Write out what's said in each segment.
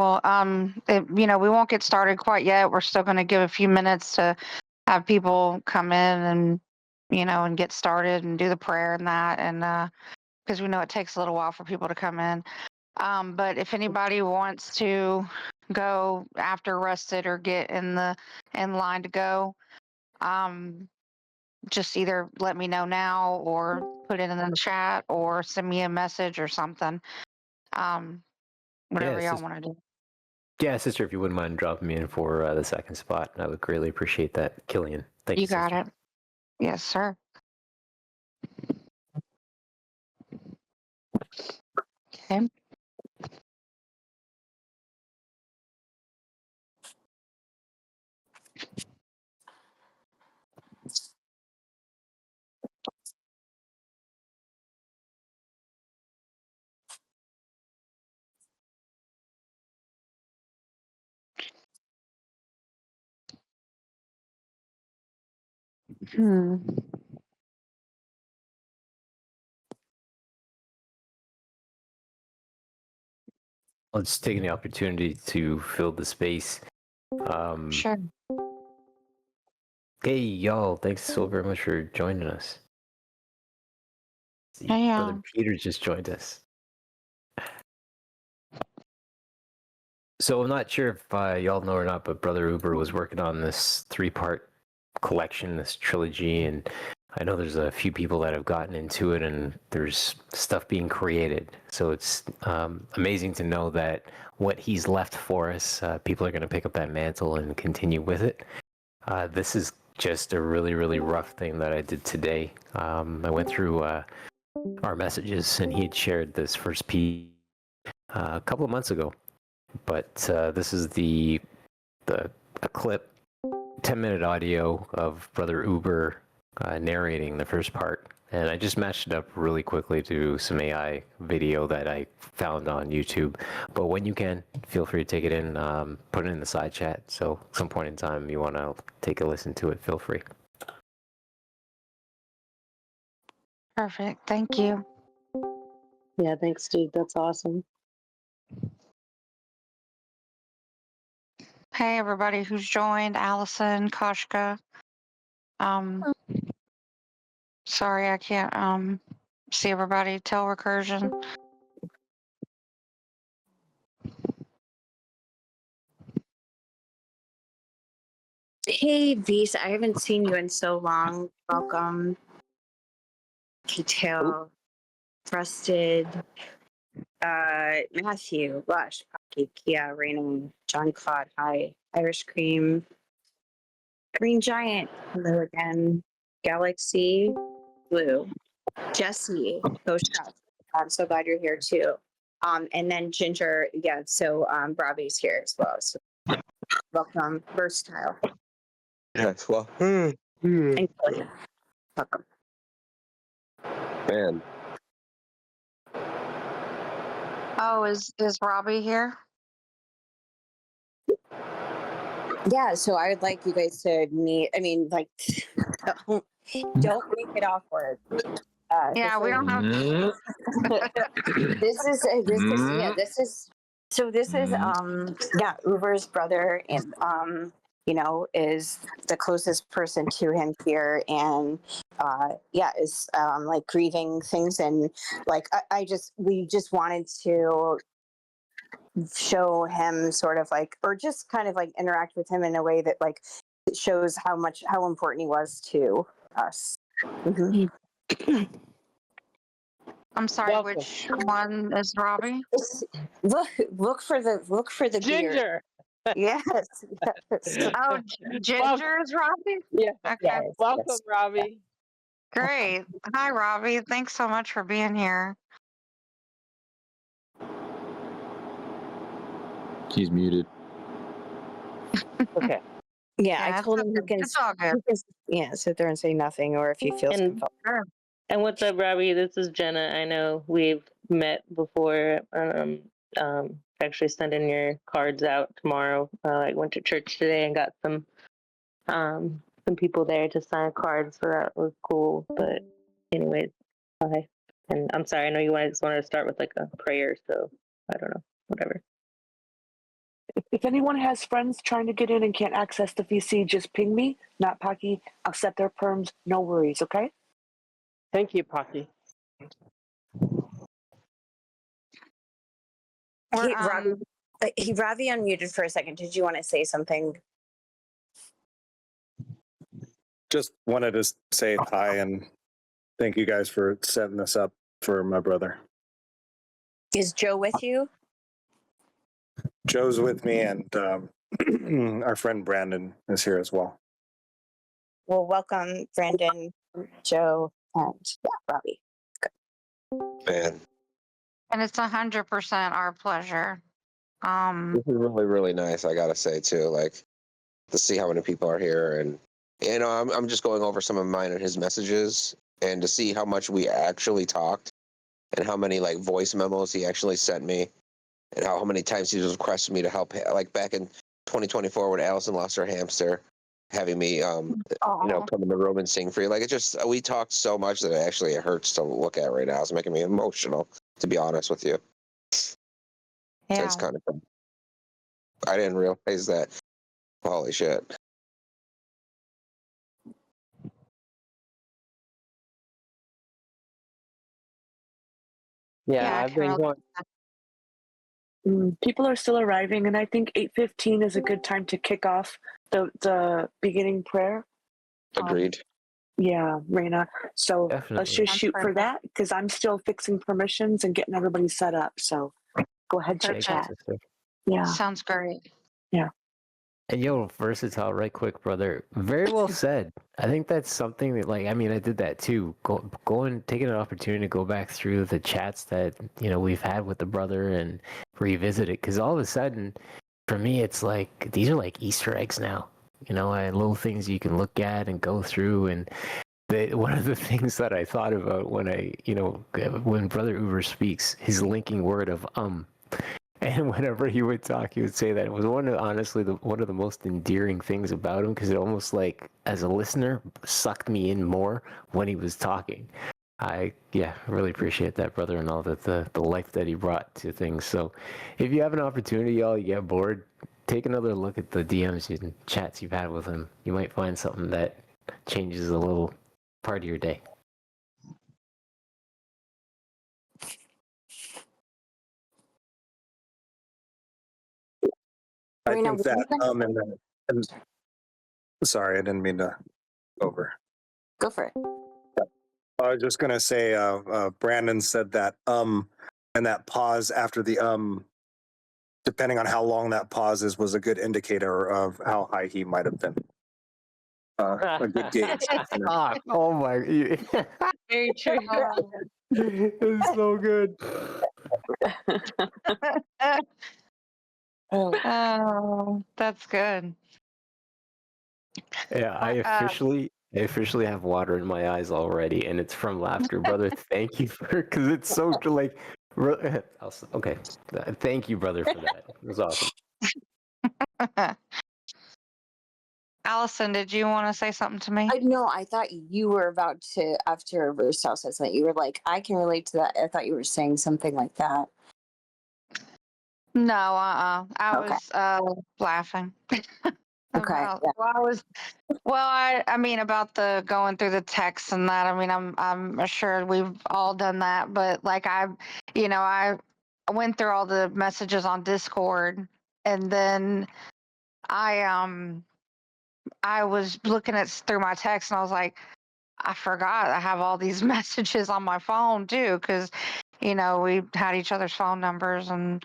Well, we won't get started quite yet. We're still going to give a few minutes to have people come in and, and get started and do the prayer and that. And because we know it takes a little while for people to come in. But if anybody wants to go after Rusted or get in line to go, just either let me know now or put it in the chat or send me a message or something. Whatever y'all want to do. Yeah, sister, if you wouldn't mind dropping me in for the second spot, I would greatly appreciate that. Killian, thank you. You got sister. it. Yes, sir. Okay. Hmm. Let's take the opportunity to fill the space. Sure. Hey, y'all, thanks so very much for joining us. Hey, Brother Peter just joined us. So I'm not sure if y'all know or not, but Brother Uber was working on this 3-part collection, this trilogy, and I know there's a few people that have gotten into it, and there's stuff being created. So it's amazing to know that what he's left for us, people are going to pick up that mantle and continue with it. This is just a really, really rough thing that I did today. I went through our messages, and he had shared this first piece a couple of months ago. But this is a clip, 10-minute audio of Brother Uber narrating the first part. And I just matched it up really quickly to some AI video that I found on YouTube. But when you can, feel free to take it in, put it in the side chat. So at some point in time you want to take a listen to it, feel free. Perfect. Thank you. Yeah, thanks, dude. That's awesome. Hey, everybody who's joined. Allison, Koshka. Sorry, I can't see everybody. Tell Recursion. Hey, Beast, I haven't seen you in so long. Welcome. Detail, Rusted, Matthew, Lush, Pocky, Kia, LaReina, John Claude, hi, Irish Cream, Green Giant, hello again, Galaxy, Blue, Jesse, Go Chef. I'm so glad you're here too. And then Ginger, yeah, so Robbie's here as well. So welcome, Versatile. Yes, well, And Killian. Welcome. man. Oh, is Robbie here? Yeah, so I would like you guys to meet. I mean, like, don't make it awkward. Yeah, we don't have. This is Uber's brother, and is the closest person to him here, and is like grieving things, and like we just wanted to show him sort of like, or just kind of like interact with him in a way that like shows how important he was to us. Mm-hmm. I'm sorry, welcome. Which one is Robbie? Look for the Ginger. Beard. Yes. Oh, Ginger is Robbie? Yeah. Okay. Yes, welcome, yes. Robbie. Great. Hi, Robbie. Thanks so much for being here. He's muted. Okay. Yeah, I told him he can sit there and say nothing, or if he feels compelled. And what's up, Robbie? This is Jenna. I know we've met before. Actually sending your cards out tomorrow. I went to church today and got some people there to sign cards, so that was cool. But anyways, hi. And I'm sorry, I know you just wanted to start with like a prayer, so I don't know, whatever. If anyone has friends trying to get in and can't access the VC, just ping me, not Pocky. I'll set their perms. No worries, okay? Thank you, Pocky. We're, Ravi unmuted for a second. Did you want to say something? Just wanted to say hi and thank you guys for setting this up for my brother. Is Joe with you? Joe's with me, and our friend Brandon is here as well. Well, welcome, Brandon, Joe, and Ravi. Man, and it's 100% our pleasure. this is really, really nice. I gotta say too, like to see how many people are here, and you know, I'm just going over some of mine and his messages, and to see how much we actually talked, and how many like voice memos he actually sent me, and how many times he was requesting me to help. Like back in 2024 when Allison lost her hamster, having me, you know, come in the room and sing for you. Like it just, we talked so much that it hurts to look at right now. It's making me emotional, to be honest with you. Yeah. It's kind of fun. I didn't realize that. Holy shit. Yeah, I I've can been relate. going. People are still arriving, and I think 8:15 is a good time to kick off the beginning prayer. Agreed. Yeah, Reina. So let's Definitely. just Sounds shoot for perfect. that because I'm still fixing permissions and getting everybody set up. So go ahead, chit Perfect. chat. Yeah. Sounds great. And yo, versatile, right quick, brother. Very well said. I think that's something that, like, I mean, I did that too. Going, taking an opportunity to go back through the chats that, you know, we've had with the brother and revisit it. Because all of a sudden, for me, it's like, these are like Easter eggs now. You know, little things you can look at and go through. And one of the things that I thought about when when Brother Uber speaks, his linking word of and whenever he would talk, he would say that. It was one of the most endearing things about him, because it almost, like, as a listener, sucked me in more when he was talking. I really appreciate that, brother, and all that the life that he brought to things. So if you have an opportunity, y'all, you get bored, take another look at the DMs and chats you've had with him. You might find something that changes a little part of your day. I Reina, think what are you that gonna- and sorry, I didn't mean to over. Go for it. I was just gonna say, Brandon said that and that pause after the depending on how long that pause is, was a good indicator of how high he might have been. A good gauge. Oh my! Very true. It's so good. Oh, that's good. Yeah, I officially have water in my eyes already, and it's from laughter, brother. Thank you for, because it's so like, okay. Thank you, brother, for that. It was awesome. Allison, did you want to say something to me? I thought you were about to, after Versal said something, you were like, I can relate to that. I thought you were saying something like that. No, I Okay. was laughing. Okay. About, Yeah. I mean, about the going through the text and that. I mean, I'm sure we've all done that, but like I went through all the messages on Discord, and then I was looking at through my text, and I was like, I forgot I have all these messages on my phone too, because we had each other's phone numbers and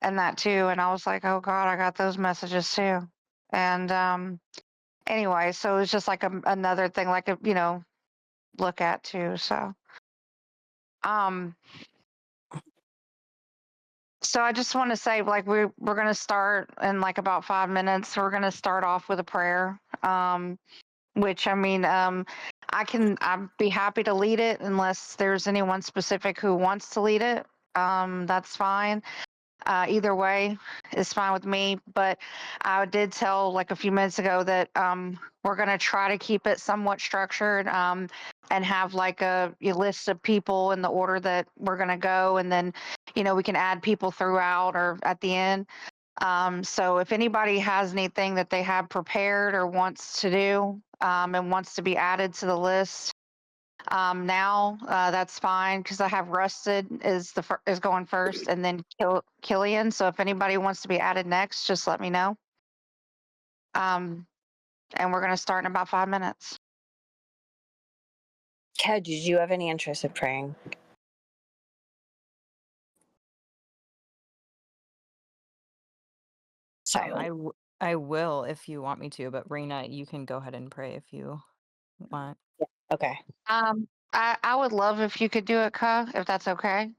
that too, and I was like, oh God, I got those messages too, and anyway, so it was just like another thing, like look at too. Um, so I just want to say, like, we're gonna start in like about 5 minutes. We're gonna start off with a prayer. Which I mean, I'd be happy to lead it unless there's anyone specific who wants to lead it. That's fine. Either way is fine with me. But I did tell like a few minutes ago that we're going to try to keep it somewhat structured and have like a list of people in the order that we're going to go. And then, we can add people throughout or at the end. So if anybody has anything that they have prepared or wants to do and wants to be added to the list now, that's fine because I have Rusted is is going first, and then Killian. So if anybody wants to be added next, just let me know. And we're going to start in about 5 minutes. Ted, did you have any interest in praying? Silent. I will if you want me to, but Reina, you can go ahead and pray if you want. Okay. I would love if you could do it, Ka, if that's okay.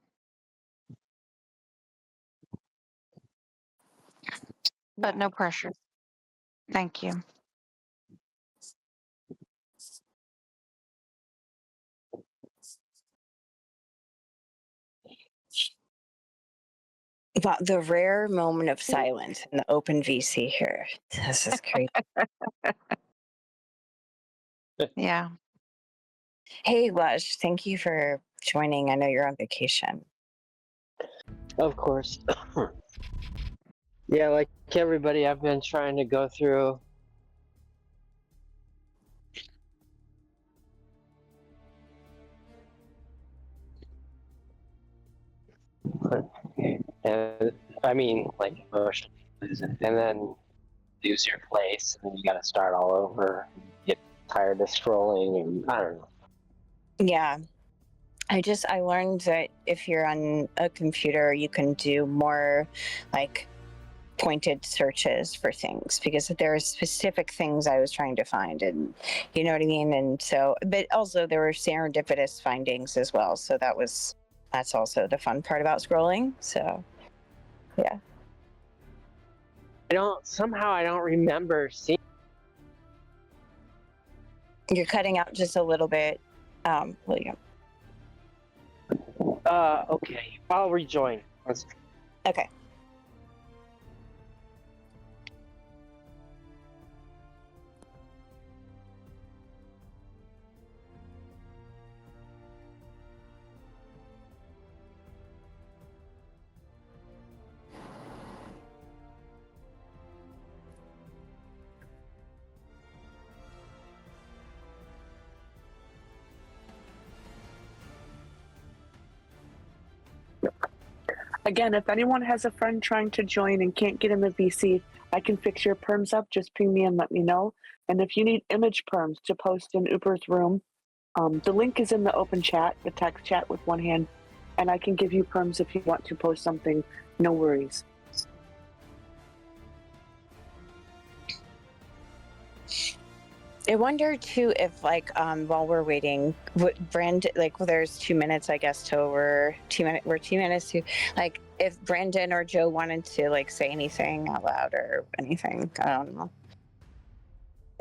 But no pressure. Thank you. Wow, the rare moment of silence in the open VC here. This is crazy. Yeah. Hey, Lush, thank you for joining. I know you're on vacation. Of course. Yeah, like everybody, I've been trying to go through. And I mean, like emotionally, and then lose your place, and then you got to start all over. Get tired of scrolling, and I don't know. Yeah. I learned that if you're on a computer, you can do more like pointed searches for things because there are specific things I was trying to find, and you know what I mean? And so, but also there were serendipitous findings as well. So that's also the fun part about scrolling. So, yeah. I don't remember seeing. You're cutting out just a little bit, William. Okay, I'll rejoin. Okay. Again, if anyone has a friend trying to join and can't get in the VC, I can fix your perms up. Just ping me and let me know. And if you need image perms to post in Uber's room, the link is in the open chat, the text chat with one hand, and I can give you perms if you want to post something. No worries. I wonder too if while we're waiting, there's 2 minutes I guess till we're 2 minutes to if Brandon or Joe wanted to say anything out loud or anything. I don't know.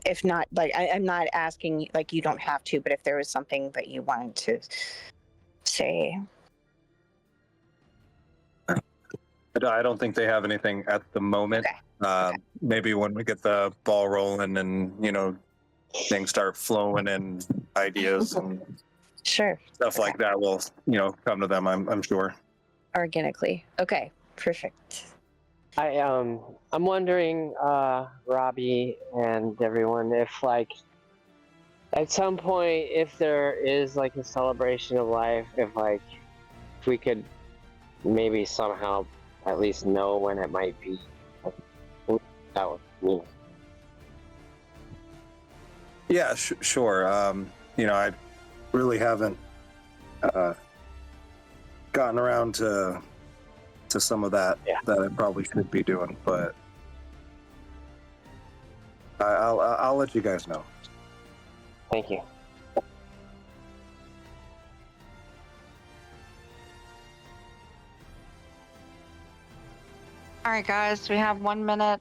If not, I'm not asking you don't have to, but if there was something that you wanted to say. I don't think they have anything at the moment. Okay. Maybe when we get the ball rolling and things start flowing and ideas and Sure. stuff like that will come to them. I'm sure. Organically. Okay. Perfect. I'm wondering, Robbie and everyone, if at some point, if there is a celebration of life, if we could maybe somehow at least know when it might be. That would be. Yeah, sure. I really haven't gotten around to some of that that I probably should be doing, but I'll let you guys know. Thank you. All right, guys, we have 1 minute.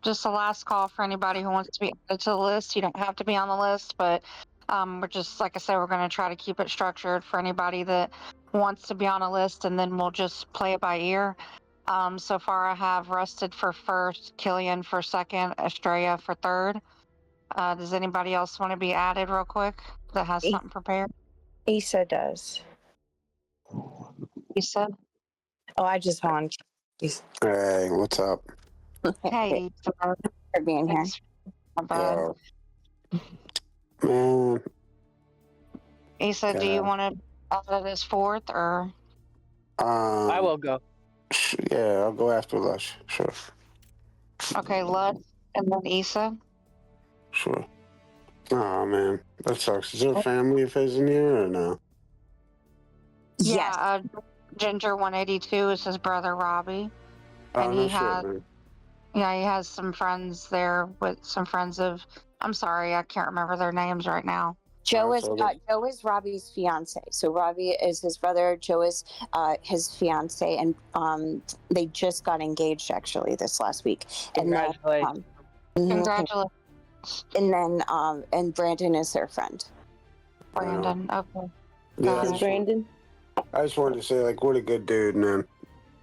Just a last call for anybody who wants to be added to the list. You don't have to be on the list, but we're just, like I said, we're going to try to keep it structured for anybody that wants to be on a list, and then we'll just play it by ear. So far, I have Rusted for first, Killian for second, Estrella for third. Does anybody else want to be added real quick that has something prepared? Issa does. You said? Oh, I just volunteered. Hey, what's up? Hey, for being here. thanks, my bud. Man, Issa, do yeah. you want to add this fourth or? I will go. Yeah, I'll go after Lush. Sure, Okay, Lud and then Issa. sure. Oh man, that sucks. Is there a family of his in here or no? Yes. Yeah, Ginger 182 is his brother Robbie, Oh and no he shit, has man. he has some friends there with some friends of. I'm sorry, I can't remember their names right now. Joe is so good. Joe is Robbie's fiance. So Robbie is his brother. Joe is his fiance, and they just got engaged actually this last week. Congratulations. Congratulations, And Brandon is their friend. Brandon. Okay, Yeah, got it. Brandon. I just wanted to say, like, what a good dude, man.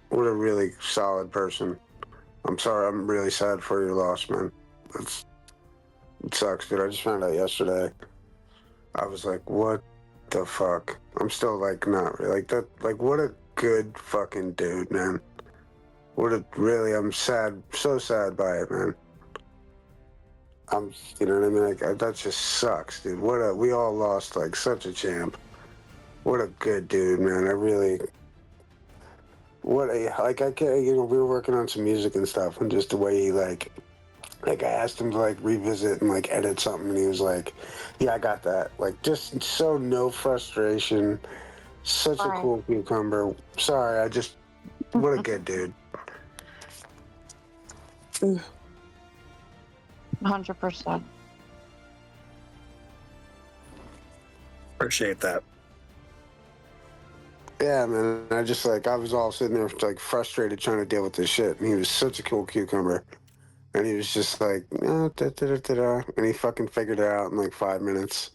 What a really solid person. I'm sorry, I'm really sad for your loss, man. It sucks, dude. I just found out yesterday. I was like, what the fuck? I'm still like not really like that. Like, what a good fucking dude, man. I'm sad, so sad by it, man. You know what I mean? Like, that just sucks, dude. We all lost like such a champ. What a good dude, man. I can't, we were working on some music and stuff, and just the way he like I asked him to like revisit and like edit something, and he was like, "Yeah, I got that." Like, just so no frustration. Such a Right. cool cucumber. Sorry, what a good dude. 100%. Appreciate that. Yeah, man. I was all sitting there like frustrated trying to deal with this shit, and he was such a cool cucumber. And he was just like, and he fucking figured it out in like 5 minutes.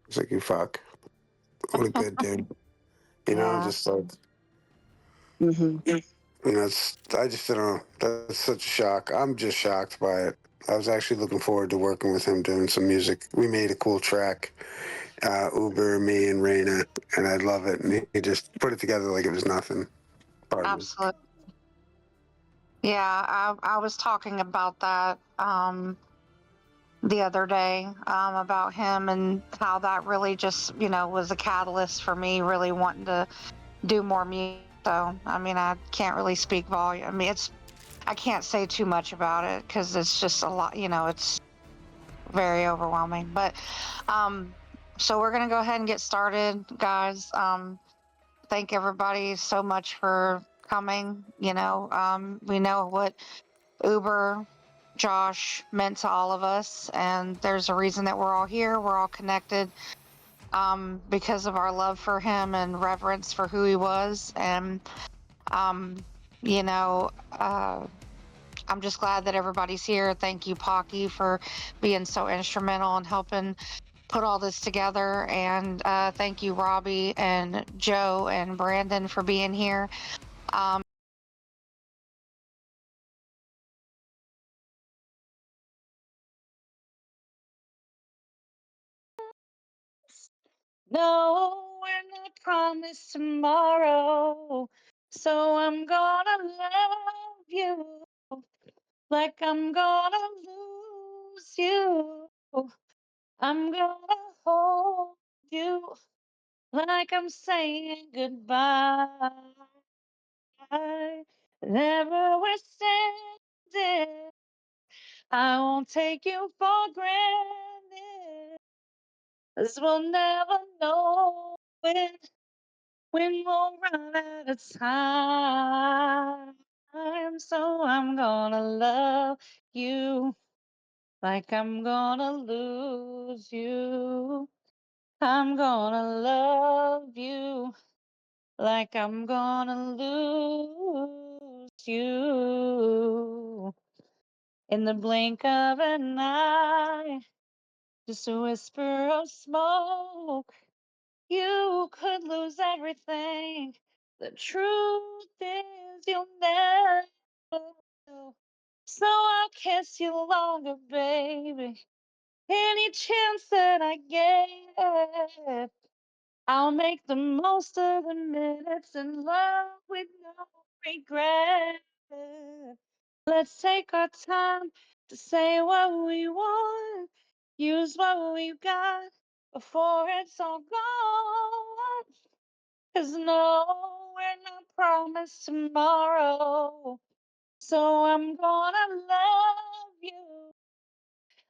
It's like, you fuck. What a good dude. Yeah. Just like, I just don't know. That's such a shock. I'm just shocked by it. I was actually looking forward to working with him doing some music. We made a cool track, Uber, me, and LaReina, and I love it. And he just put it together like it was nothing. Pardon me. Absolutely. Yeah, I was talking about that the other day about him and how that really just was a catalyst for me really wanting to do more music. So I mean, I can't really speak volume. I mean, I can't say too much about it because it's just a lot. It's very overwhelming. But so we're gonna go ahead and get started, guys. Thank everybody so much for coming. We know what Uber, Josh meant to all of us, and there's a reason that we're all here. We're all connected because of our love for him and reverence for who he was. And, you know, I'm just glad that everybody's here. Thank you, Pocky, for being so instrumental in helping put all this together. And thank you, Robbie and Joe and Brandon, for being here. No, we're not promised tomorrow. So I'm gonna love you like I'm gonna lose you. I'm gonna hold you like I'm saying goodbye. Never we're standing. I won't take you for granted. 'Cause we'll never know when we'll run out of time. So I'm gonna love you like I'm gonna lose you. I'm gonna love you like I'm gonna lose you. In the blink of an eye, just a whisper of smoke. You could lose everything. The truth is you'll never know. So I'll kiss you longer, baby. Any chance that I get, I'll make the most of the minutes in love with no regret. Let's take our time to say what we want. Use what we've got before it's all gone. 'Cause no, we're not promised tomorrow. So I'm gonna love you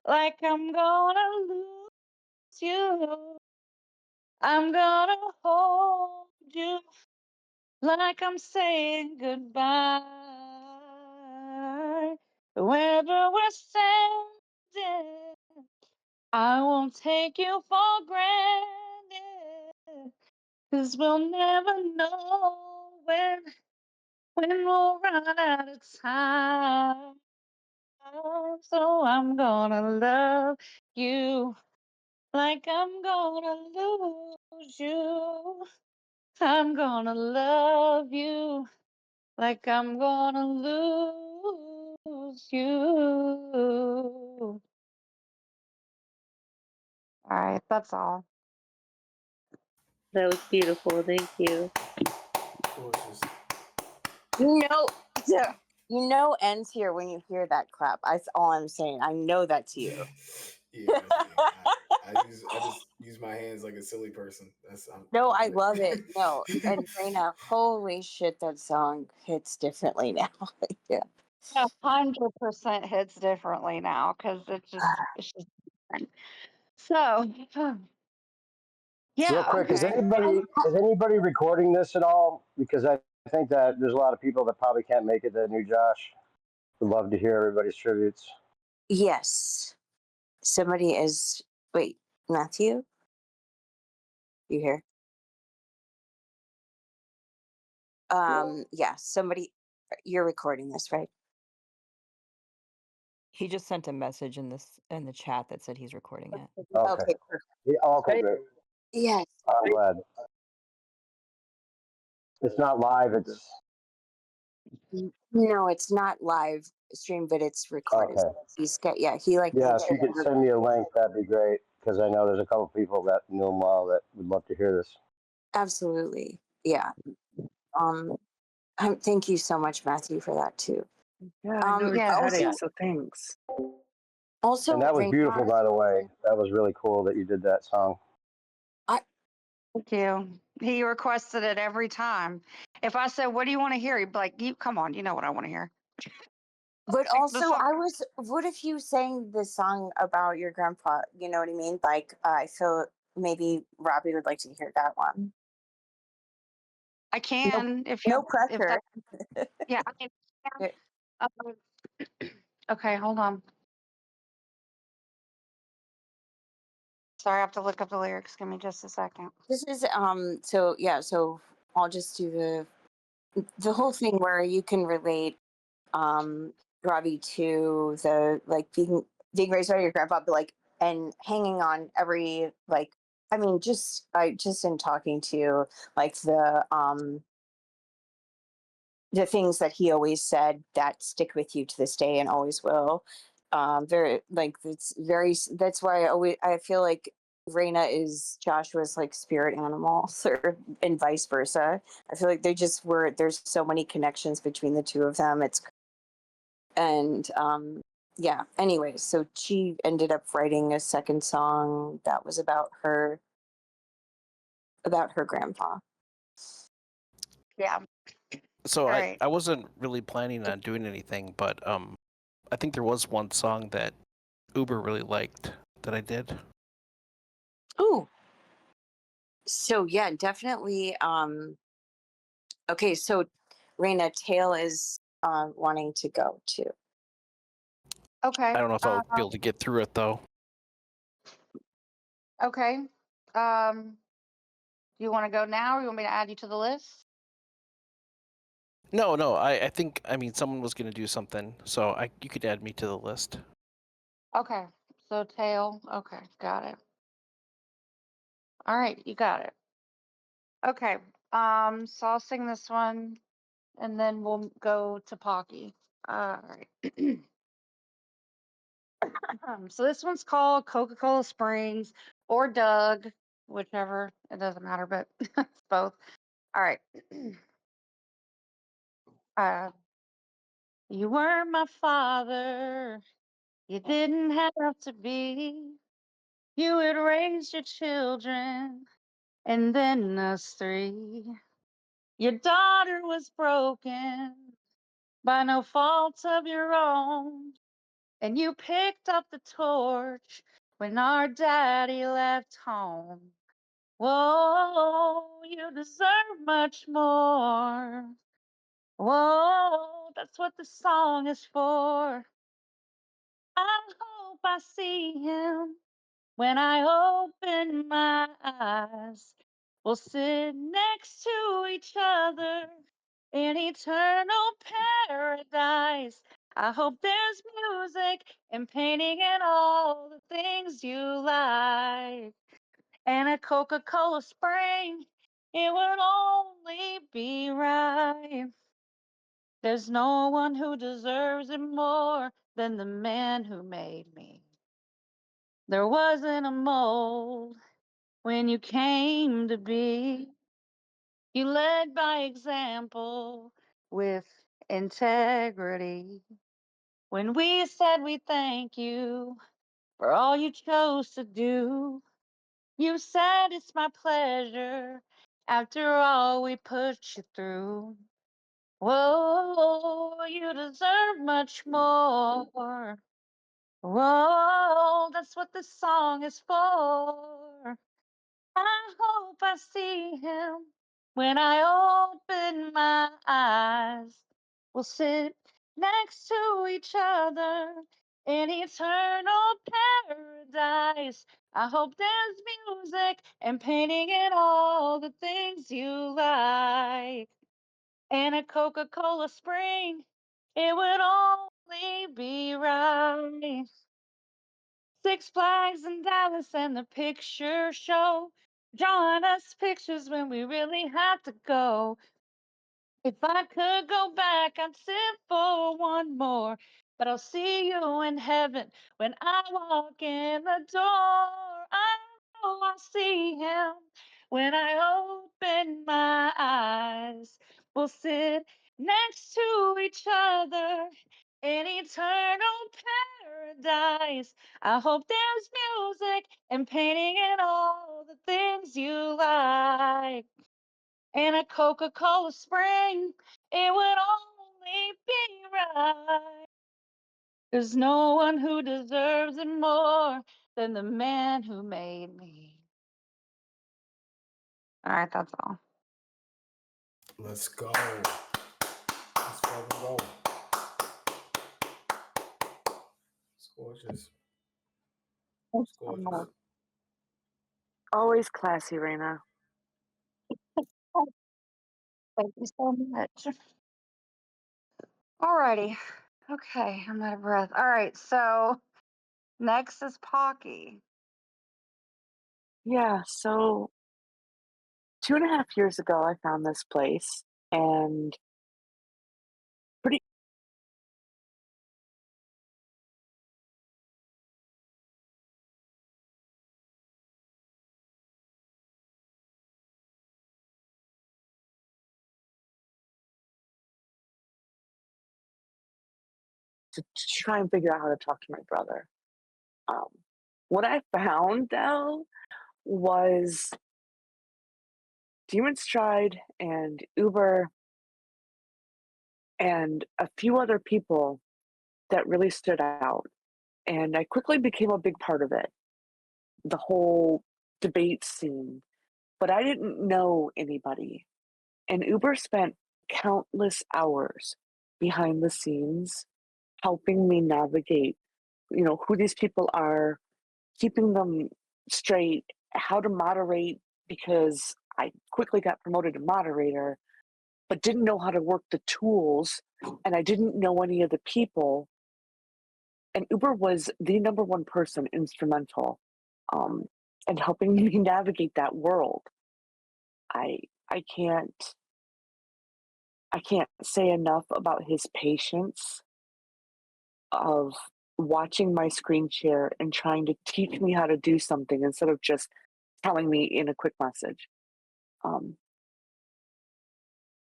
like I'm gonna lose you. I'm gonna hold you like I'm saying goodbye. Wherever we're standing, I won't take you for granted. 'Cause we'll never know when we'll run out of time. So I'm gonna love you like I'm gonna lose you. I'm gonna love you like I'm gonna lose you. All right, that's all. That was beautiful. Thank you. Ends here when you hear that crap. That's all I'm saying. I know that's you. Yeah, I just use my hands like a silly person. No, I love it. No, and Reina, holy shit, that song hits differently now. Yeah. 100% hits differently now because it's just different. So, yeah. Real quick, Okay. is anybody recording this at all? Because I think that there's a lot of people that probably can't make it that knew Josh. Would love to hear everybody's tributes. Yes. Somebody is. Wait, Matthew? You here? Yeah, somebody. You're recording this, right? He just sent a message in the chat that said he's recording it. Okay, perfect. Yeah, okay, great. Yes. I'm glad. It's not live. It's No, it's not live stream, but it's recorded. okay. He's got he like. Yeah, if you could send me a link, that'd be great. Because I know there's a couple people that knew him well that would love to hear this. Absolutely, yeah. Thank you so much, Matthew, for that too. Yeah, I know it's a Also, headache, so thanks. also, And that was Reina, beautiful, by the way. That was really cool that you did that song. Thank you. He requested it every time. If I said, "What do you want to hear?" He'd be like, "You come on, you know what I want to hear." But Pick the also, song. what if you sang the song about your grandpa? You know what I mean? Like, I feel maybe Robbie would like to hear that one. I can if No you if pressure. that. Yeah, I can. Okay, hold on. Sorry, I have to look up the lyrics. Give me just a second. This is so yeah, so I'll just do the whole thing where you can relate Robbie to the like being raised by your grandpa, but like and hanging on every like I mean just in talking to you, like the things that he always said that stick with you to this day and always will. Very like that's why I feel like Reina is Joshua's like spirit animal or and vice versa. I feel like there's so many connections between the two of them. And yeah, anyway, so she ended up writing a second song that was about her grandpa. Yeah. So Right. I wasn't really planning on doing anything, but I think there was one song that Uber really liked that I did. Oh, so yeah, definitely. Okay, so Reina, Tail is wanting to go too. Okay. I don't know if I'll be able to get through it though. Okay. Do you want to go now, or you want me to add you to the list? No, I think someone was gonna do something, so you could add me to the list. Okay. So tail. Okay, got it. All right, you got it. Okay. So I'll sing this one, and then we'll go to Pocky. All right. So this one's called Coca-Cola Springs or Doug, whichever. It doesn't matter, but it's both. All right. You were my father. You didn't have to be. You had raised your children and then us three. Your daughter was broken by no fault of your own, and you picked up the torch when our daddy left home. Whoa, you deserve much more. Whoa, that's what the song is for. I hope I see him when I open my eyes. We'll sit next to each other in eternal paradise. I hope there's music and painting and all the things you like. And a Coca-Cola spring, it would only be right. There's no one who deserves it more than the man who made me. There wasn't a mold when you came to be. You led by example with integrity. When we said we thank you for all you chose to do, you said it's my pleasure after all we put you through. Whoa, you deserve much more. Whoa, that's what this song is for. I hope I see him when I open my eyes. We'll sit next to each other in eternal paradise. I hope there's music and painting and all the things you like. And a Coca-Cola spring, it would only be right. Six Flags in Dallas and the picture show, drawing us pictures when we really had to go. If I could go back, I'd sit for one more. But I'll see you in heaven when I walk in the door. I know I'll see him when I open my eyes. We'll sit next to each other in eternal paradise. I hope there's music and painting and all the things you like. And a Coca-Cola spring, it would only be right. There's no one who deserves it more than the man who made me. All right, that's all. Let's go. Let's fucking go. It's gorgeous. It's gorgeous. Always classy, Reina. Thank you so much. Alrighty. Okay, I'm out of breath. All right, so next is Pocky. Yeah, so 2.5 years ago, I found this place and pretty. To try and figure out how to talk to my brother. What I found though was Demon Stride and Uber and a few other people that really stood out. And I quickly became a big part of it, the whole debate scene. But I didn't know anybody. And Uber spent countless hours behind the scenes helping me navigate, who these people are, keeping them straight, how to moderate, because I quickly got promoted to moderator, but didn't know how to work the tools, and I didn't know any of the people. And Uber was the number one person instrumental in helping me navigate that world. I I can't say enough about his patience of watching my screen share and trying to teach me how to do something instead of just telling me in a quick message.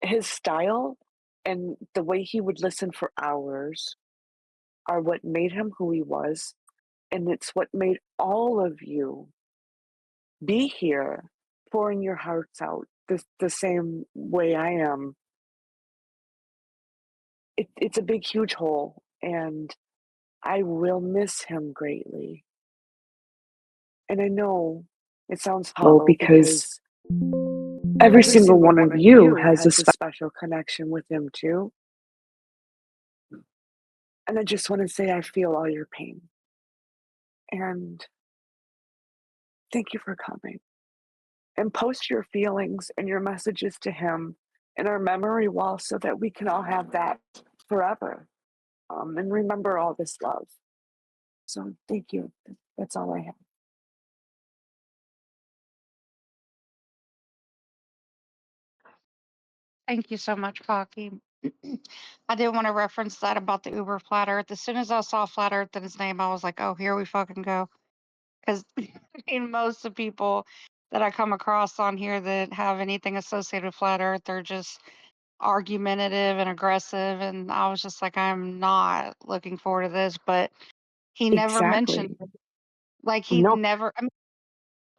His style and the way he would listen for hours are what made him who he was, and it's what made all of you be here, pouring your hearts out the same way I am. It's a big, huge hole, and I will miss him greatly. And I know it sounds hollow because every single one of you has a special connection with him too. And I just want to say I feel all your pain. And thank you for coming. And post your feelings and your messages to him in our memory wall so that we can all have that forever, and remember all this love. So thank you. That's all I have. Thank you so much, Pocky. I did want to reference that about the Uber Flat Earth. As soon as I saw Flat Earth in his name, I was like, oh, here we fucking go. Because I mean, most of the people that I come across on here that have anything associated with Flat Earth are just argumentative and aggressive. And I was just like, I'm not looking forward to this. But he never mentioned, Exactly. like, he No. never, I mean,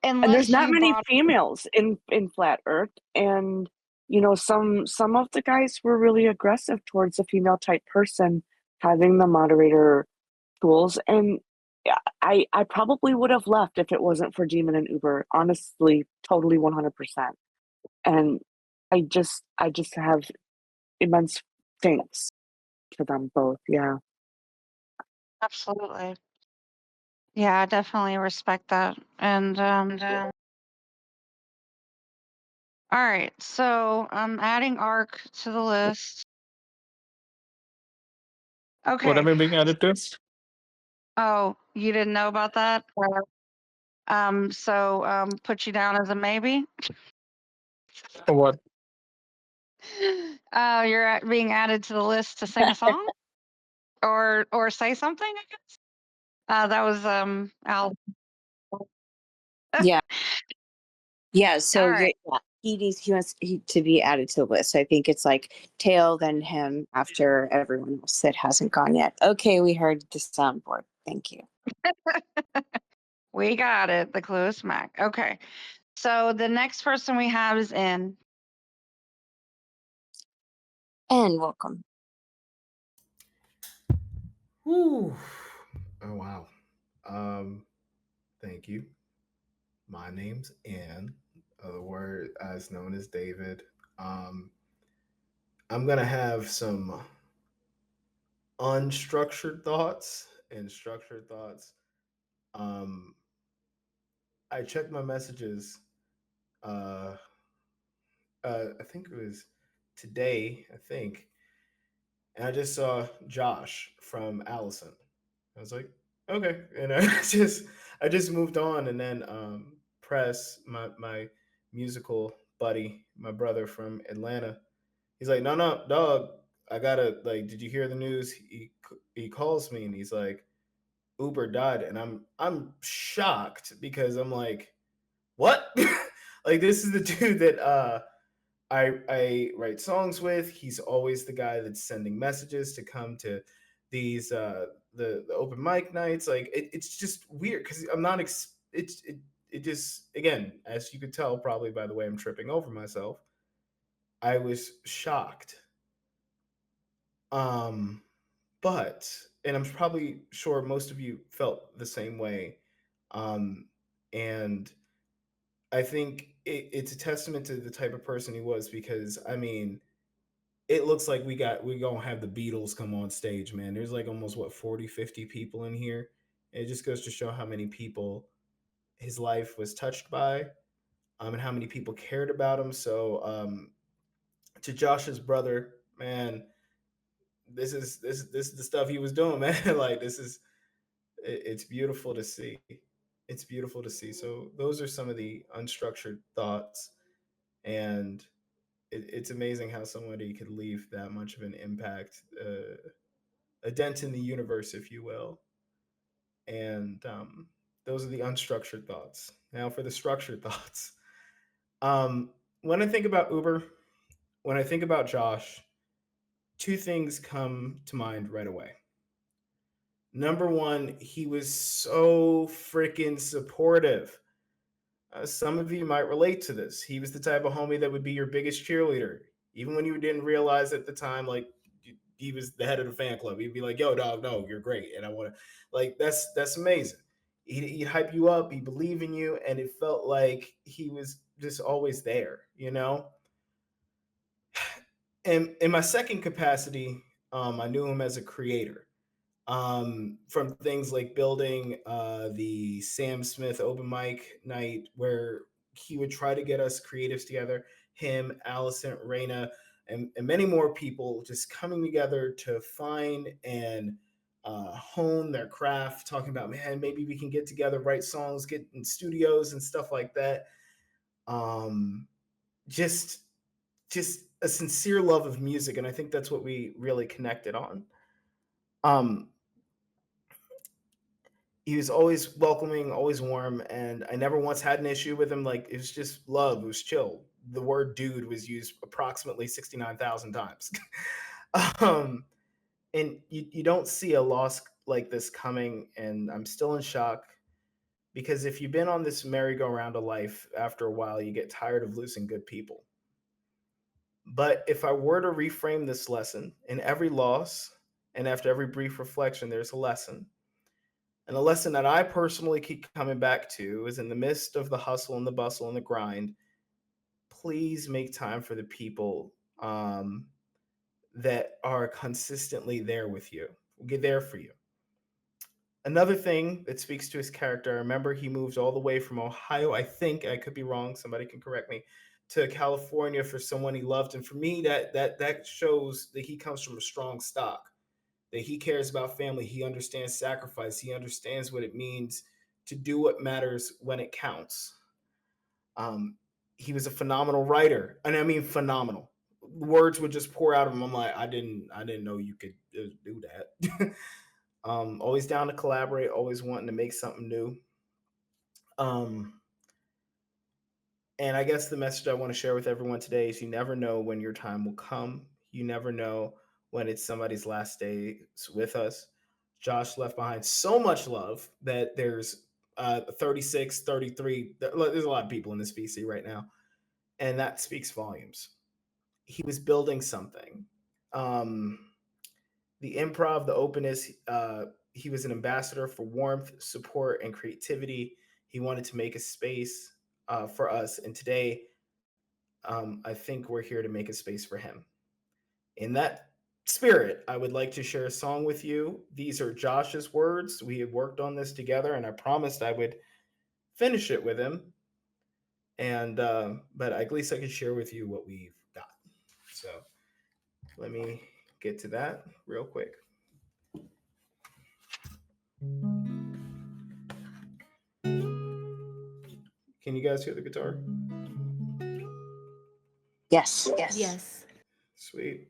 And there's unless not you many brought, females in Flat Earth, and you know some of the guys were really aggressive towards a female type person having the moderator tools, and yeah, I probably would have left if it wasn't for Demon and Uber, honestly, totally 100%. And I just have immense thanks to them both. Yeah. absolutely. Yeah, I definitely respect that. And, all right, so I'm adding ARC to the list. Okay. What am I being added to? Oh, you didn't know about that? So put you down as a maybe. What? You're being added to the list to sing a song or say something, I guess. That was Al. Yeah. Yeah. So All you're, right. yeah, he wants to be added to the list. I think it's like Tail, then him after everyone else that hasn't gone yet. Okay, we heard the soundboard. Thank you. We got it. The clue is smack. Okay. So the next person we have is in. And welcome. Whew. Oh wow. Thank you. My name's Ann, otherwise known as David. I'm gonna have some unstructured thoughts and structured thoughts. Um, I checked my messages. Uh, I think it was today. I think, and I just saw Josh from Allison. I was like, okay, and I just moved on, and then Press, my musical buddy, my brother from Atlanta, he's like, no, dog, I gotta like, did you hear the news? He calls me and he's like, Uber died, and I'm shocked because I'm like, what? Like this is the dude that I write songs with. He's always the guy that's sending messages to come to these the open mic nights. Like it's just weird because I'm not it just again, as you could tell probably by the way I'm tripping over myself, I was shocked. Um but and I'm probably sure most of you felt the same way. And I think it's a testament to the type of person he was because I mean it looks like we gonna have the Beatles come on stage, man. There's like almost what 40, 50 people in here. It just goes to show how many people his life was touched by, and how many people cared about him. So to Josh's brother, man, this is the stuff he was doing, man. Like it's beautiful to see. It's beautiful to see. So those are some of the unstructured thoughts, and it's amazing how somebody could leave that much of an impact, a dent in the universe, if you will. And those are the unstructured thoughts. Now for the structured thoughts. When I think about Uber, when I think about Josh, two things come to mind right away. Number one, he was so freaking supportive. Some of you might relate to this. He was the type of homie that would be your biggest cheerleader, even when you didn't realize at the time, like he was the head of the fan club. He'd be like, "Yo, dog, no, you're great," and I want to, like, that's amazing. He'd hype you up. He'd believe in you, and it felt like he was just always there, you know. And in my second capacity, I knew him as a creator. From things like building the Sam Smith open mic night, where he would try to get us creatives together, him, Allison, LaReina, and many more people just coming together to find and hone their craft, talking about, man, maybe we can get together, write songs, get in studios and stuff like that. Um, just a sincere love of music, and I think that's what we really connected on. Um, he was always welcoming, always warm, and I never once had an issue with him. Like, it was just love. It was chill. The word "dude" was used approximately 69,000 times. um, and you don't see a loss like this coming, and I'm still in shock because if you've been on this merry-go-round of life, after a while, you get tired of losing good people. But if I were to reframe this lesson, in every loss and after every brief reflection, there's a lesson. And a lesson that I personally keep coming back to is, in the midst of the hustle and the bustle and the grind, please make time for the people that are consistently there with you, get there for you. Another thing that speaks to his character, I remember he moved all the way from Ohio, I think, I could be wrong, somebody can correct me, to California for someone he loved. And for me, that shows that he comes from a strong stock, that he cares about family. He understands sacrifice. He understands what it means to do what matters when it counts. He was a phenomenal writer, and I mean phenomenal. Words would just pour out of him. I'm like, I didn't know you could do that. Always down to collaborate, always wanting to make something new. And I guess the message I want to share with everyone today is, you never know when your time will come. You never know when it's somebody's last days with us. Josh left behind so much love that there's 36, 33. There's a lot of people in this VC right now. And that speaks volumes. He was building something. The improv, the openness, he was an ambassador for warmth, support, and creativity. He wanted to make a space for us. And today, I think we're here to make a space for him. In that spirit, I would like to share a song with you. These are Josh's words. We had worked on this together, and I promised I would finish it with him. And but at least I can share with you what we've got. So let me get to that real quick. Can you guys hear the guitar? Yes. Yes. Sweet.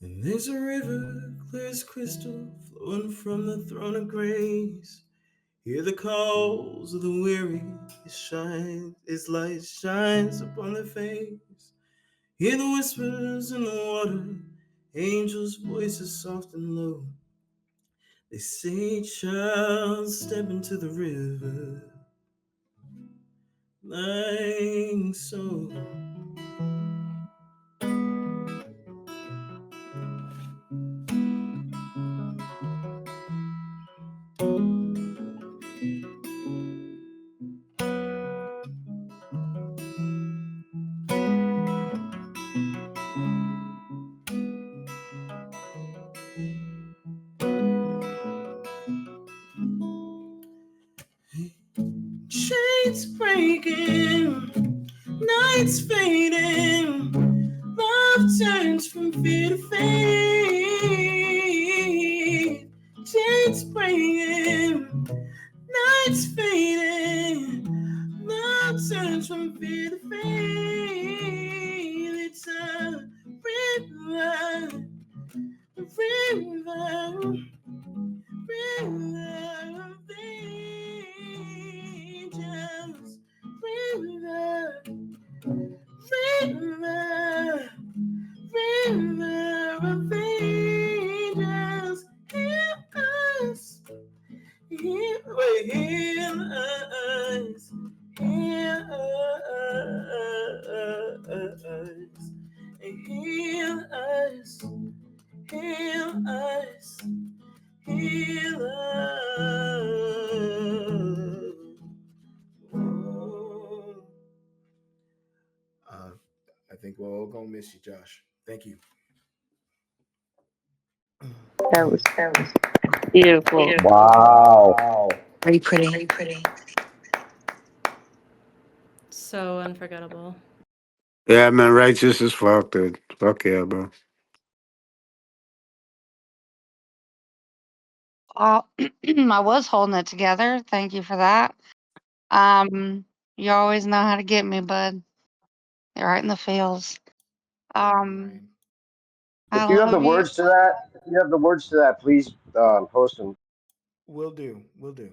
And there's a river, clear as crystal, flowing from the throne of grace. Hear the calls of the weary, His light shines upon their face. Hear the whispers in the water, angels' voices soft and low. They say, child, step into the river, like so. Chains breaking, nights fading, love turns from fear to faith. Chains breaking, nights fading, love turns from fear to faith. It's a river, river, river of faith. and heal us, heal us, heal us. Oh. I think we're all gonna miss you, Josh. Thank you. That was beautiful. Wow. Pretty pretty. So unforgettable. Yeah, man, righteous as fuck, dude. Fuck yeah, bro. I was holding it together. Thank you for that. You always know how to get me, bud. You're right in the feels. I If you have the love you. words to that, please post them. Will do. Will do.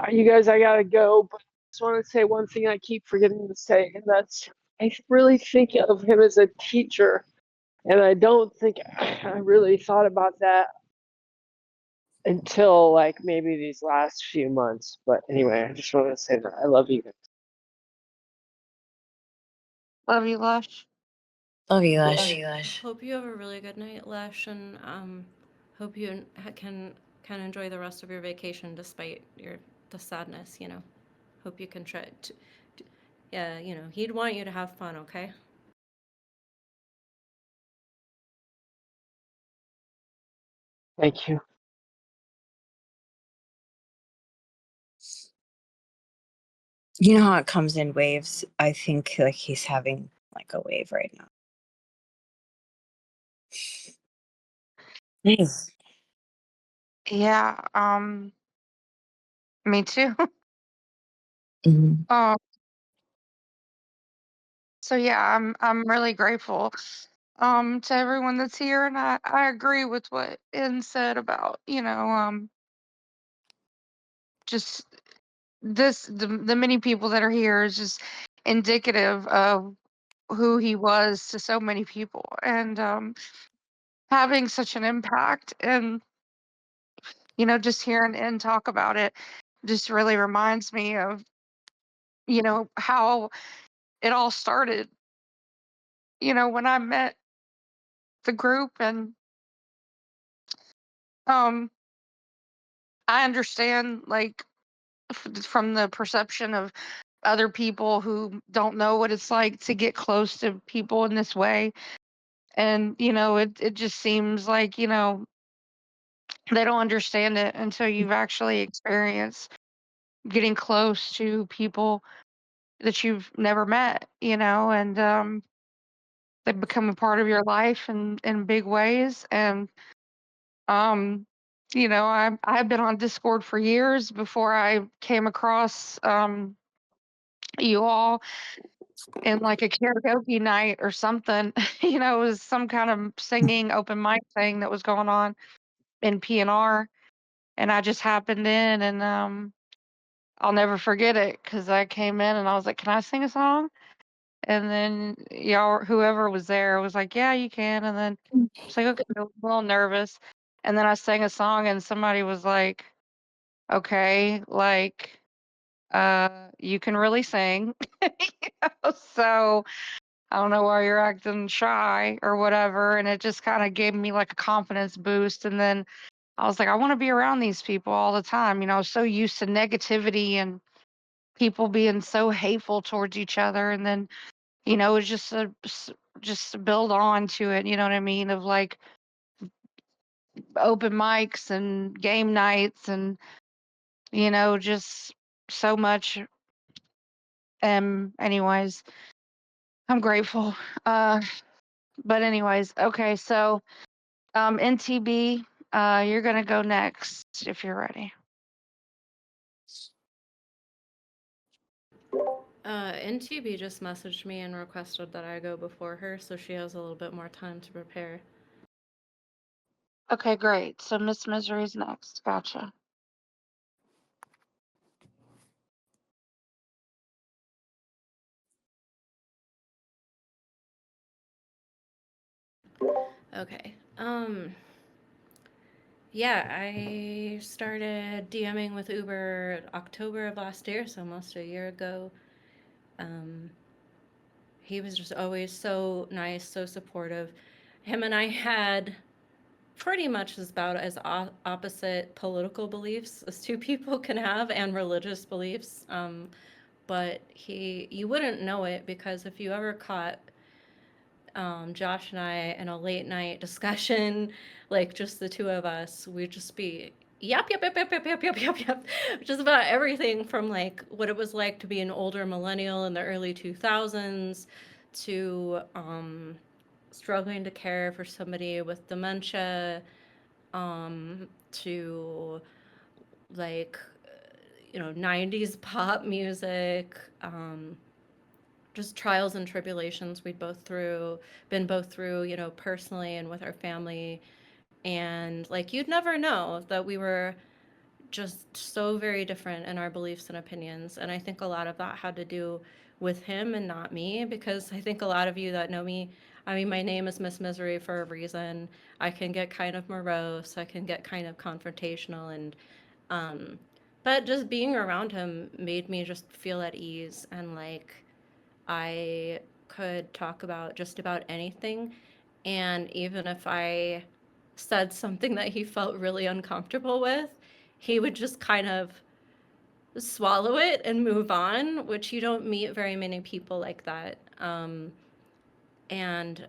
You guys, I gotta go, but I just want to say one thing I keep forgetting to say, and that's I really think of him as a teacher, and I don't think I really thought about that until like maybe these last few months. But anyway, I just wanted to say that I love you guys. Love you, Lush. Love you, Love Lush. you, Lush. Hope you have a really good night, Lush, and hope you can enjoy the rest of your vacation despite the sadness. You know, hope you can try to. Yeah, you know, he'd want you to have fun. Okay. Thank you. You know how it comes in waves? I think like he's having like a wave right now. Yes. Yeah, me too. Mhm. So yeah, I'm really grateful to everyone that's here, and I agree with what Ian said about, just the many people that are here is just indicative of who he was to so many people, and having such an impact, and just hearing Ian talk about it just really reminds me of how it all started, when I met the group. And um I understand, like, from the perception of other people who don't know what it's like to get close to people in this way. And, it just seems like, they don't understand it until you've actually experienced getting close to people that you've never met, and they become a part of your life in big ways. And, um, I've been on Discord for years before I came across you all in like a karaoke night or something. It was some kind of singing open mic thing that was going on in PNR, and I just happened in, and I'll never forget it because I came in and I was like, "Can I sing a song?" And then y'all, whoever was there, was like, "Yeah, you can." And then I was like, "Okay," I was a little nervous, and then I sang a song, and somebody was like, "Okay, like, you can really sing." So I don't know why you're acting shy or whatever. And it just kind of gave me like a confidence boost. And then I was like, I want to be around these people all the time. I was so used to negativity and people being so hateful towards each other. And then, it's just to build on to it, you know what I mean? Of like open mics and game nights and, just so much. Anyways, I'm grateful. But anyways, okay, so NTB, you're gonna go next if you're ready. NTB just messaged me and requested that I go before her, so she has a little bit more time to prepare. Okay, great. So Miss Misery's next. Gotcha. Okay. Yeah, I started DMing with Uber October of last year, so almost a year ago. He was just always so nice, so supportive. Him and I had pretty much about as opposite political beliefs as two people can have, and religious beliefs. But you wouldn't know it, because if you ever caught Josh and I in a late night discussion, like just the two of us, we'd just be yep, yep, yep, yep, yep, yep, yep, yep, yep, just about everything from like what it was like to be an older millennial in the early 2000s to struggling to care for somebody with dementia, to like 90s pop music, just trials and tribulations we'd been both through, personally and with our family. And like, you'd never know that we were just so very different in our beliefs and opinions. And I think a lot of that had to do with him and not me, because I think a lot of you that know me, I mean, my name is Miss Misery for a reason. I can get kind of morose, I can get kind of confrontational, and but just being around him made me just feel at ease, and like I could talk about just about anything. And even if I said something that he felt really uncomfortable with, he would just kind of swallow it and move on, which you don't meet very many people like that. And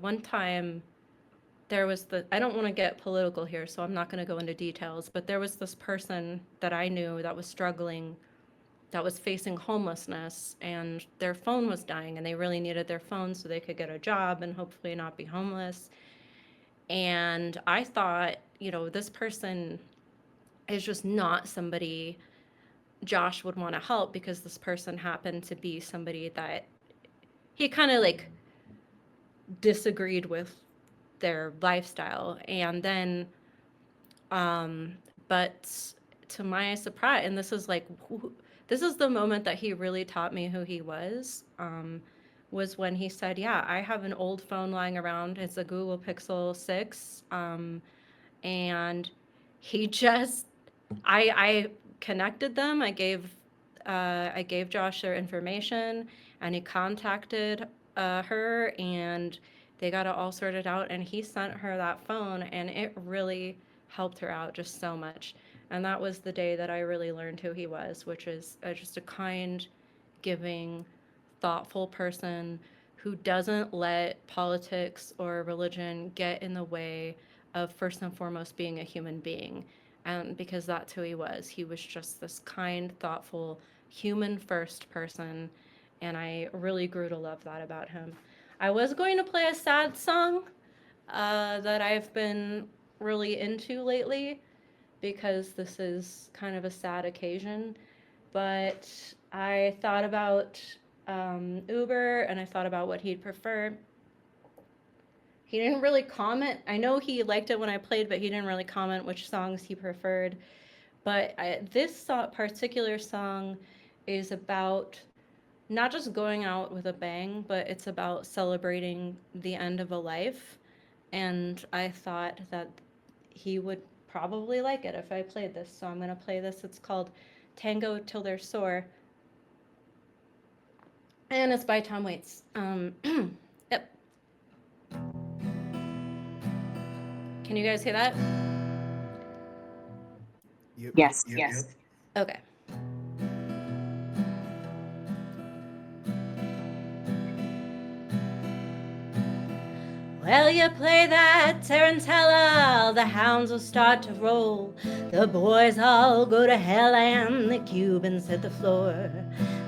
one time, I don't want to get political here, so I'm not going to go into details, but there was this person that I knew that was struggling, that was facing homelessness, and their phone was dying, and they really needed their phone so they could get a job and hopefully not be homeless. And I thought, this person is just not somebody Josh would want to help, because this person happened to be somebody that he kind of like disagreed with their lifestyle. And then, but to my surprise, and this is the moment that he really taught me who he was when he said, yeah, I have an old phone lying around. It's a Google Pixel 6. And he just, I connected them. I gave Josh their information, and he contacted her, and they got it all sorted out, and he sent her that phone, and it really helped her out just so much. And that was the day that I really learned who he was, which is just a kind, giving, thoughtful person who doesn't let politics or religion get in the way of, first and foremost, being a human being. And because that's who he was. He was just this kind, thoughtful, human first person. And I really grew to love that about him. I was going to play a sad song that I've been really into lately, because this is kind of a sad occasion. But I thought about Uber, and I thought about what he'd prefer. He didn't really comment. I know he liked it when I played, but he didn't really comment which songs he preferred. But this particular song is about not just going out with a bang, but it's about celebrating the end of a life. And I thought that he would probably like it if I played this. So I'm going to play this. It's called Tango Till They're Sore. And it's by Tom Waits. Yep. Can you guys hear that? Yes. Okay. Well, you play that tarantella, the hounds will start to roll. The boys all go to hell and the Cubans hit the floor.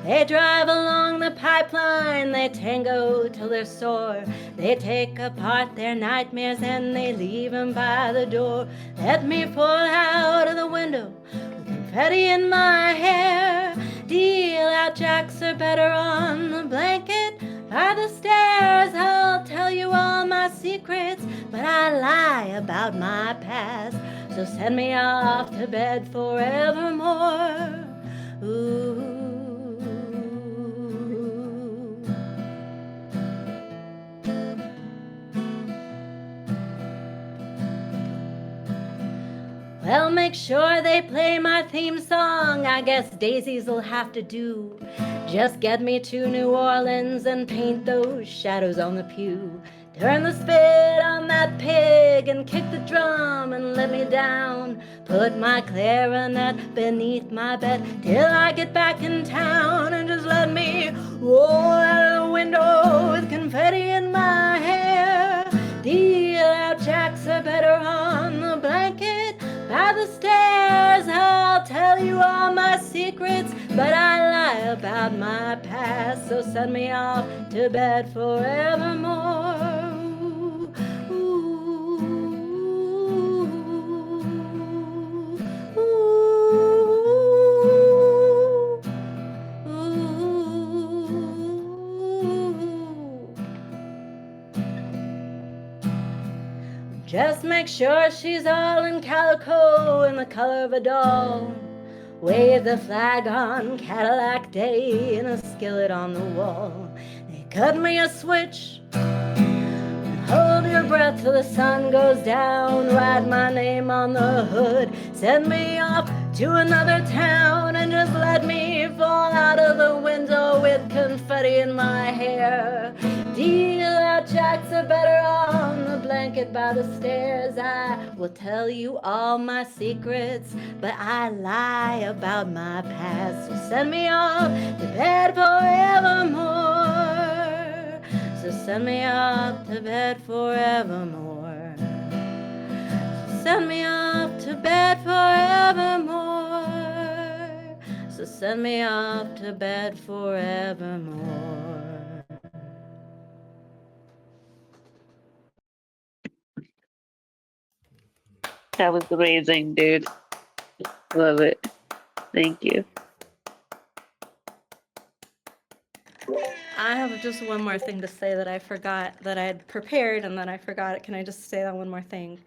They drive along the pipeline, they tango till they're sore. They take apart their nightmares and they leave them by the door. Let me fall out of the window with confetti in my hair. Deal out jacks are better on the blanket by the stairs. I'll tell you all my secrets, but I lie about my past. So send me off to bed forevermore. Ooh. make sure they play my theme song. I guess daisies will have to do. Just get me to New Orleans and paint those shadows on the pew. Turn the spit on that pig and kick the drum and let me down. Put my clarinet beneath my bed till I get back in town, and just let me roll out of the window with confetti in my hair. Deal out jacks are better on the blanket by the stairs. I'll tell you all my secrets, but I lie about my past. So send me off to bed forevermore. Just make sure she's all in calico in the color of a doll. Wave the flag on Cadillac Day in a skillet on the wall. They cut me a switch. Hold your breath till the sun goes down. Write my name on the hood. Send me off to another town and just let me fall out of the window with confetti in my hair. Deal out jacks are better on the blanket by the stairs. I will tell you all my secrets, but I lie about my past. So send me off to bed forevermore. So send me off to bed forevermore. So send me off to bed forevermore. So send me off to bed forevermore. That was amazing, dude. Love it. Thank you. I have just one more thing to say that I forgot, that I had prepared and then I forgot it. Can I just say that one more thing?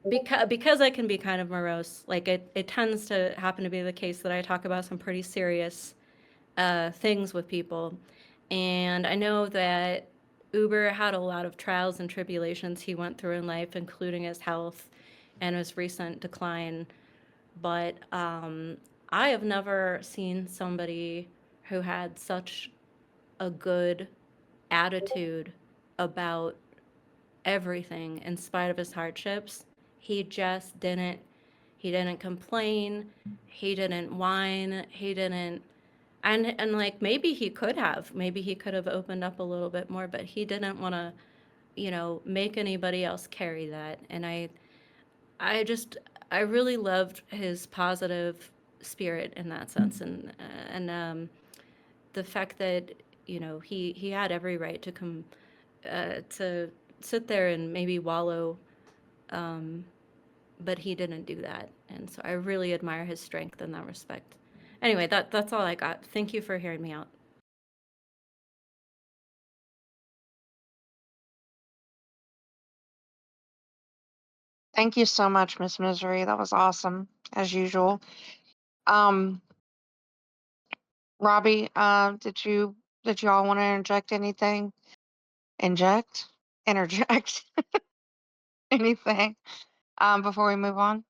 Because I can be kind of morose, like it tends to happen to be the case that I talk about some pretty serious things with people. And I know that Uber had a lot of trials and tribulations he went through in life, including his health and his recent decline. But I have never seen somebody who had such a good attitude about everything in spite of his hardships. He just didn't complain, he didn't whine, he didn't, and like maybe he could have opened up a little bit more, but he didn't want to, make anybody else carry that. And I really loved his positive spirit in that sense, and the fact that he had every right to come to sit there and maybe wallow, but he didn't do that, and so I really admire his strength in that respect. Anyway, that's all I got. Thank you for hearing me out. Thank you so much, Miss Misery. That was awesome, as usual. Robbie, did you all want to interject anything? Interject anything before we move on?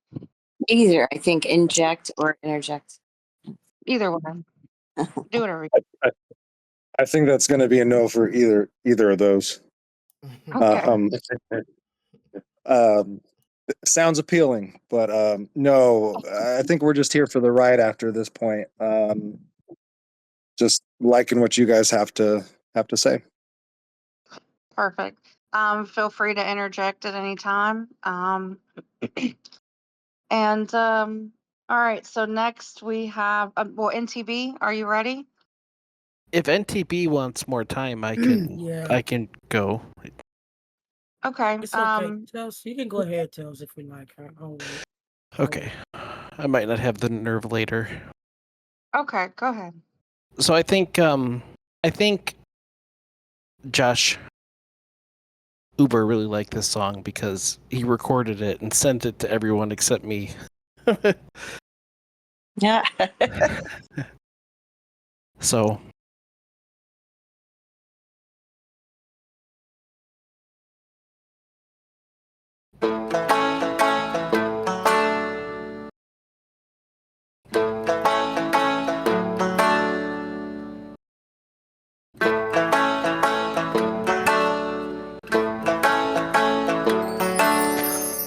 Either, I think, inject or interject. Either one. Do whatever. I think that's going to be a no for either of those. Okay. Sounds appealing, but no. I think we're just here for the ride after this point. Just liking what you guys have to say. Perfect. Feel free to interject at any time. And all right. So next we have NTB. Are you ready? If NTB wants more time, I can. Yeah. I can go. Okay. It's okay. Tels, you can go ahead, Tels, if we like. I'll wait. Okay. I might not have the nerve later. Okay. Go ahead. So I think Josh Uber really liked this song because he recorded it and sent it to everyone except me. Yeah. So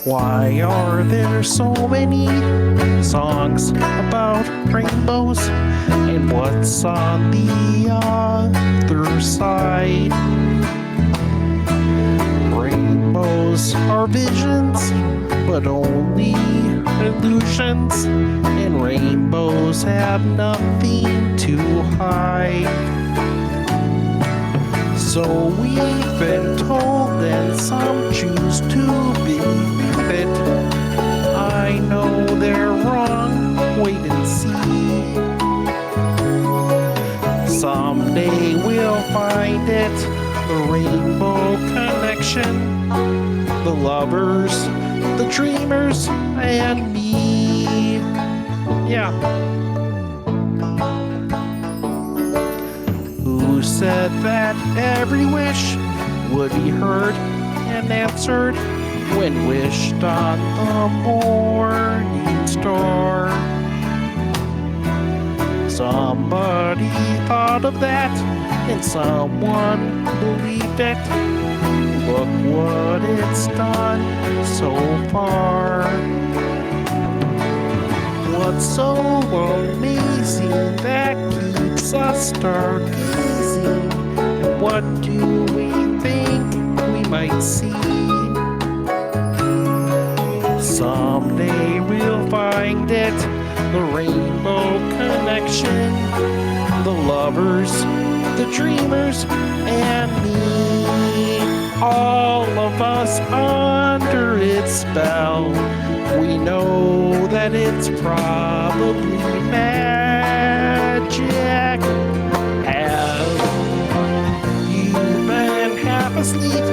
Why are there so many songs about rainbows? And what's on the other side? Rainbows are visions, but only illusions. And rainbows have nothing to hide. So we've been told, and some choose to believe it. I know they're wrong, wait and see. Someday we'll find it, the rainbow connection. The lovers, the dreamers, and me. Yeah. Who said that every wish would be heard and answered when wished on the morning star? Somebody thought of that and someone believed it. Look what it's done so far. What's so amazing that keeps us stargazing? And what do we think we might see? Someday we'll find it, the rainbow connection. The lovers, the dreamers, and me. All of us under its spell. We know that it's probably magic. Have you been half asleep?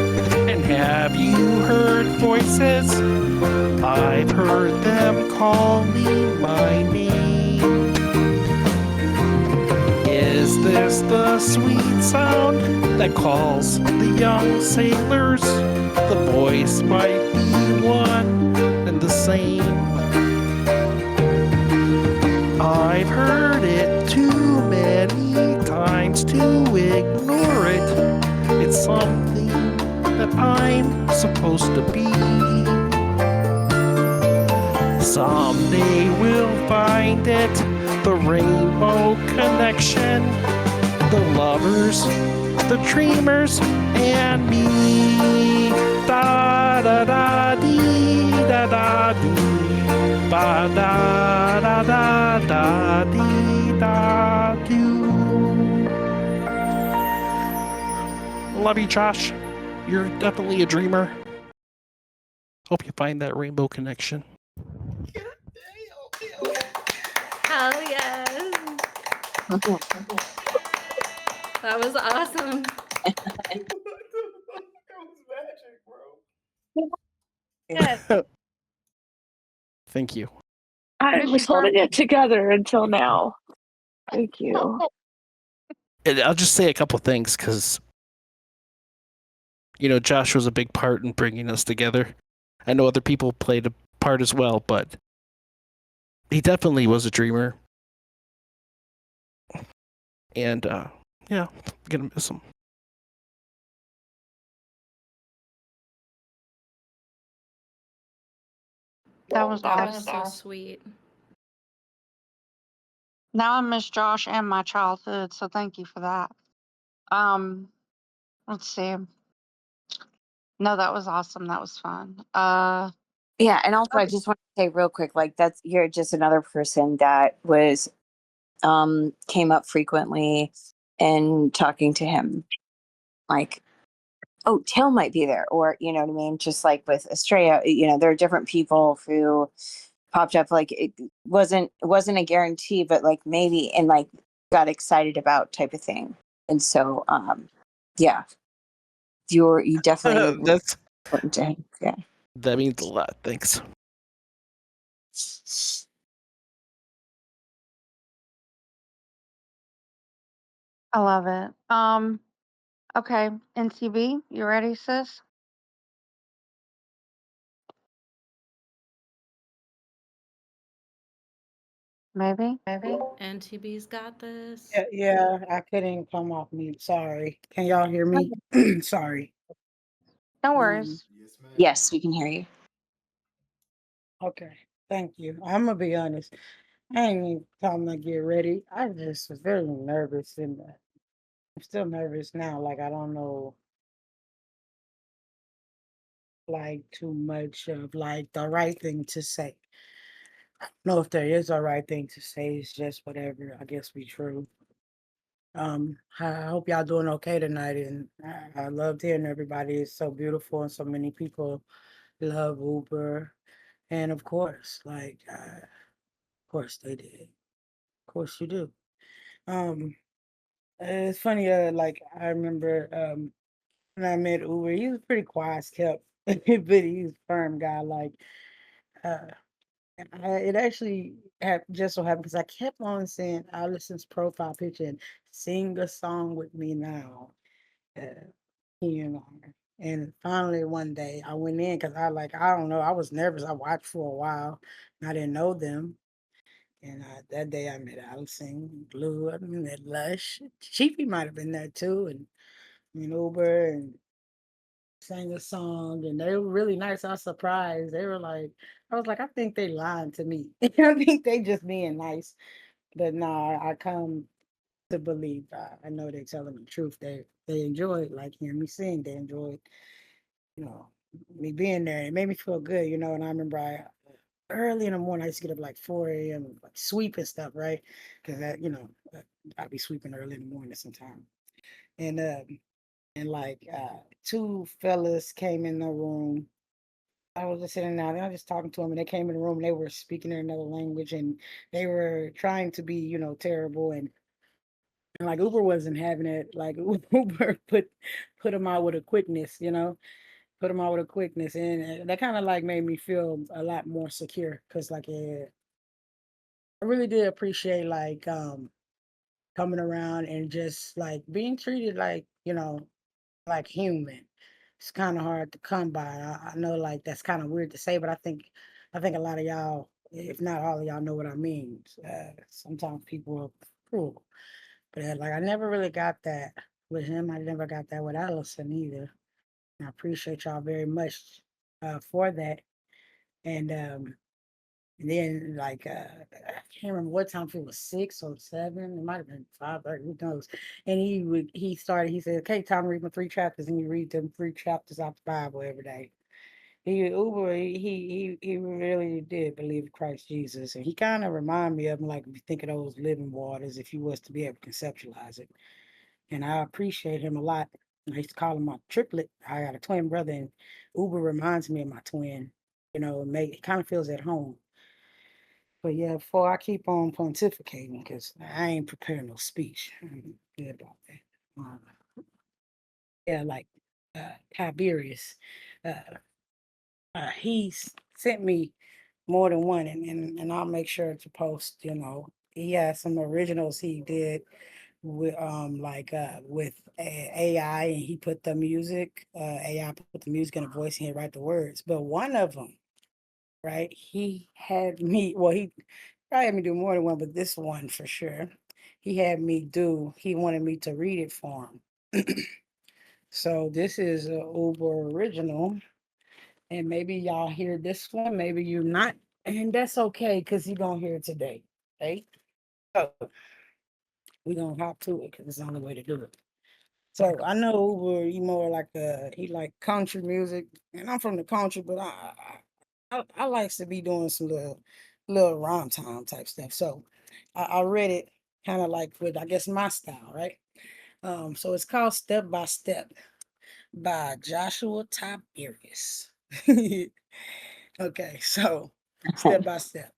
And have you heard voices? I've heard them call me my name. Is this the sweet sound that calls the young sailors? The voice might be one and the same. I've heard it too many times to ignore it. It's something that I'm supposed to be. Someday we'll find it, the rainbow connection. The lovers, the dreamers, and me. Da da da dee da da dee. Ba da da da da dee da doo. Love you, Josh. You're definitely a dreamer. Hope you find that rainbow connection. Hell yes. That was awesome. That was magic, bro. Yes. Thank you. I was holding it together until now. Thank you. And I'll just say a couple things because, you know, Josh was a big part in bringing us together. I know other people played a part as well, but he definitely was a dreamer. And, yeah, I'm going to miss him. That was That awesome. was so sweet. Now I miss Josh and my childhood, so thank you for that. Let's see. No, that was awesome. That was fun. Yeah, and also I just want to say real quick, like that's you're just another person that was came up frequently and talking to him like, oh, Till might be there, or you know what I mean, just like with Estrella, you know, there are different people who popped up, like it wasn't a guarantee, but like maybe, and like got excited about type of thing. And so yeah, you definitely That's important to him. Yeah. that means a lot. Thanks. I love it. Okay, NCB, you ready, sis? Maybe. And TB's got this. Yeah, I couldn't come off mute. Sorry. Can y'all hear me? Sorry. No Um, worries. Yes, ma'am. Yes, we can hear you. okay. Thank you. I'm gonna be honest. I ain't even time to get ready. I just was very nervous and I'm still nervous now. Like I don't know like too much of like the right thing to say. I don't know if there is a right thing to say. It's just whatever I guess be true. I hope y'all doing okay tonight, and I loved hearing everybody. It's so beautiful, and so many people love Uber, and of course, of course they did. Of course you do. Um, it's funny. Like I remember, when I met Uber, he was pretty quiet, kept, but he's a firm guy. Like, uh, it actually just so happened because I kept on saying Allison's profile picture and sing a song with me now. uh, you know. And finally one day I went in because I don't know, I was nervous. I watched for a while and I didn't know them. And that day I met Allison, Blue, I met Lush. Chiefy might have been there too, and Uber and sang a song and they were really nice. I was surprised. They were like, I was like, I think they lying to me. I think they just being nice. But nah, I come to believe. I know they're telling the truth. They enjoyed like hearing me sing. They enjoyed, you know, me being there. It made me feel good, And I remember I early in the morning I used to get up like 4 a.m. like sweep and stuff, right? Because I'd be sweeping early in the morning sometime. And two fellas came in the room. I was just sitting down, and I was just talking to them, and they came in the room and they were speaking in another language and they were trying to be, terrible and like Uber wasn't having it. Like Uber put them out with a quickness, put them out with a quickness, and that kind of like made me feel a lot more secure because I really did appreciate coming around and just like being treated like like human. It's kind of hard to come by. I know like that's kind of weird to say, but I think a lot of y'all, if not all of y'all, know what I mean. Sometimes people are cruel. But like I never really got that with him. I never got that with Allison either. And I appreciate y'all very much for that. And then I can't remember what time, if it was 6 or 7, it might have been 5:30, who knows. And he said, okay, time to read my 3 chapters, and you read them 3 chapters out the Bible every day. He really did believe in Christ Jesus. And he kind of reminded me of him, like if you think of those living waters, if you was to be able to conceptualize it. And I appreciate him a lot. I used to call him my triplet. I got a twin brother, and Uber reminds me of my twin. It kind of feels at home. But yeah, before I keep on pontificating, because I ain't preparing no speech. I'm good about that. Um, yeah, like Tiberius, uh, sent me more than one, and I'll make sure to post. He has some originals he did with AI, and he put the music. AI put the music and the voice, and he write the words. But one of them, right? He had me. Well, he probably had me do more than one, but this one for sure. He had me do. He wanted me to read it for him. So this is a Uber original, and maybe y'all hear this one, maybe you not, and that's okay because you're gonna hear it today. Okay, so we're gonna hop to it because it's the only way to do it. So I know Uber, he more like he like country music, and I'm from the country, but I likes to be doing some little rhyme time type stuff. So I read it kind of like with I guess my style, right? So it's called Step by Step by Joshua Tiberius. Okay, so step by step.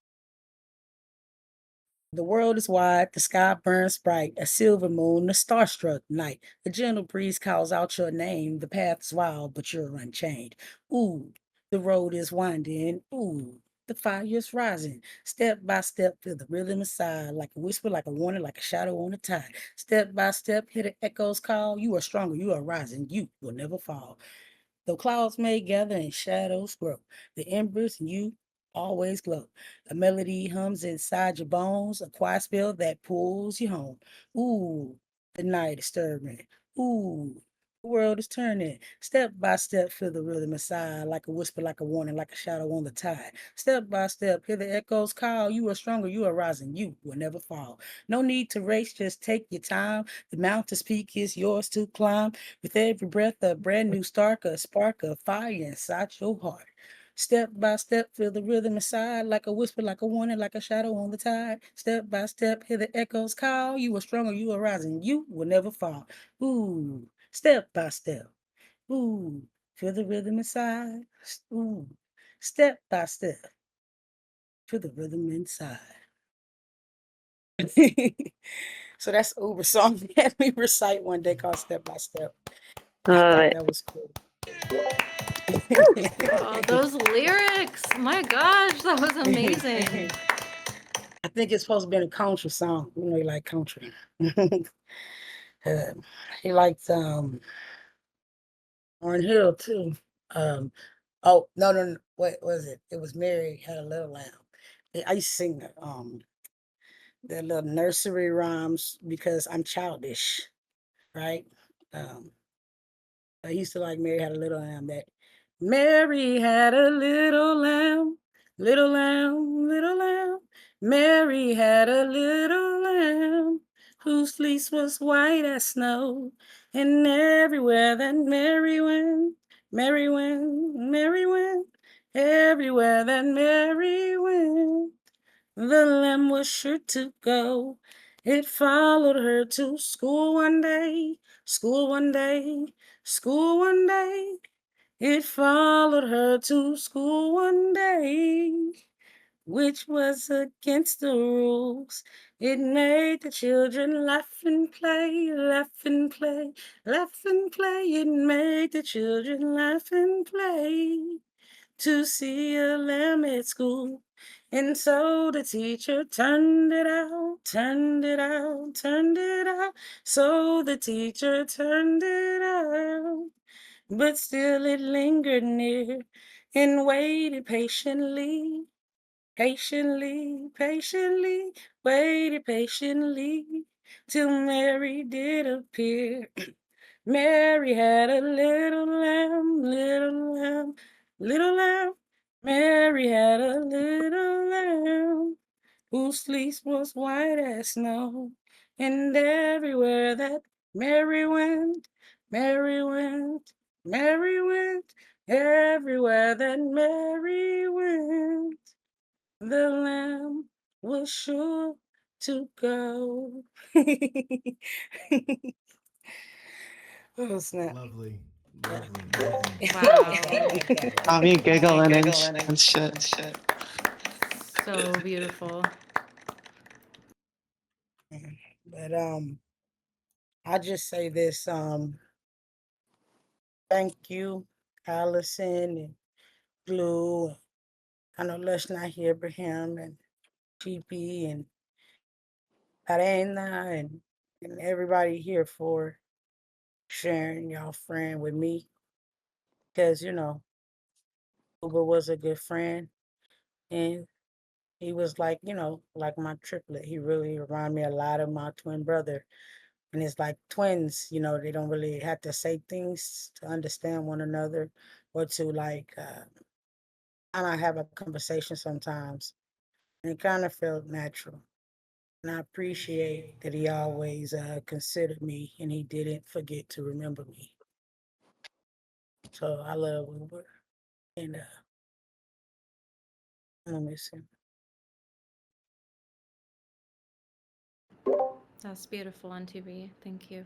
The world is wide, the sky burns bright, a silver moon, a starstruck night. A gentle breeze calls out your name, the path is wild, but you're unchained. Ooh, the road is winding, ooh, the fire is rising. Step by step, feel the rhythm inside, like a whisper, like a warning, like a shadow on the tide. Step by step, hear the echoes call, you are stronger, you are rising, you will never fall. Though clouds may gather and shadows grow, the embers in you always glow. A melody hums inside your bones, a quiet spell that pulls you home. Ooh, the night is stirring. Ooh, the world is turning. Step by step, feel the rhythm inside, like a whisper, like a warning, like a shadow on the tide. Step by step, hear the echoes call. You are stronger, you are rising, you will never fall. No need to race, just take your time. The mountain's peak is yours to climb. With every breath, a brand new spark, a spark of fire inside your heart. Step by step, feel the rhythm inside, like a whisper, like a warning, like a shadow on the tide. Step by step, hear the echoes call. You are stronger, you are rising, you will never fall. Ooh, step by step. Ooh, feel the rhythm inside. Ooh, step by step, feel the rhythm inside. So that's Uber song he had me recite one day called Step by Step. I Love thought it. that was cool. Oh, those lyrics. My gosh, that was amazing. I think it's supposed to be a country song. You know, he like country. He liked Lauryn Hill too. Oh no, what was it? It was Mary Had a Little Lamb. I used to sing the little nursery rhymes because I'm childish, right? Um, I used to like Mary Had a Little Lamb. That Mary had a little lamb, little lamb, little lamb. Mary had a little lamb whose fleece was white as snow. And everywhere that Mary went, Mary went, Mary went. Everywhere that Mary went, the lamb was sure to go. It followed her to school one day, school one day, school one day. It followed her to school one day, which was against the rules. It made the children laugh and play, laugh and play, laugh and play. It made the children laugh and play to see a lamb at school. And so the teacher turned it out, turned it out, turned it out. So the teacher turned it out, but still it lingered near and waited patiently, patiently, patiently, waited patiently till Mary did appear. Mary had a little lamb, little lamb, little lamb. Mary had a little lamb whose fleece was white as snow. And everywhere that Mary went, Mary went, Mary went, everywhere that Mary went, the lamb was sure to go. Oh, snap. Lovely, Yeah. lovely, lovely. Wow. Got me giggling and shit. So beautiful. But I'll just say this. Thank you, Allison and Blue. I know Lush not here, Abraham and GP and Arena and everybody here for sharing y'all friend with me. Because, you know, Uber was a good friend and he was like, you know, like my triplet. He really reminded me a lot of my twin brother. And it's like twins, you know, they don't really have to say things to understand one another or to like kind of have a conversation sometimes. And it kind of felt natural. And I appreciate that he always considered me and he didn't forget to remember me. So I love Uber and I'm gonna miss him. That's beautiful on TV. Thank you.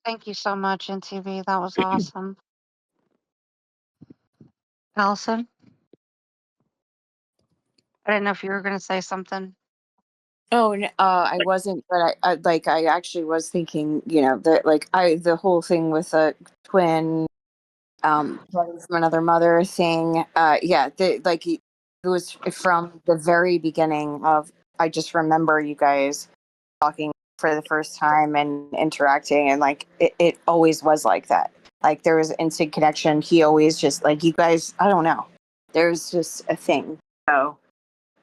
Thank you so much, NTV. That was awesome. Allison, I didn't know if you were going to say something. Oh, I wasn't, but I actually was thinking, you know, that like the whole thing with a twin, brother from another mother thing. Yeah, it was from the very beginning of. I just remember you guys talking for the first time and interacting, and like it always was like that. Like there was instant connection. He always just like you guys. I don't know. There's just a thing. So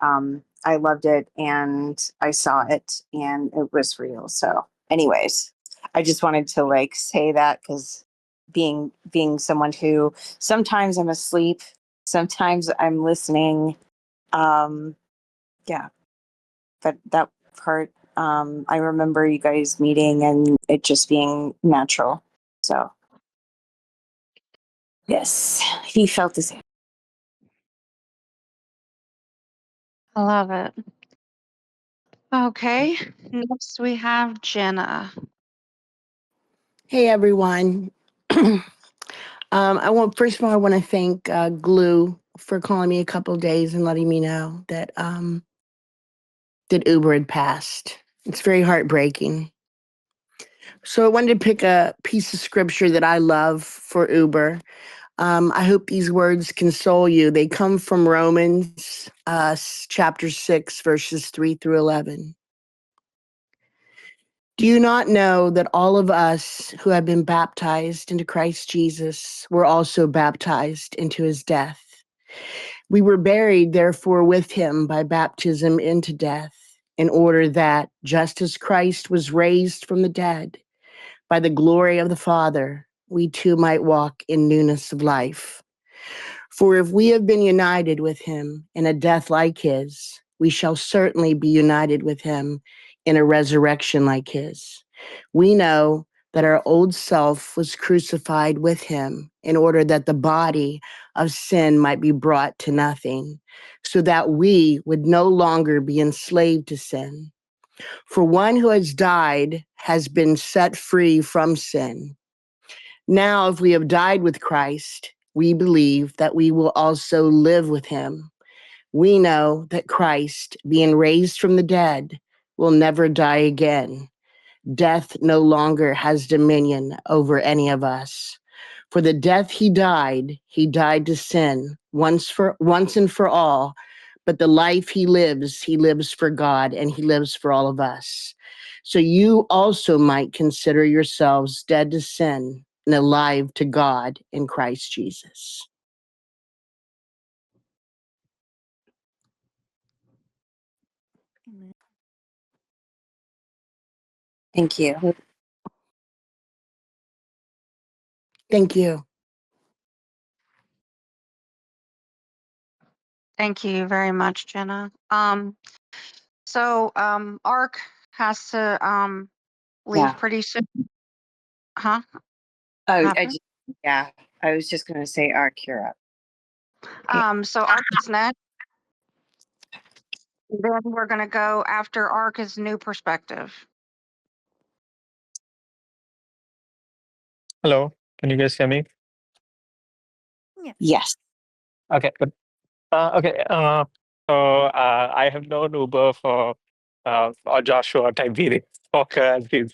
I loved it and I saw it and it was real. So, anyways, I just wanted to like say that because being someone who sometimes I'm asleep, sometimes I'm listening. Yeah, but that part, I remember you guys meeting and it just being natural. So, yes, he felt the same. I love it. Okay, next we have Jenna. Hey everyone. I want first of all I want to thank Glue for calling me a couple of days and letting me know that that Uber had passed. It's very heartbreaking. So I wanted to pick a piece of scripture that I love for Uber. I hope these words console you. They come from Romans chapter 6, verses 3 through 11. Do you not know that all of us who have been baptized into Christ Jesus were also baptized into his death? We were buried, therefore, with him by baptism into death, in order that, just as Christ was raised from the dead by the glory of the Father, we too might walk in newness of life. For if we have been united with him in a death like his, we shall certainly be united with him in a resurrection like his. We know that our old self was crucified with him in order that the body of sin might be brought to nothing, so that we would no longer be enslaved to sin. For one who has died has been set free from sin. Now, if we have died with Christ, we believe that we will also live with him. We know that Christ, being raised from the dead, will never die again. Death no longer has dominion over any of us. For the death he died to sin once and for all. But the life he lives for God, and he lives for all of us. So you also might consider yourselves dead to sin and alive to God in Christ Jesus. Thank you. Thank you. Thank you very much, Jenna. So Ark has to leave Yeah. pretty soon. Huh? Oh, Happened? yeah. I was just gonna say our cure up. So Ark is next. Then we're gonna go after Ark is New Perspective. Hello, can you guys hear me? Yes. Okay, good. Okay, I have known Uber or Joshua Tiberius Walker, as he's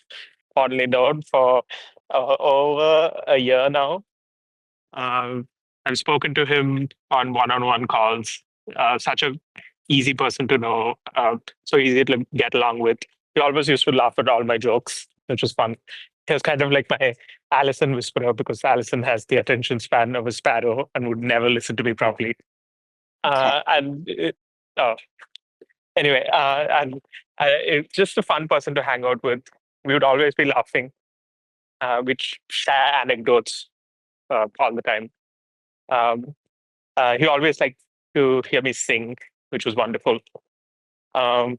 fondly known, for over a year now. I've spoken to him on one-on-one calls. Such a easy person to know, so easy to get along with. He always used to laugh at all my jokes, which was fun. He was kind of like my Allison whisperer because Allison has the attention span of a sparrow and would never listen to me properly. Oh, anyway, it's just a fun person to hang out with. We would always be laughing. We'd share anecdotes all the time. He always liked to hear me sing, which was wonderful. Um,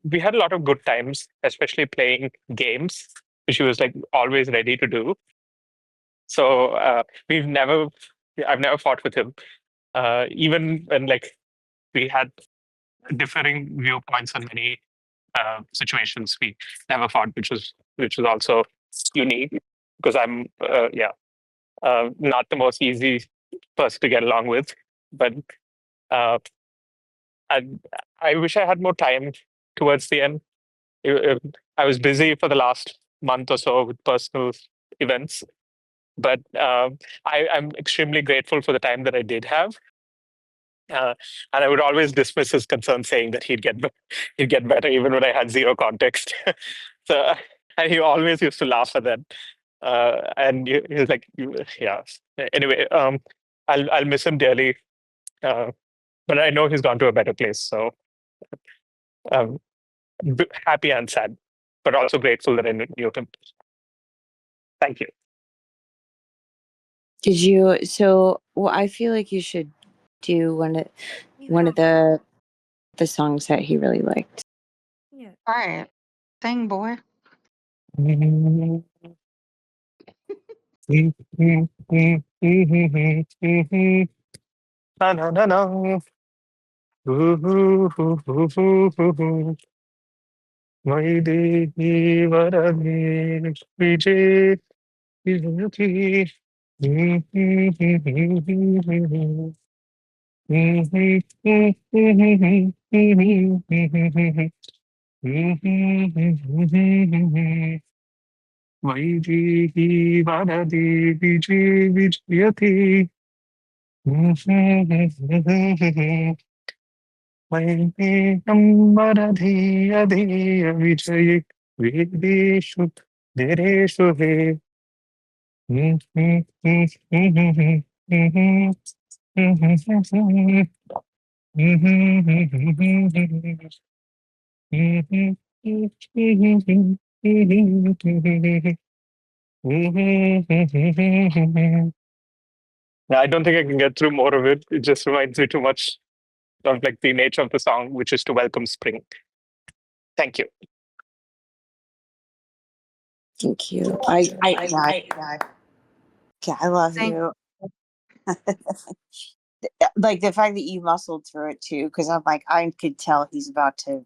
we had a lot of good times, especially playing games, which he was like always ready to do. So I've never fought with him, even when like we had differing viewpoints on many situations. We never fought, which was also unique because I'm not the most easy person to get along with, but uh, I I wish I had more time towards the end. I was busy for the last month or so with personal events, but I'm extremely grateful for the time that I did have. And I would always dismiss his concern, saying that he'd get better even when I had zero context. So and he always used to laugh at that. And he was like, yeah. Anyway, I'll miss him dearly, but I know he's gone to a better place. So um, happy and sad, but also grateful that I knew him. Thank you. Did you? So, well, I feel like you should do one of the songs that he really liked. Yeah. All right. Sing, boy. Na na na na. My devi varani vijay vijayati. Vaidehi Varadi Vijay Vijayati. Vaideham Varadhi Adhiya Vijay Vedeshu Dereshu He. I don't think I can get through more of it. It just reminds me too much of like the nature of the song, which is to welcome spring. Thank you. Thank you. I love you. Like the fact that you muscled through it too, because I'm like, I could tell he's about to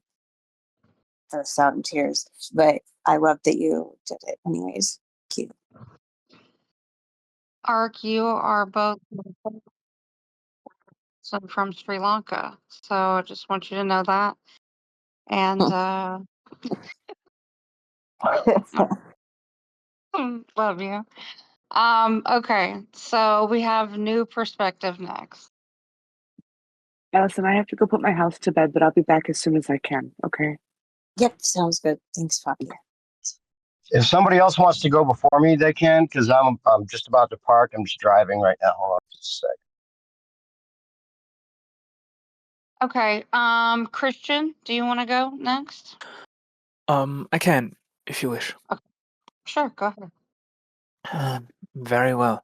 burst out in tears. But I love that you did it. Anyways, cute. Ark, you are both from Sri Lanka, so I just want you to know that. And love you. Okay, so we have new perspective next. Allison, I have to go put my house to bed, but I'll be back as soon as I can. Okay. Yep, sounds good. Thanks, Fabio. If somebody else wants to go before me, they can, because I'm just about to park. I'm just driving right now. Hold on just a sec. Okay, Christian, do you want to go next? I can, if you wish. Okay. Sure, go ahead. Very well.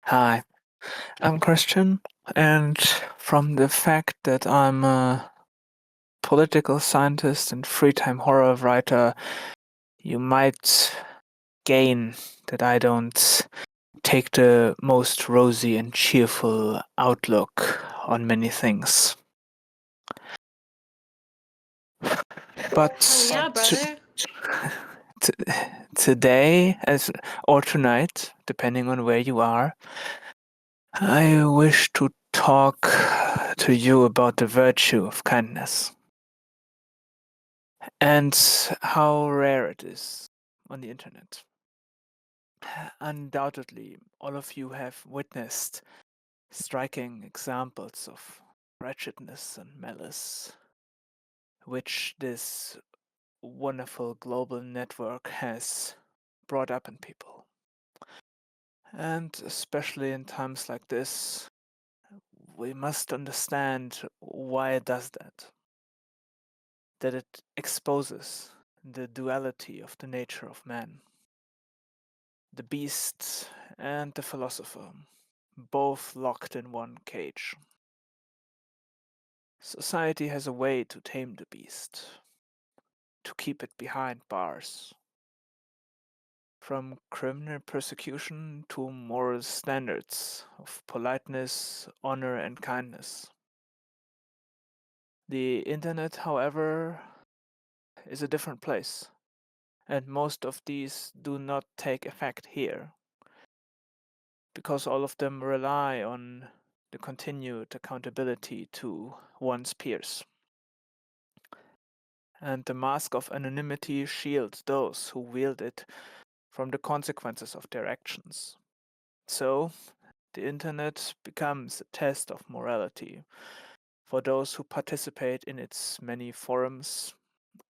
Hi, I'm Christian, and from the fact that I'm a political scientist and free-time horror writer, you might gain that I don't take the most rosy and cheerful outlook on many things. But Oh yeah, brother. today, or tonight, depending on where you are, I wish to talk to you about the virtue of kindness and how rare it is on the internet. Undoubtedly, all of you have witnessed striking examples of wretchedness and malice, which this wonderful global network has brought up in people. And especially in times like this, we must understand why it does that. That it exposes the duality of the nature of man. The beast and the philosopher, both locked in one cage. Society has a way to tame the beast, to keep it behind bars. From criminal persecution to moral standards of politeness, honor, and kindness. The internet, however, is a different place, and most of these do not take effect here, because all of them rely on the continued accountability to one's peers. And the mask of anonymity shields those who wield it from the consequences of their actions. So, the internet becomes a test of morality for those who participate in its many forums,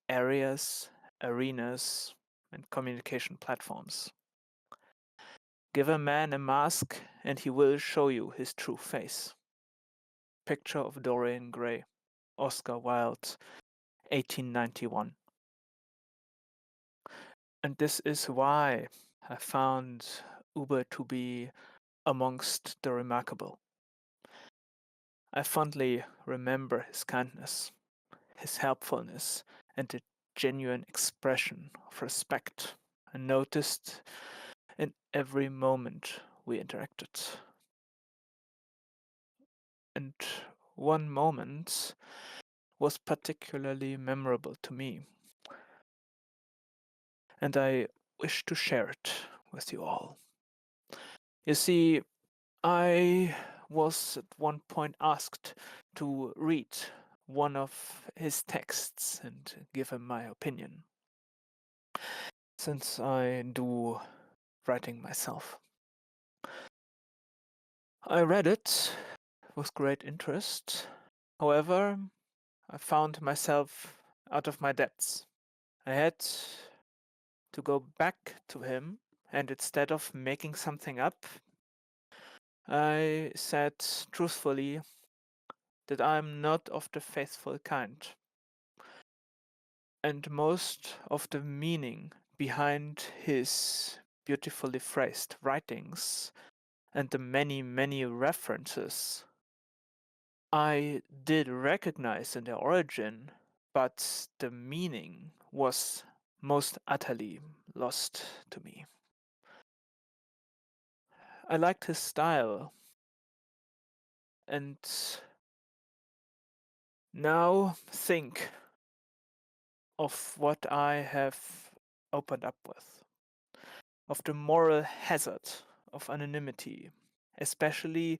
areas, arenas, and communication platforms. Give a man a mask and he will show you his true face. Picture of Dorian Gray, Oscar Wilde, 1891. And this is why I found Uber to be amongst the remarkable. I fondly remember his kindness, his helpfulness, and the genuine expression of respect I noticed in every moment we interacted. And one moment was particularly memorable to me, and I wish to share it with you all. You see, I was at one point asked to read one of his texts and give him my opinion, since I do writing myself. I read it with great interest. However, I found myself out of my depths. I had to go back to him, and instead of making something up, I said truthfully that I am not of the faithful kind. And most of the meaning behind his beautifully phrased writings and the many, many references I did recognize in their origin, but the meaning was most utterly lost to me. I liked his style, and now think of what I have opened up with, of the moral hazard of anonymity, especially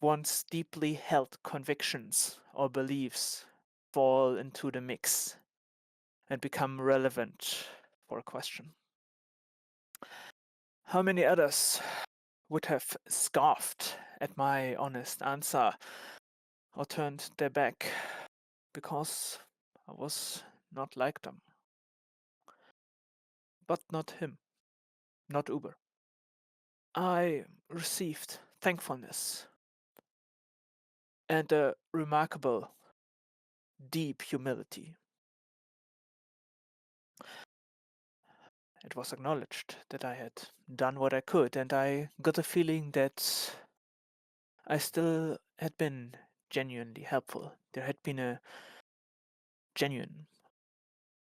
once deeply held convictions or beliefs fall into the mix and become relevant for a question. How many others would have scoffed at my honest answer or turned their back because I was not like them? But not him, not Uber. I received thankfulness and a remarkable, deep humility. It was acknowledged that I had done what I could, and I got a feeling that I still had been genuinely helpful. There had been a genuine,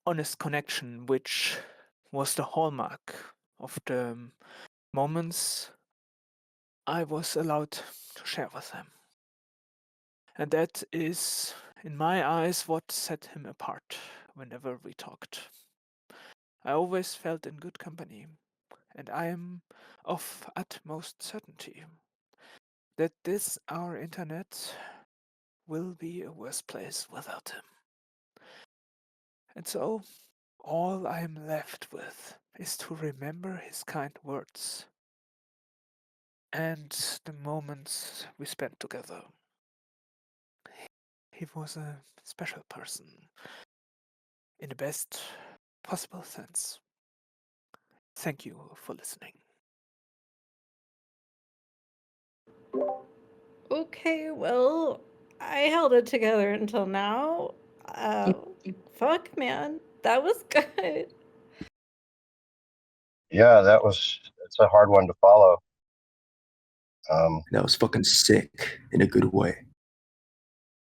honest connection, which was the hallmark of the moments I was allowed to share with him. And that is, in my eyes, what set him apart whenever we talked. I always felt in good company, and I am of utmost certainty that this, our internet, will be a worse place without him. And so, all I am left with is to remember his kind words and the moments we spent together. He was a special person, in the best possible sense. Thank you for listening. Okay, well, I held it together until now. Fuck, man. That was good. Yeah, it's a hard one to follow. That was fucking sick in a good way.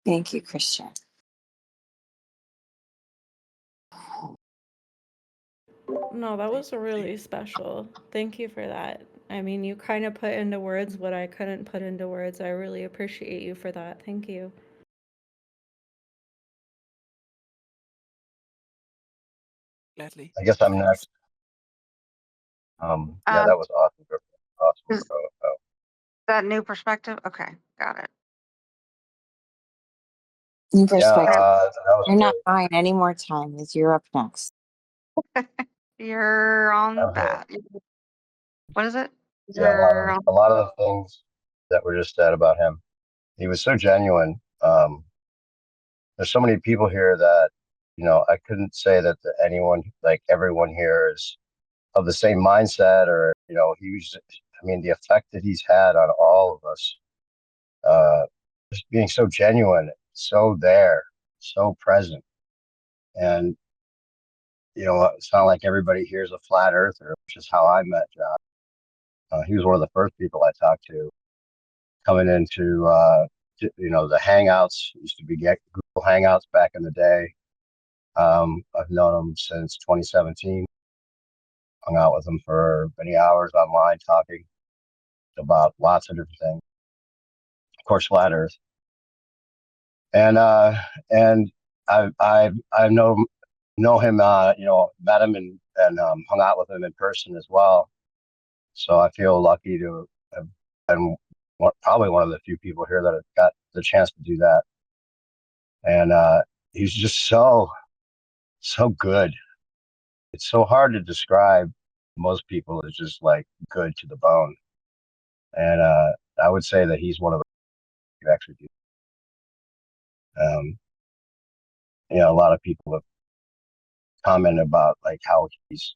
Thank you, Christian. No, that was really special. Thank you for that. I mean, you kind of put into words what I couldn't put into words. I really appreciate you for that. Thank you. Gladly. I guess I'm next. Yeah, that was awesome. Awesome, Is bro. that new perspective? Okay, got it. New Yeah, perspective. that was You're not great. buying any more time as you're up next. You're on Okay. that. What is it? Yeah, You're on. a lot of the things that were just said about him. He was so genuine. There's so many people here that, I couldn't say that anyone, like everyone here is of the same mindset, or he was. I mean, the effect that he's had on all of us, just being so genuine, so there, so present, and it's not like everybody here is a flat earther, which is how I met John. He was one of the first people I talked to coming into the Hangouts. Used to be Google Hangouts back in the day. I've known him since 2017. Hung out with him for many hours online talking about lots of different things. Of course, flat Earth. And I know him. Met him and hung out with him in person as well. So I feel lucky to have been probably one of the few people here that have got the chance to do that. And he's just so good. It's so hard to describe. Most people is just like good to the bone. And I would say that he's one of the who actually do. A lot of people have commented about like how he's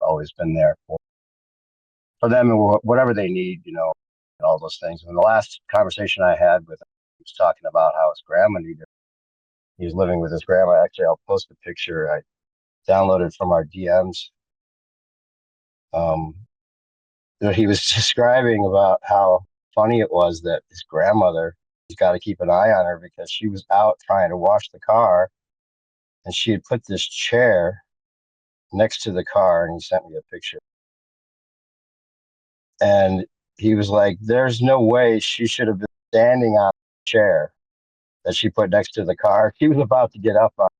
always been there for them and whatever they need, and all those things. And the last conversation I had with him, he was talking about how his grandma needed. He was living with his grandma. Actually, I'll post a picture I downloaded from our DMs. That he was describing about how funny it was that his grandmother, he's got to keep an eye on her because she was out trying to wash the car, and she had put this chair next to the car, and he sent me a picture. And he was like, there's no way she should have been standing on the chair that she put next to the car. He was about to get up on it.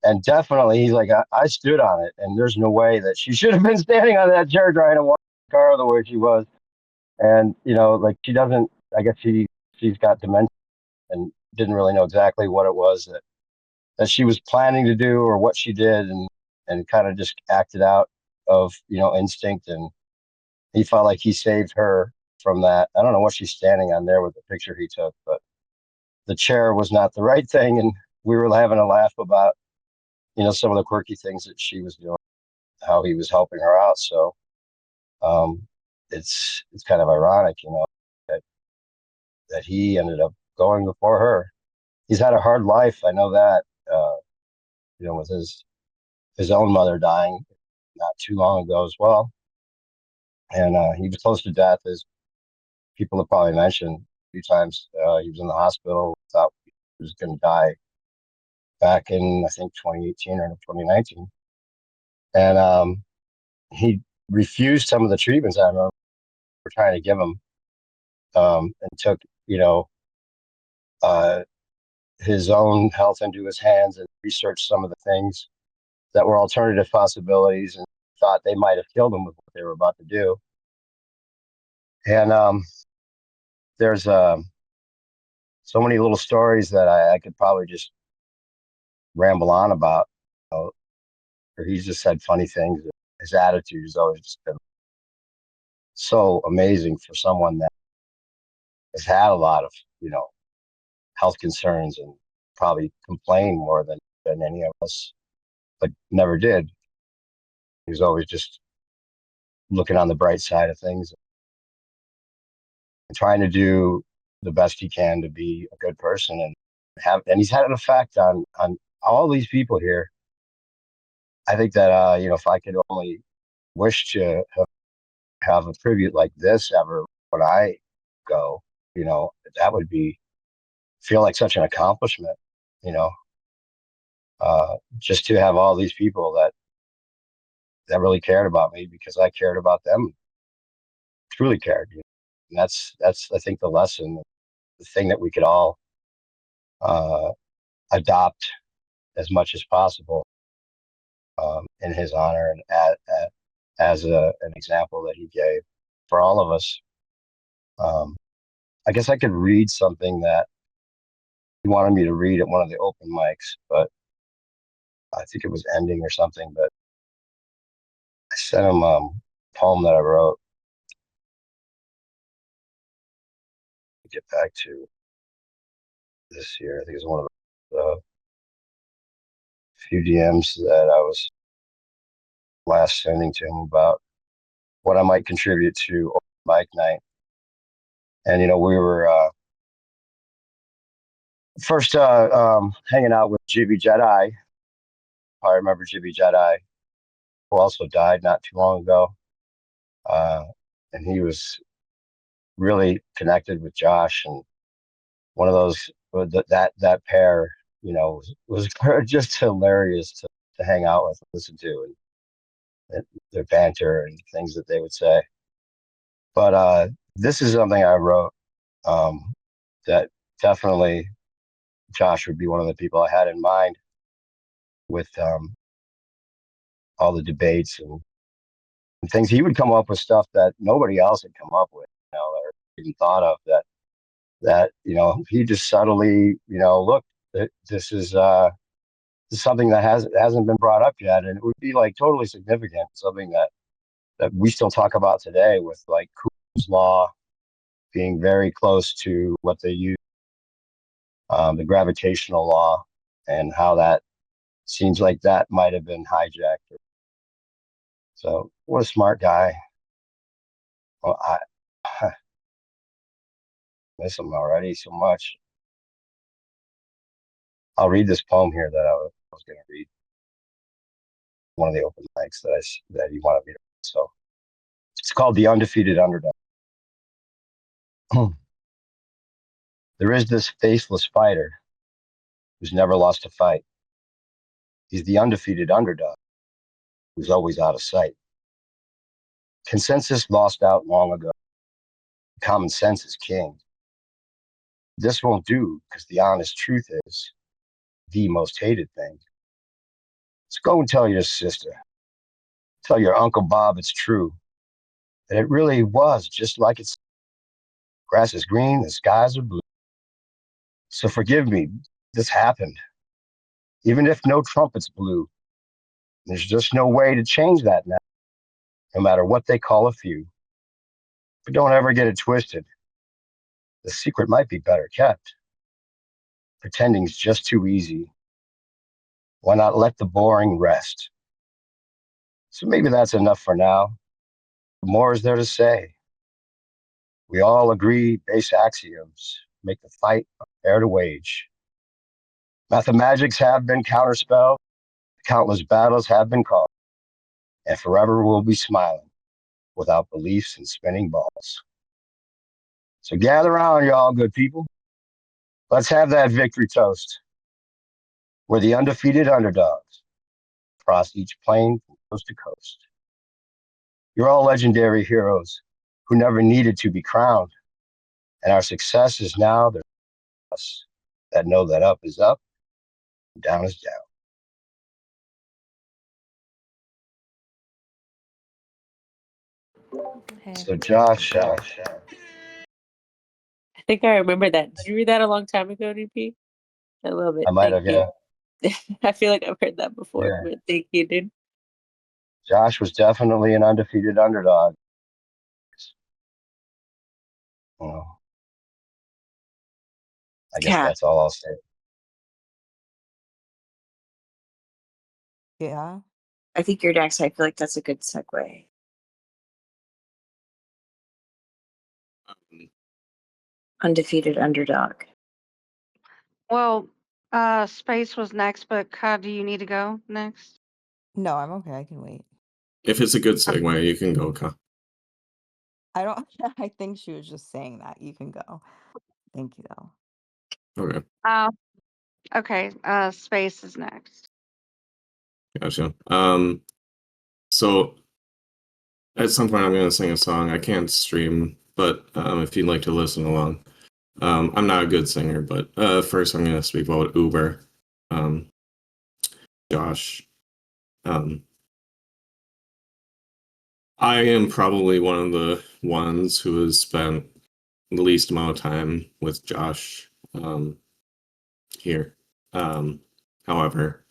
And definitely, he's like, I stood on it, and there's no way that she should have been standing on that chair trying to wash the car the way she was. And, like she doesn't, I guess she's got dementia and didn't really know exactly what it was that she was planning to do or what she did, and kind of just acted out of, instinct. And he felt like he saved her from that. I don't know what she's standing on there with the picture he took, but the chair was not the right thing. And we were having a laugh about, some of the quirky things that she was doing, how he was helping her out. So it's kind of ironic, that he ended up going before her. He's had a hard life. I know that, with his own mother dying not too long ago as well. And he was close to death, as people have probably mentioned a few times. He was in the hospital, thought he was going to die back in, I think, 2018 or 2019. And he refused some of the treatments I remember were trying to give him, and took, his own health into his hands and researched some of the things that were alternative possibilities, and thought they might have killed him with what they were about to do. And there's so many little stories that I could probably just ramble on about. Where he's just said funny things. His attitude has always just been so amazing for someone that has had a lot of, health concerns and probably complained more than any of us, but never did. He was always just looking on the bright side of things and trying to do the best he can to be a good person, and he's had an effect on all these people here. I think that if I could only wish to have a tribute like this ever when I go, that would feel like such an accomplishment, just to have all these people that really cared about me because I cared about them, truly cared. And that's I think the lesson, the thing that we could all adopt as much as possible, in his honor, and as an example that he gave for all of us. I guess I could read something that he wanted me to read at one of the open mics, but I think it was ending or something. But I sent him a poem that I wrote. Get back to this here. I think it's one of the few DMs that I was last sending to him about what I might contribute to open mic night. And, you know, we were first hanging out with Jibby Jedi. I remember Jibby Jedi, who also died not too long ago. And he was really connected with Josh, and one of those that pair, you know, was just hilarious to hang out with, listen to, and their banter and things that they would say. But this is something I wrote that definitely Josh would be one of the people I had in mind with all the debates and things. He would come up with stuff that nobody else had come up with, you know, or even thought of, that you know, he just subtly, you know, look, this is something that hasn't been brought up yet, and it would be like totally significant, something that we still talk about today, with like Cooper's law being very close to what they use, the gravitational law, and how that seems like that might have been hijacked. So what a smart guy. Well, I miss him already so much. I'll read this poem here that I was going to read. One of the open mics that he wanted me to read. So it's called The Undefeated Underdog. There is this faceless fighter who's never lost a fight. He's the undefeated underdog who's always out of sight. Consensus lost out long ago. Common sense is king. This won't do, because the honest truth is the most hated thing. Let's go and tell your sister. Tell your Uncle Bob it's true. That it really was just like it's. Grass is green, the skies are blue. So forgive me, this happened. Even if no trumpets blew, there's just no way to change that now, no matter what they call a few. But don't ever get it twisted. The secret might be better kept. Pretending's just too easy. Why not let the boring rest? So maybe that's enough for now. What more is there to say? We all agree base axioms make the fight fair to wage. Mathemagics have been counterspelled, countless battles have been called, and forever we'll be smiling without beliefs and spinning balls. So gather around, y'all good people. Let's have that victory toast. We're the undefeated underdogs across each plane from coast to coast. You're all legendary heroes who never needed to be crowned. And our success is now there's us that know that up is up and down is down. Okay. So Josh, I think I remember that. Did you read that a long time ago, DP? I love it. I might have, Thank yeah. you. I feel like I've heard that before, Yeah. but thank you, dude. Josh was definitely an undefeated underdog. You know, I guess Yeah. that's all I'll say. Yeah. I think you're next. I feel like that's a good segue. Undefeated underdog. Well, Space was next, but Ka, do you need to go next? No, I'm okay. I can wait. If it's a good segue, you can go, Ka. I don't. I think she was just saying that. You can go. Thank you, though. Okay, Okay. Space is next. gotcha. So at some point I'm gonna sing a song. I can't stream, but if you'd like to listen along, I'm not a good singer, but first I'm gonna speak about Uber. Josh. I am probably one of the ones who has spent the least amount of time with Josh here. However,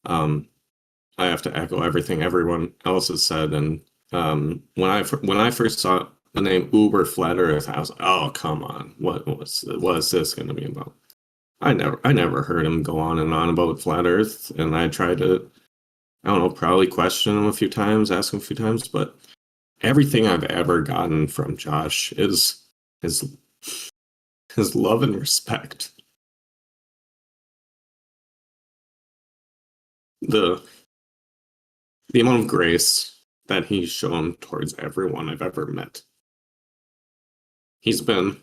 I have to echo everything everyone else has said. And when I first saw the name UberFlatearth, I was like, "Oh, come on! What is this going to be about?" I never heard him go on and on about flat Earth, and I I don't know, probably question him a few times, ask him a few times, but everything I've ever gotten from Josh is his love and respect. The amount of grace that he's shown towards everyone I've ever met. He's been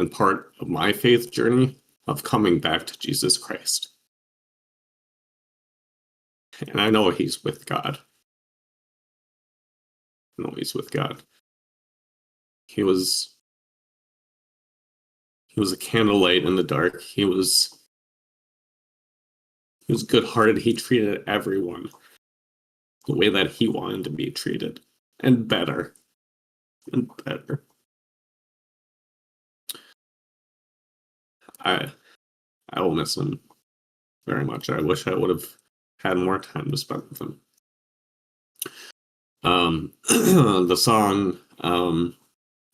part of my faith journey of coming back to Jesus Christ. And I know he's with God. I know he's with God. He was a candlelight in the dark. He was good-hearted. He treated everyone the way that he wanted to be treated, and better. And better. I will miss him very much. I wish I would have had more time to spend with him. The song I'm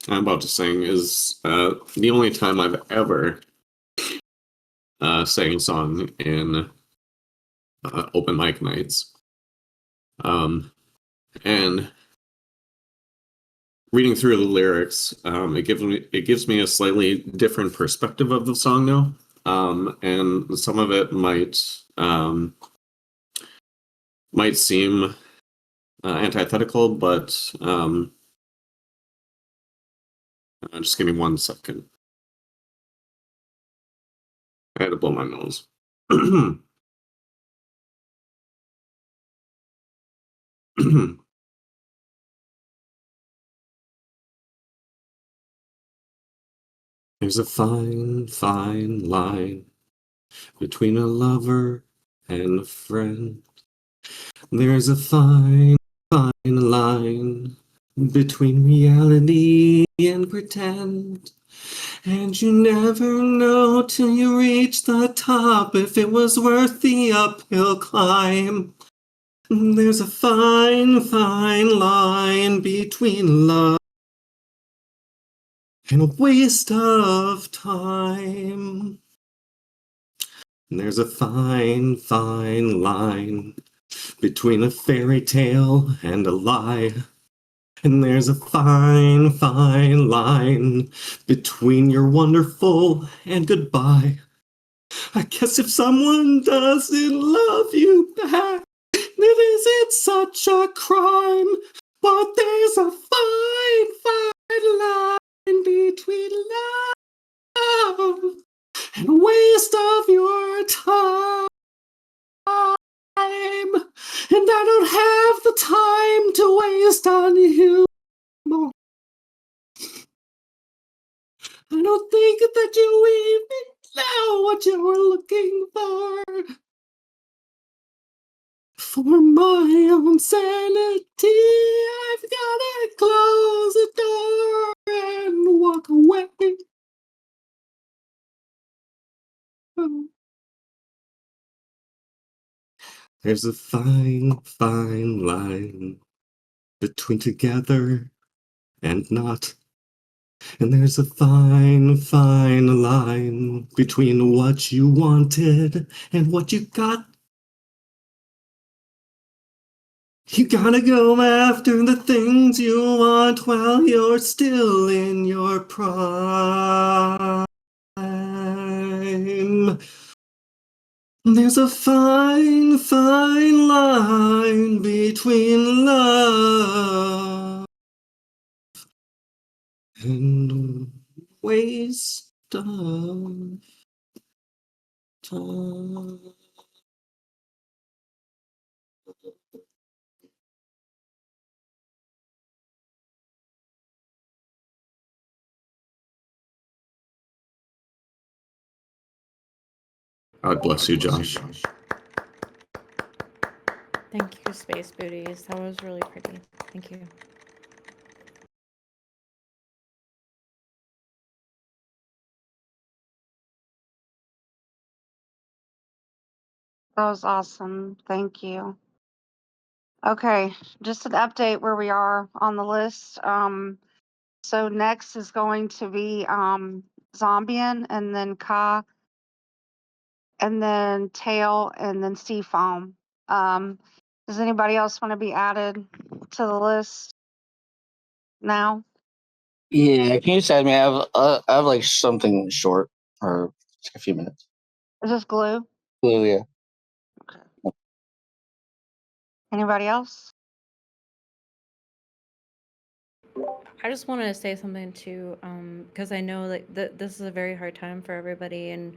about to sing is the only time I've ever sang a song in open mic nights. And reading through the lyrics, it gives me a slightly different perspective of the song now. And some of it might seem antithetical, but just give me 1 second. I had to blow my nose. There's a fine, fine line between a lover and a friend. There's a fine, fine line between reality and pretend. And you never know till you reach the top if it was worth the uphill climb. There's a fine, fine line between love and a waste of time. There's a fine, fine line between a fairy tale and a lie. And there's a fine, fine line between you're wonderful and goodbye. I guess if someone doesn't love you back, it isn't such a crime. But there's a fine, fine line between love and a waste of your time. And I don't have the time to waste on you. I don't think that you even know what you're looking for. For my own sanity, I've gotta close the door and walk away. There's a fine, fine line between together and not. And there's a fine, fine line between what you wanted and what you got. You gotta go after the things you want while you're still in your prime. There's a fine, fine line between love and waste of time. God bless you, Josh. Thank you, Space Booties. That was really pretty. Thank you. That was awesome. Thank you. Okay, just an update where we are on the list. So next is going to be Zombien, and then Ka, and then Tail, and then Seafoam. Does anybody else want to be added to the list now? Yeah, can you just add me? I have like something short or just a few minutes. Is this Glue? Blue, yeah. Anybody else? I just wanted to say something too, because I know like this is a very hard time for everybody, and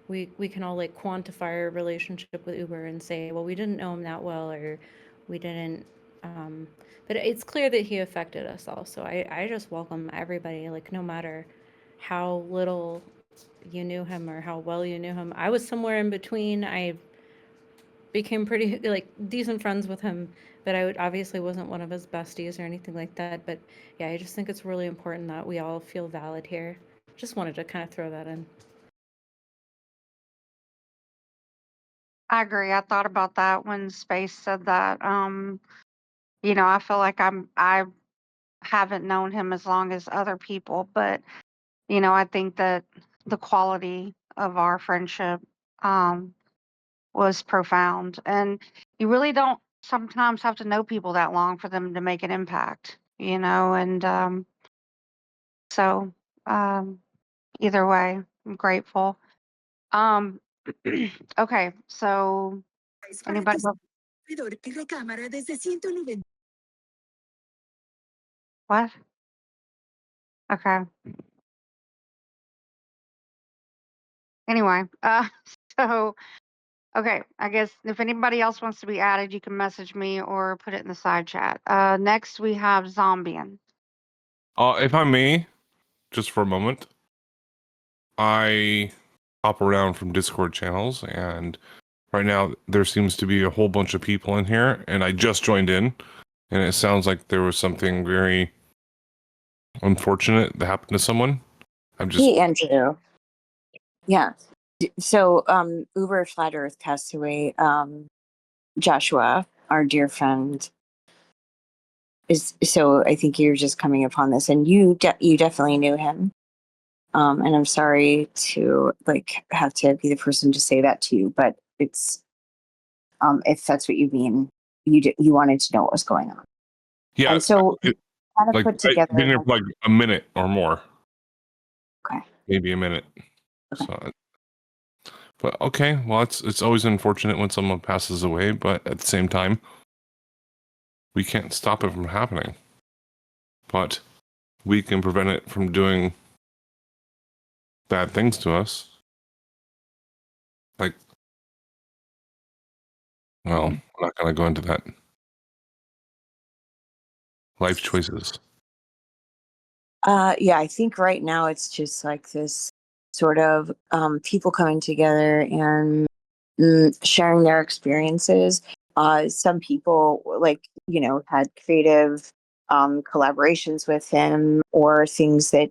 we can all like quantify our relationship with Uber and say, well, we didn't know him that well, or we didn't. But it's clear that he affected us all. So I just welcome everybody, like no matter how little you knew him or how well you knew him. I was somewhere in between. I became pretty like decent friends with him, but obviously wasn't one of his besties or anything like that. But yeah, I just think it's really important that we all feel valid here. Just wanted to kind of throw that in. I agree. I thought about that when Space said that. I feel like I haven't known him as long as other people, but I think that the quality of our friendship was profound. And you really don't sometimes have to know people that long for them to make an impact, and so either way, I'm grateful. Um, okay, so anybody else? What? Okay. Anyway, so okay, I guess if anybody else wants to be added, you can message me or put it in the side chat. Next we have Zombian. If I may, just for a moment, I hop around from Discord channels, and right now there seems to be a whole bunch of people in here, and I just joined in, and it sounds like there was something very unfortunate that happened to someone. I'm just Hey, Andrew. Yeah. So, UberFlatearth passed away. Joshua, our dear friend, is so. I think you're just coming upon this, and you definitely knew him. And I'm sorry to like have to be the person to say that to you, but it's if that's what you mean, you wanted to know what was going on, yeah, and so kind of like put I've been together. here for like a minute or more. Okay. Maybe a minute. So, but okay, well, it's always unfortunate when someone passes away, but at the same time, we can't stop it from happening. But we can prevent it from doing bad things to us. Like, well, I'm not going to go into that. Life choices. Yeah, I think right now it's just like this sort of people coming together and sharing their experiences. Some people like had creative collaborations with him or things that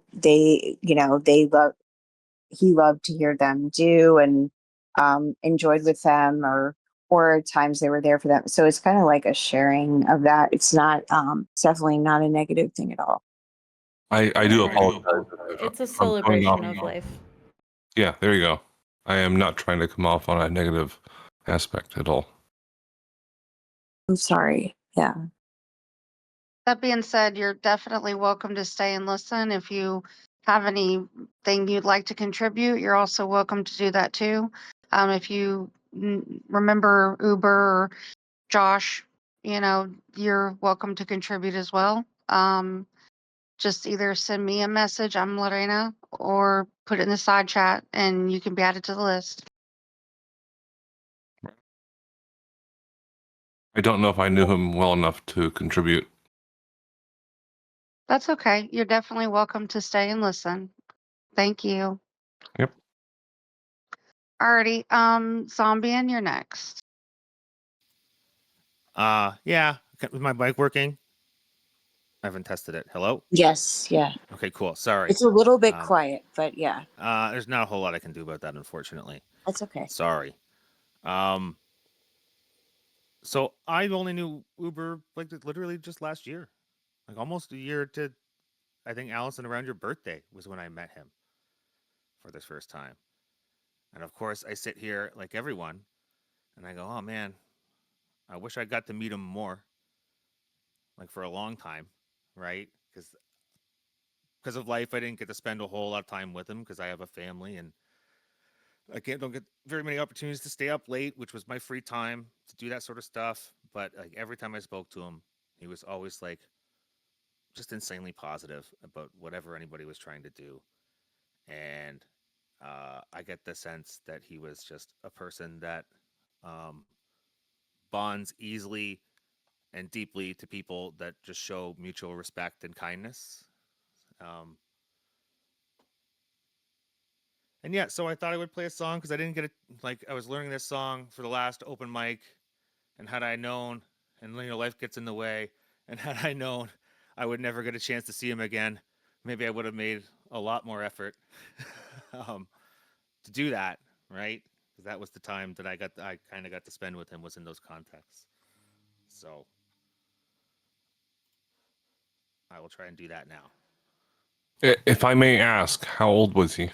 he loved to hear them do and enjoyed with them or times they were there for them. So it's kind of like a sharing of that. It's not it's definitely not a negative thing at all. I do apologize. It's a if I'm coming celebration off- of life. Yeah, there you go. I am not trying to come off on a negative aspect at all. I'm sorry. Yeah. That being said, you're definitely welcome to stay and listen. If you have anything you'd like to contribute, you're also welcome to do that too. If you remember Uber or Josh, you're welcome to contribute as well. Just either send me a message, I'm LaReina, or put it in the side chat and you can be added to the list. I don't know if I knew him well enough to contribute. That's okay. You're definitely welcome to stay and listen. Thank you. Yep. Alrighty, Zombian, you're next. Yeah. Is my mic working? I haven't tested it. Hello? Yes. Yeah. Okay, cool. Sorry. It's a little bit quiet, but yeah, There's not a whole lot I can do about that, unfortunately. that's okay. Sorry. So I only knew Uber like literally just last year. Like almost a year to I think Allison around your birthday was when I met him for this first time. And of course I sit here like everyone and I go, "Oh man, I wish I got to meet him more, like for a long time, right? Because of life, I didn't get to spend a whole lot of time with him because I have a family and I don't get very many opportunities to stay up late, which was my free time to do that sort of stuff. But like every time I spoke to him, he was always like just insanely positive about whatever anybody was trying to do. And I get the sense that he was just a person that um, bonds easily and deeply to people that just show mutual respect and kindness. Um, and yeah, so I thought I would play a song because I didn't get it. Like I was learning this song for the last open mic, and had I known, and life gets in the way, and had I known I would never get a chance to see him again, maybe I would have made a lot more effort to do that, right? Because that was the time that I kind of got to spend with him was in those contexts. So I will try and do that now. If I may ask, how old was he?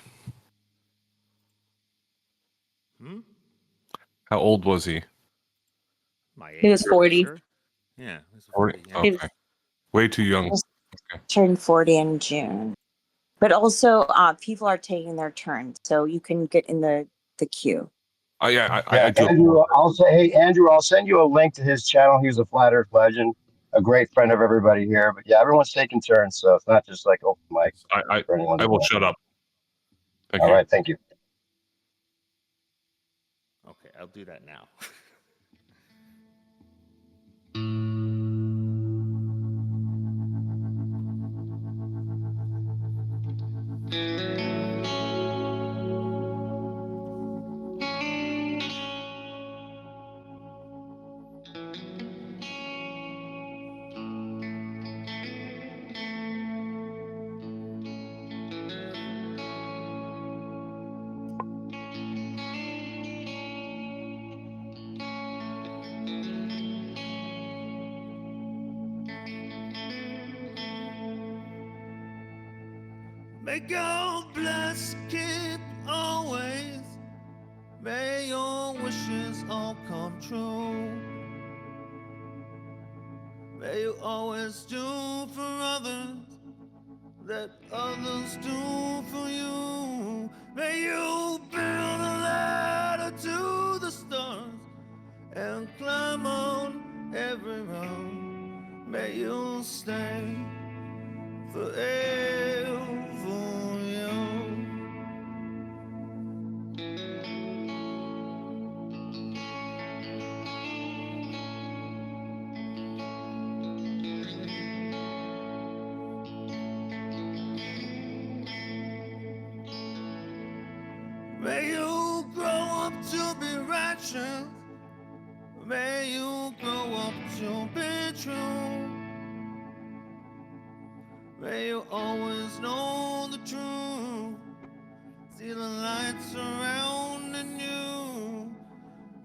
How old was he? My age. He was 40. Sure. Yeah, he was 40. Yeah. Okay. Way too young. Just Okay. turned 40 in June. But also, people are taking their turn, so you can get in the queue. Oh yeah, I do. Andrew, Andrew, I'll send you a link to his channel. He's a Flat Earth legend, a great friend of everybody here. But yeah, everyone's taking turns, so it's not just like open mic for anyone. I will shut up. Thank All you. right, thank you. Okay, I'll do that now. May God bless, keep always. May your wishes all come true. May you always do for others that others do for you. May you build a ladder to the stars and climb on every round. May you stay forever young. May you grow up to be righteous. May you grow up to be true. May you always know the truth. See the light surrounding you.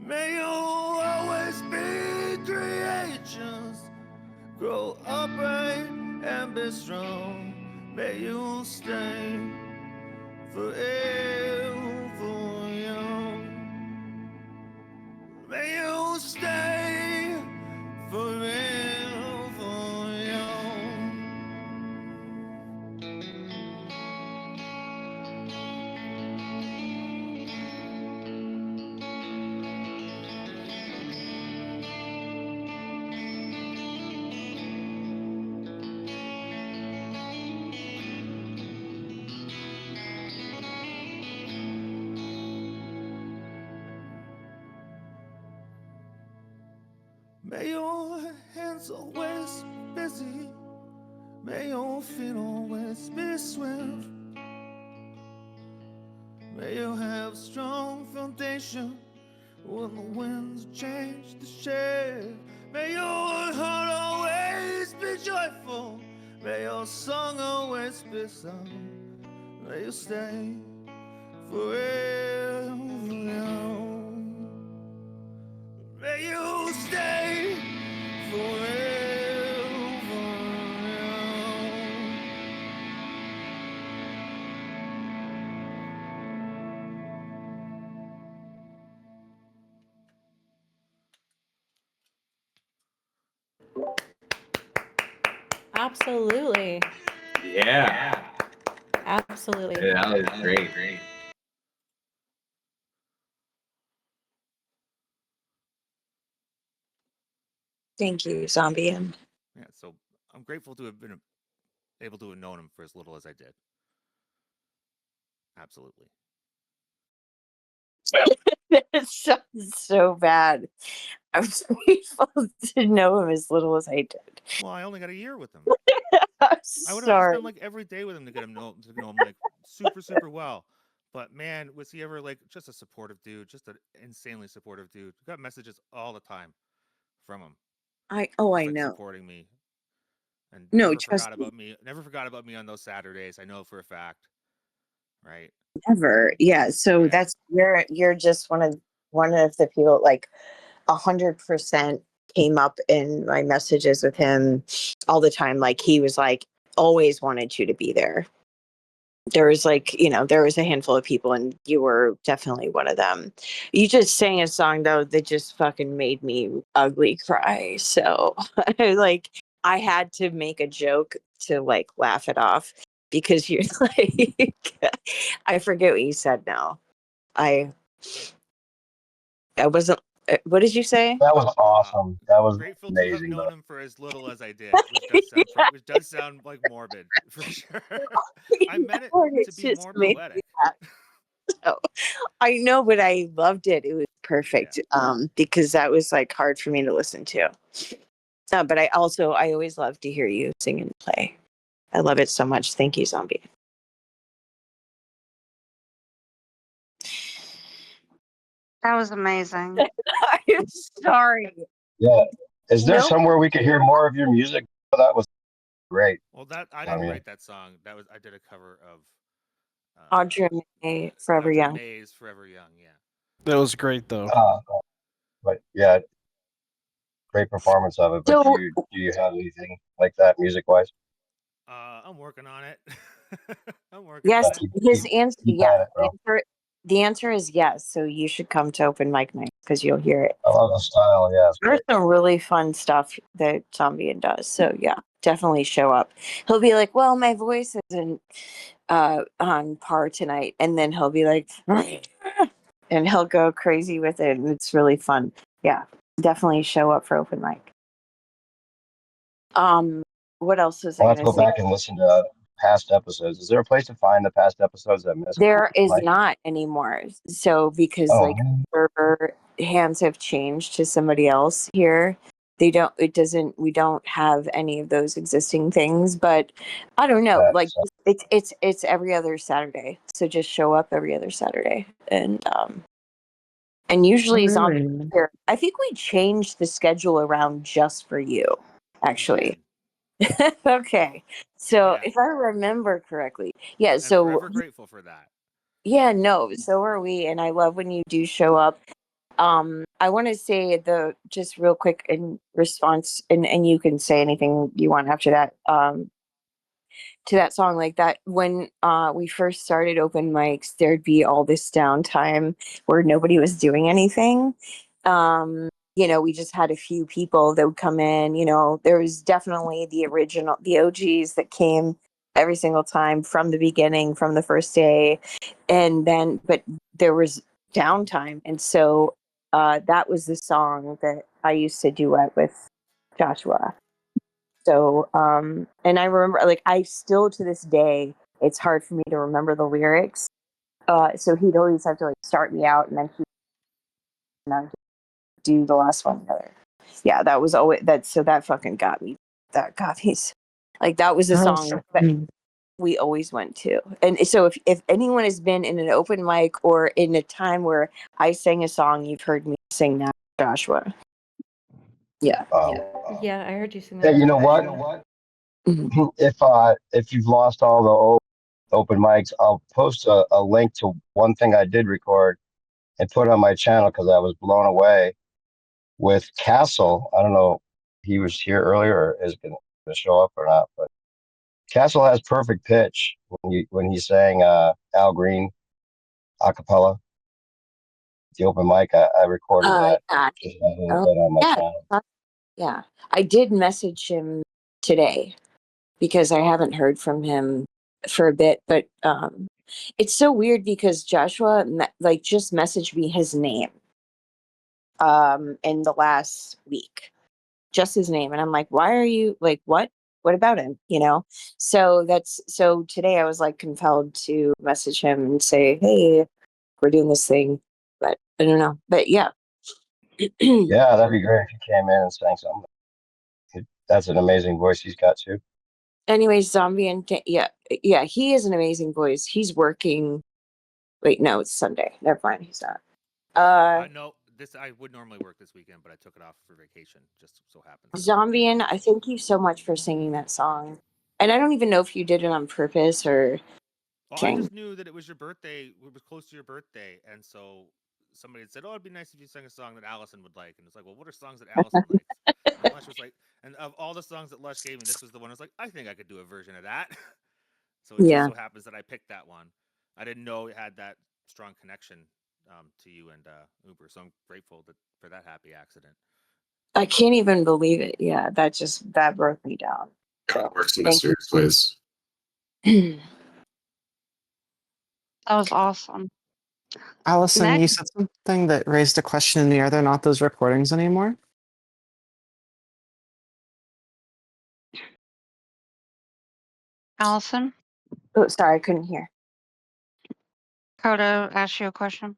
May you always be courageous. Grow upright and be strong. May you stay forever young. May you stay forever young. May your hands always be busy. May your feet always be swift. May you have strong foundation when the winds change the shape. May your heart always be joyful. May your song always be sung. May you stay forever young. May you stay forever young. Absolutely. Yeah. Absolutely. Yeah, that was great. Thank you, Zombie. And Yeah, so I'm grateful to have been able to have known him for as little as I did. Absolutely. That sounds so bad. I was grateful to know him as little as I did. Well, I only got a year with him. I'm I would have to sorry. spend like every day with him to know him like super well. But man, was he ever like just a supportive dude, just an insanely supportive dude. Got messages all the time from him. I Just like know. supporting me. And No, never trust forgot me. about me. Never forgot about me on those Saturdays. I know for a fact. Right. Never. Yeah. So Yeah. that's you're just one of the people, like 100% came up in my messages with him all the time. Like he was like always wanted you to be there. There was like, there was a handful of people and you were definitely one of them. You just sang a song though that just fucking made me ugly cry. So like I had to make a joke to like laugh it off because you're like I forget what you said now. I wasn't what did you say? That was awesome. That was Grateful to have amazing, known though. him for as little as I did, which does sound like morbid for sure. I meant it to It's be just more made me poetic. laugh. So, I know, but I loved it. It was perfect. Because that was like hard for me to listen to. But I always love to hear you sing and play. I love it so much. Thank you, Zombie. That was amazing. I'm sorry. Yeah. Is there No. somewhere we could hear more of your music? That was great. Well, I didn't write that song. I did a cover of Audra May, Forever Audra Young. May's Forever Young. Yeah. That was great, though. But yeah, great performance of it. But So- do you have anything like that music wise? I'm working on it. I'm working Yes, on it. his answer. Keep Yeah, at it, bro. the answer is yes. So you should come to open mic night because you'll hear it. I love the style. Yeah, it's There's great. some really fun stuff that Zombie does. So yeah, definitely show up. He'll be like, "Well, my voice isn't on par tonight," and then he'll be like, and he'll go crazy with it, and it's really fun. Yeah, definitely show up for open mic. What else was I I'll have to going go to say? back and listen to past episodes. Is there a place to find the past episodes that missed? There is Like, not anymore. So because oh, like server hands have changed to somebody else here, we don't have any of those existing things. But I don't know. that Like sucks. it's every other Saturday. So just show up every other Saturday, and usually Zombie here. I think we changed the schedule around just for you, actually. Okay. So Yeah. if I remember correctly, yeah. I'm So forever grateful for that. yeah, no, so are we, and I love when you do show up. I want to say just real quick in response, and you can say anything you want after that. To that song, like that when we first started open mics, there'd be all this downtime where nobody was doing anything. We just had a few people that would come in. There was definitely the OGs that came every single time from the beginning, from the first day, but there was downtime, and so that was the song that I used to duet with Joshua. So, and I remember, like, I still to this day, it's hard for me to remember the lyrics. So he'd always have to like start me out, and then he'd do the last one together. Yeah, that was always that. So that fucking got me. That got me. Like that was a song that we always went to. And so if anyone has been in an open mic or in a time where I sang a song, you've heard me sing that, Joshua. Yeah. Yeah, I heard you sing Hey, that. you know what? If you've lost all the open mics, I'll post a link to one thing I did record and put on my channel because I was blown away with Castle. I don't know if he was here earlier or is going to show up or not, but Castle has perfect pitch when he sang Al Green a cappella. The open mic, I recorded that. Just a little bit on my channel. Yeah. I did message him today. because I haven't heard from him for a bit. But it's so weird because Joshua like just messaged me his name in the last week, just his name, and I'm like, why are you like what about him, you know? So today I was like compelled to message him and say, hey, we're doing this thing, but I don't know. But yeah. Yeah, that'd be great if you came in and sang something. That's an amazing voice he's got too. Anyways, zombie and yeah, he is an amazing voice. He's working. Wait, no, it's Sunday. Never mind, he's not. No, this I would normally work this weekend, but I took it off for vacation. Just so happens. Zombie, I thank you so much for singing that song. And I don't even know if you did it on purpose or. Well, I just knew that it was your birthday. It was close to your birthday, and so somebody had said, "Oh, it'd be nice if you sang a song that Allison would like." And it's like, "Well, what are songs that Allison likes?" And Lush was like, and of all the songs that Lush gave me, this was the one I was like, "I think I could do a version of that." So it just Yeah. so happens that I picked that one. I didn't know it had that strong connection to you and Uber, so I'm grateful for that happy accident. I can't even believe it. Yeah, that broke me down. God works in Thank you. mysterious ways. That was awesome. Allison, you Next, said something that raised a question in me. Are there not those recordings anymore? Allison, Oh, sorry, I couldn't hear. Coda asked you a question.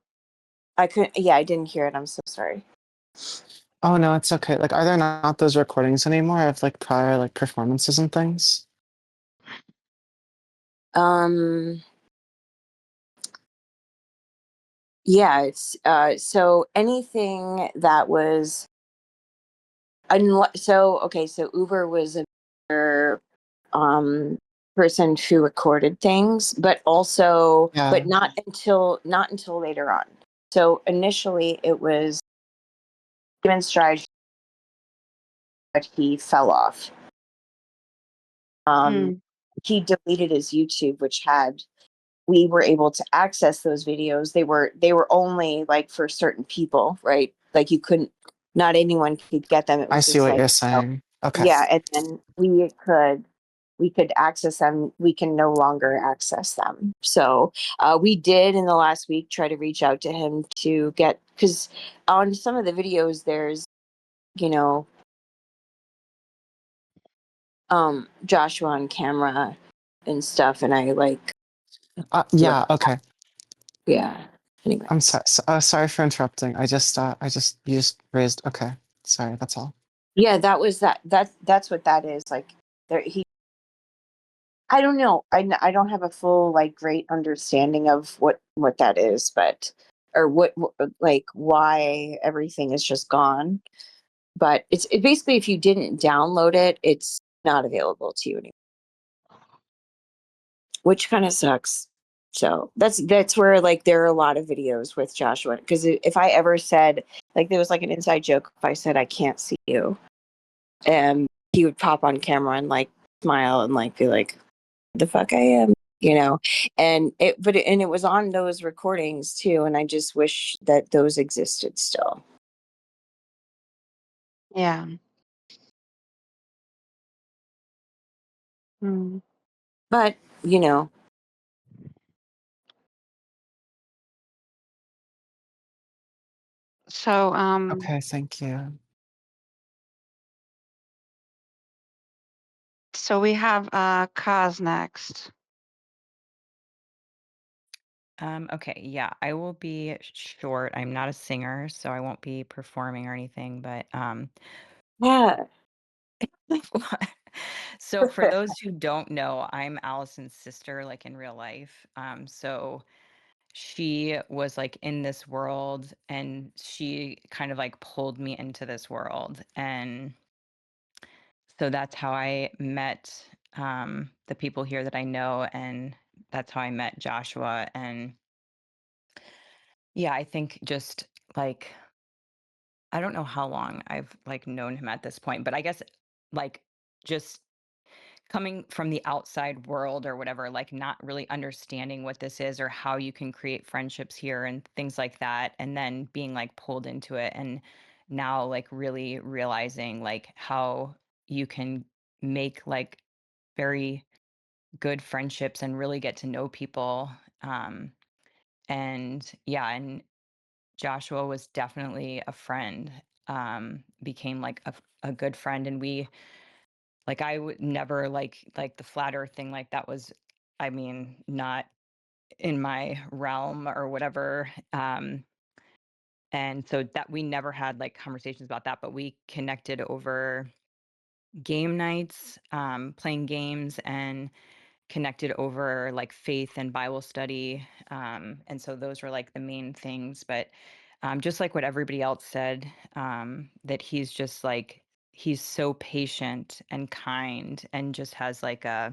I couldn't. Yeah, I didn't hear it. I'm so sorry. Oh no, it's okay. Like, are there not those recordings anymore of like prior like performances and things? Yeah, it's so anything that was so Uber was another person who recorded things, but also Yeah. not until later on. So initially it was Demon Stride, but he fell off. He deleted his YouTube, which had we were able to access those videos. They were only like for certain people, right? Like you couldn't, not anyone could get them. It I was see just what like, you're saying. Okay. yeah, and then we could access them. We can no longer access them. So we did in the last week try to reach out to him to get, because on some of the videos there's, you know, Joshua on camera and stuff, and I like Yeah. Okay. yeah. Anyway, I'm sorry. Sorry for interrupting. I just you just raised. Okay. Sorry. That's all. yeah, that's what that is like. There he I don't know. I don't have a full like great understanding of what that is, but or like why everything is just gone. But it basically if you didn't download it, it's not available to you anymore, which kind of sucks. So that's where like there are a lot of videos with Joshua, because if I ever said, like, there was like an inside joke, if I said I can't see you, and he would pop on camera and like smile and like be like, the fuck I am, you know. And it was on those recordings too, and I just wish that those existed still. Yeah. Mm. But you know, So Okay. Thank you. so we have Kaz next. Okay, yeah, I will be short. I'm not a singer, so I won't be performing or anything, but yeah. so for those who don't know, I'm Allison's sister, like in real life. So she was like in this world and she kind of like pulled me into this world. And so that's how I met the people here that I know, and that's how I met Joshua. And yeah, I think just like I don't know how long I've like known him at this point, but I guess like just coming from the outside world or whatever, like not really understanding what this is or how you can create friendships here and things like that. And then being like pulled into it. And now like really realizing like how you can make like very good friendships and really get to know people. And yeah, and Joshua was definitely a friend, became like a good friend. And we, like, I would never like the flat earth thing, like that was, I mean, not in my realm or whatever. And so that we never had like conversations about that, but we connected over game nights, playing games, and connected over like faith and Bible study. And so those were like the main things. But just like what everybody else said, that he's just like, he's so patient and kind and just has like a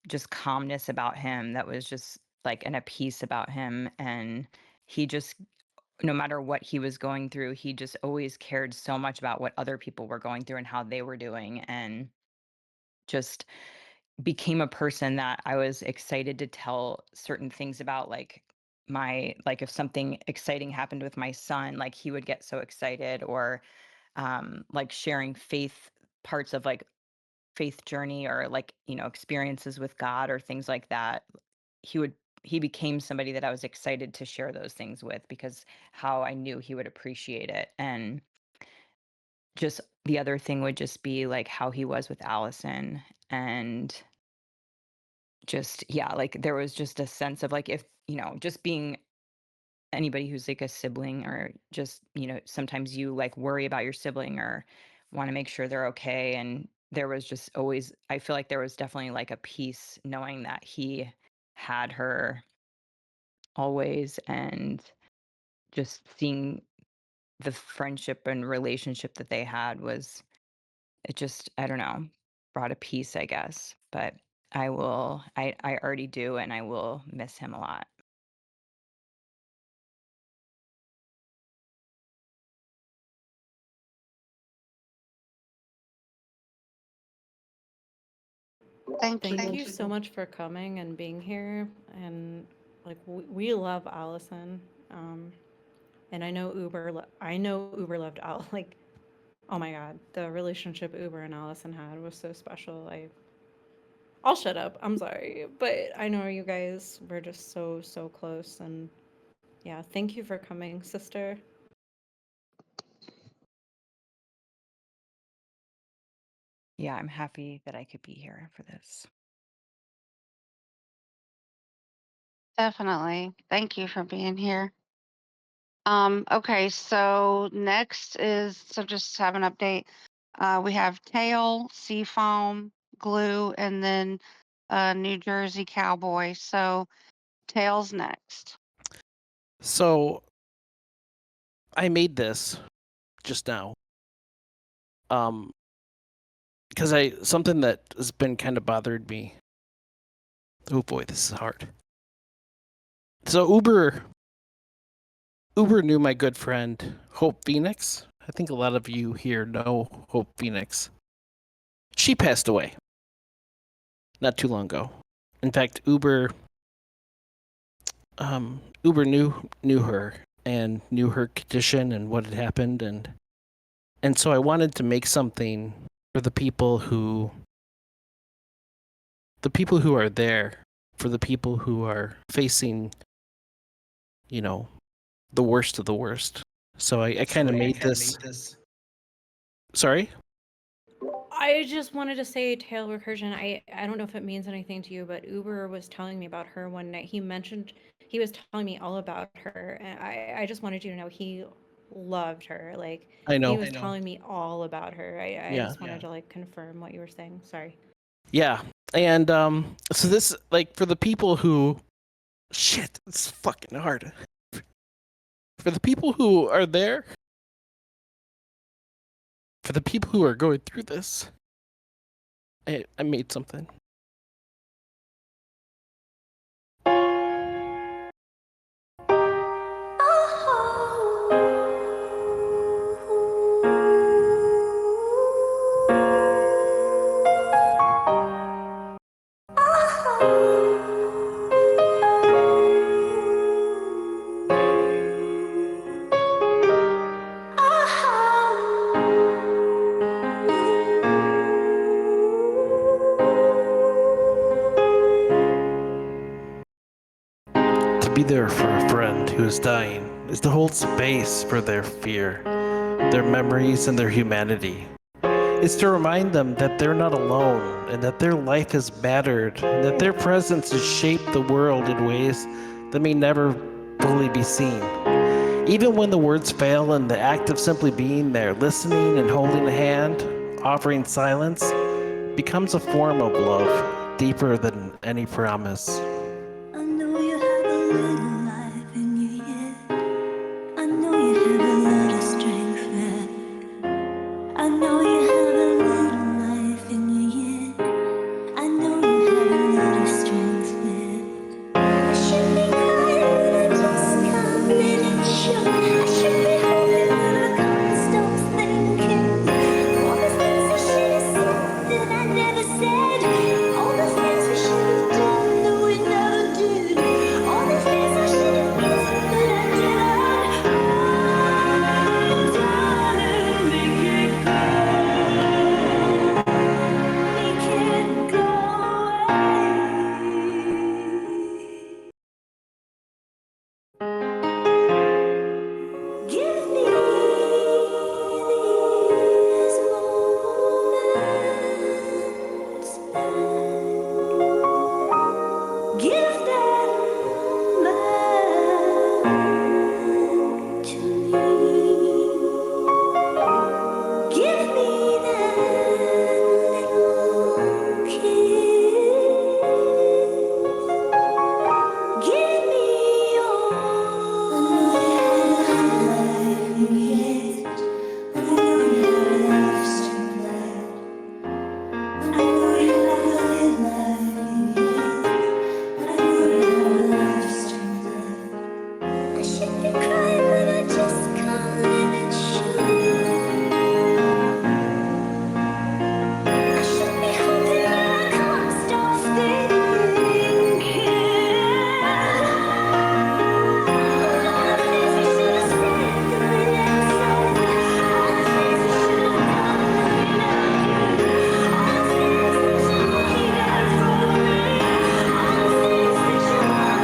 just calmness about him that was just like, and a peace about him. And he just, no matter what he was going through, he just always cared so much about what other people were going through and how they were doing. And just became a person that I was excited to tell certain things about, like like if something exciting happened with my son, like he would get so excited, or like sharing faith parts of like faith journey, or like, experiences with God or things like that. He became somebody that I was excited to share those things with, because how I knew he would appreciate it. And just the other thing would just be like how he was with Allison. And just, yeah, like there was just a sense of like, if, just being anybody who's like a sibling, or just, sometimes you like worry about your sibling or want to make sure they're okay. And there was just always, I feel like there was definitely like a peace knowing that he had her always. And just seeing the friendship and relationship that they had was, it just, I don't know, brought a peace, I guess. But I already do, and I will miss him a lot. Thank Thank you. you so much for coming and being here. And like we love Allison. And I know Uber loved Al. Like, oh my God, the relationship Uber and Allison had was so special. I'll shut up. I'm sorry, but I know you guys were just so close. And yeah, thank you for coming, sister. Yeah, I'm happy that I could be here for this. Definitely. Thank you for being here. Okay, so next is, so just have an update. We have Tail, Seafoam, Glue, and then New Jersey Cowboy. So Tail's next. So I made this just now. Because something that has been kind of bothered me. Oh boy, this is hard. So Uber knew my good friend Hope Phoenix. I think a lot of you here know Hope Phoenix. She passed away not too long ago. In fact, Uber knew her and knew her condition and what had happened, and so I wanted to make something for the people who are there, for the people who are facing, the worst of the worst. So I kind of made this. Sorry? I just wanted to say, Tail Recursion, I don't know if it means anything to you, but Uber was telling me about her one night. He was telling me all about her, and I just wanted you to know he loved her. Like, I know. he was telling me all about her. I Yeah. just wanted to like confirm what you were saying. Sorry. Yeah. And so this, like, for the people who, shit, it's fucking hard. For the people who are there, for the people who are going through this, I made something. be there for a friend who is dying is to hold space for their fear, their memories, and their humanity. It's to remind them that they're not alone, and that their life has mattered, and that their presence has shaped the world in ways that may never fully be seen. Even when the words fail, and the act of simply being there, listening and holding a hand, offering silence, becomes a form of love deeper than any promise. I know you have a little life in you yet. I know you have a little strength left. I know you have a little life in you yet. I know you have a little strength left. I should be crying, but I just can't let it show. I should be hoping, but I can't stop thinking. All the things I should have said that I never said. All the things we should have done that we never did. All the things I should have given that I didn't. Oh, darling, make it go. Make it go away. Give me these moments back. Give them back to me. Give me that little kiss. Give me all. I know you have a life strength left. I know you have a little life yet. I know you have a life strength left. I should be crying, but I just can't let it show. I should be hoping, but I can't stop thinking. All the things we should have said that we never said. All the things we should have done that we never did. All the things that you needed from me. All the things that you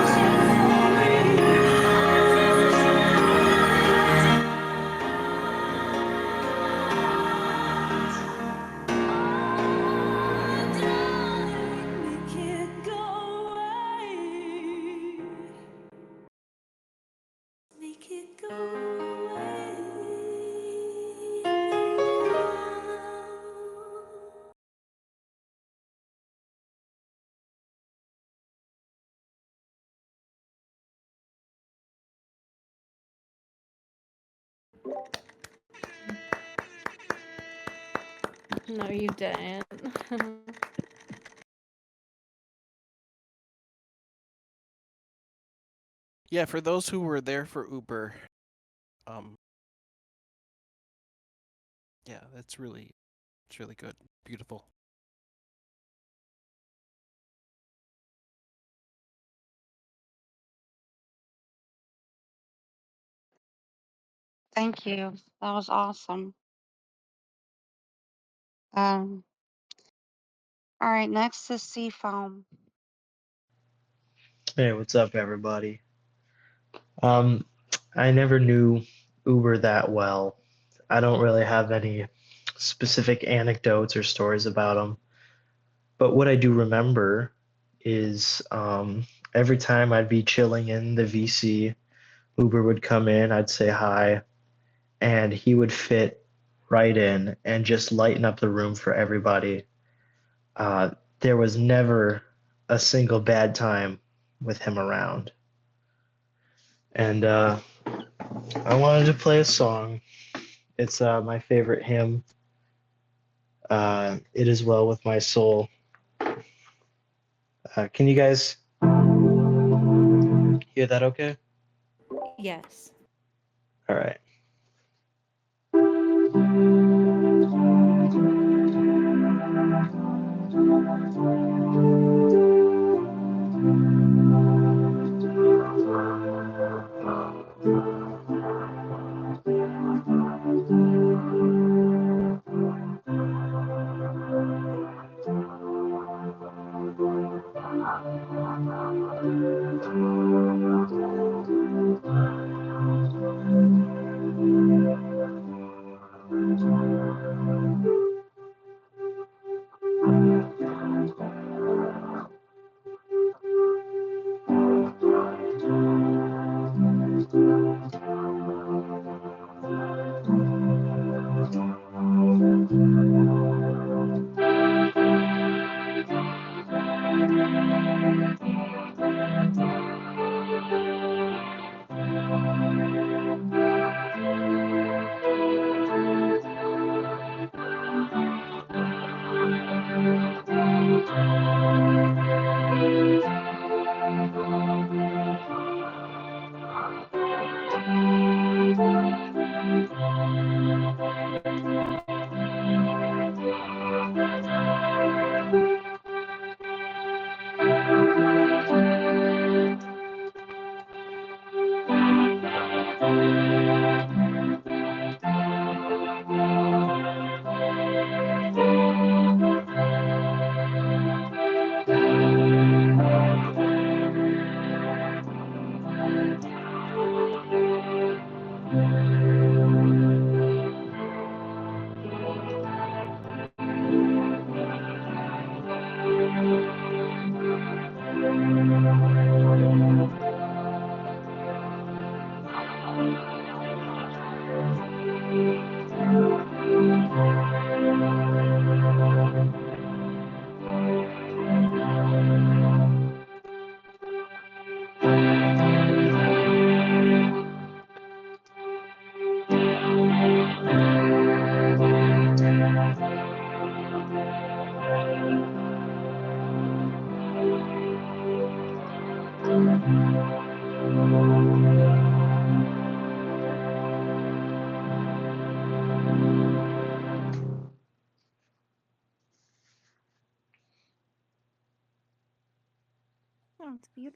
wanted from me. Make it go away. Make it go away. No, you didn't. Yeah, for those who were there for Uber, yeah, it's really good, beautiful. Thank you. That was awesome. All right, next is Seafoam. Hey, what's up, everybody? Um, I never knew Uber that well. I don't really have any specific anecdotes or stories about him. But what I do remember is every time I'd be chilling in the VC, Uber would come in, I'd say hi, and he would fit right in and just lighten up the room for everybody. There was never a single bad time with him around. And I wanted to play a song. It's my favorite hymn. It is well with my soul. Can you guys hear that okay? Yes. All right.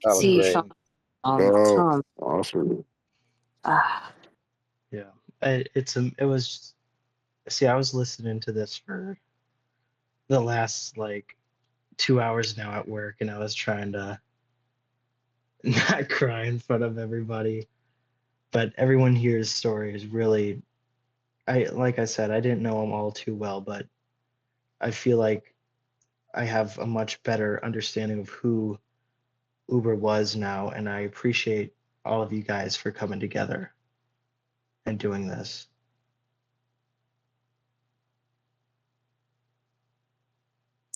That was See, great. Sean, Oh, Tom. awesome. Yeah, it was. See, I was listening to this for the last like 2 hours now at work, and I was trying to not cry in front of everybody. But everyone here's story is really, like I said, I didn't know them all too well, but I feel like I have a much better understanding of who Uber was now, and I appreciate all of you guys for coming together and doing this.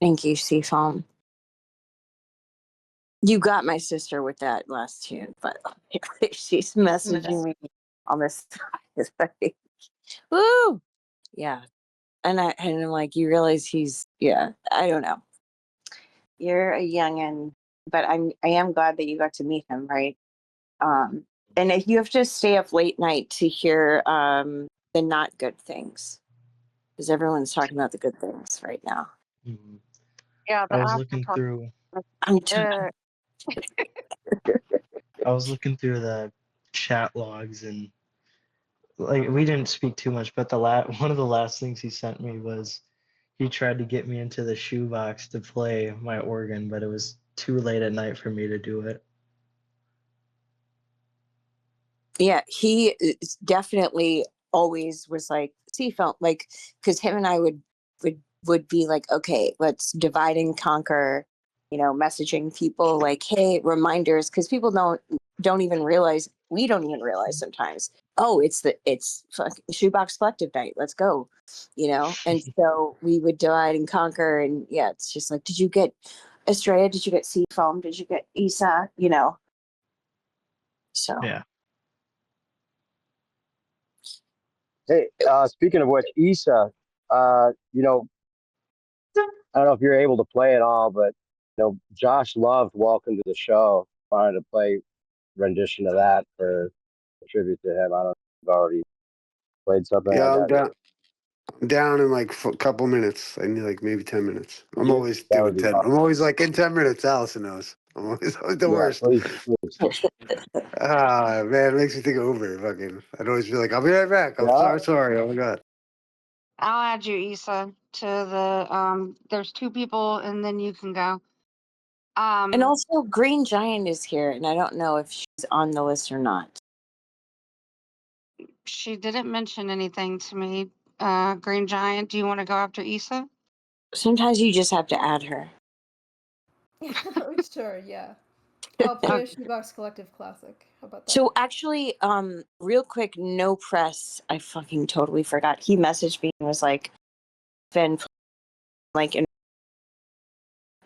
Thank you, Seafoam. You got my sister with that last tune, but she's messaging me on this. Woo! Yeah. And I'm like, you realize I don't know. You're a youngin', but I am glad that you got to meet him, right? And if you have to stay up late night to hear the not good things, because everyone's talking about the good things right now. Mhm. Yeah, I the was after looking party. through. I was looking through the chat logs, and like we didn't speak too much, but one of the last things he sent me was he tried to get me into the shoebox to play my organ, but it was too late at night for me to do it. Yeah, he is definitely always was like, see, felt like, because him and I would be like, okay, let's divide and conquer, messaging people like, hey, reminders, because people don't even realize, we don't even realize sometimes, oh, it's fucking shoebox collective night, let's go, and so we would divide and conquer, and yeah, it's just like, did you get Estrella, did you get Seafoam, did you get Isa, so yeah. Hey, speaking of which, Issa, I don't know if you're able to play it all, but Josh loved "Welcome to the Show." Wanted to play rendition of that for a tribute to him. I don't know if you've already played something Yeah, like I'm that. down. I'm down in like a couple minutes. I need like maybe 10 minutes. I'm always That doing would be 10. I'm awesome. always like in 10 minutes. Allison knows. I'm always the Yeah, worst. please. Ah, man, it makes me think of Uber. Fucking, I'd always be like, I'll be right back. I'm Yeah. sorry. Oh my god. I'll add you, Issa, to the there's two people and then you can go. and also Green Giant is here, and I don't know if she's on the list or not. She didn't mention anything to me. Green Giant, do you want to go after Issa? Sometimes you just have to add her. Sure, yeah. I'll play a Shoebox Collective classic. How about that? So actually, real quick, no press. I fucking totally forgot. He messaged me and was like, "Ben, like,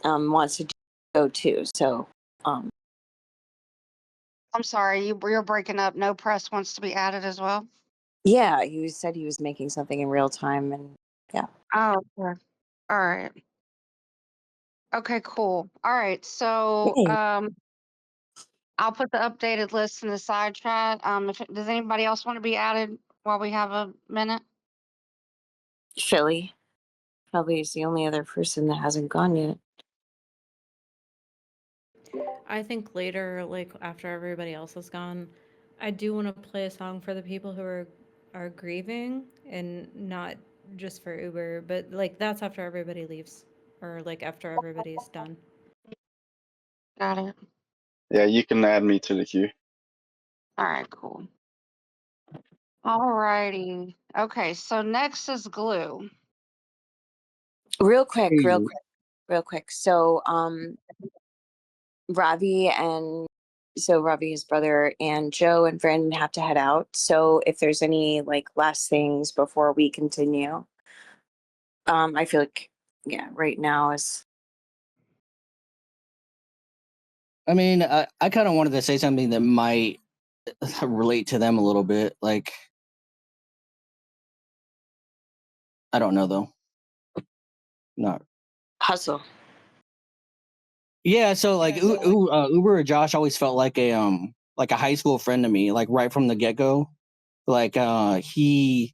wants to go too." So, I'm sorry, you're breaking up. No press wants to be added as well. yeah, he said he was making something in real time, and yeah. Oh, okay. All right. Okay, cool. All right, so I'll put the updated list in the side chat. Does anybody else want to be added while we have a minute? Philly probably is the only other person that hasn't gone yet. I think later, like after everybody else is gone, I do want to play a song for the people who are grieving, and not just for Uber, but like that's after everybody leaves, or like after everybody's done. Got it. Yeah, you can add me to the queue. All right, cool. All righty. Okay, so next is glue. Real quick. So, Ravi, his brother, and Joe and Brandon have to head out. So if there's any like last things before we continue, I feel like, yeah, right now is. I mean, I kind of wanted to say something that might relate to them a little bit. Like, I don't know though. No. Hustle. Yeah, so like Uber or Josh always felt like a high school friend to me, like right from the get go. Like you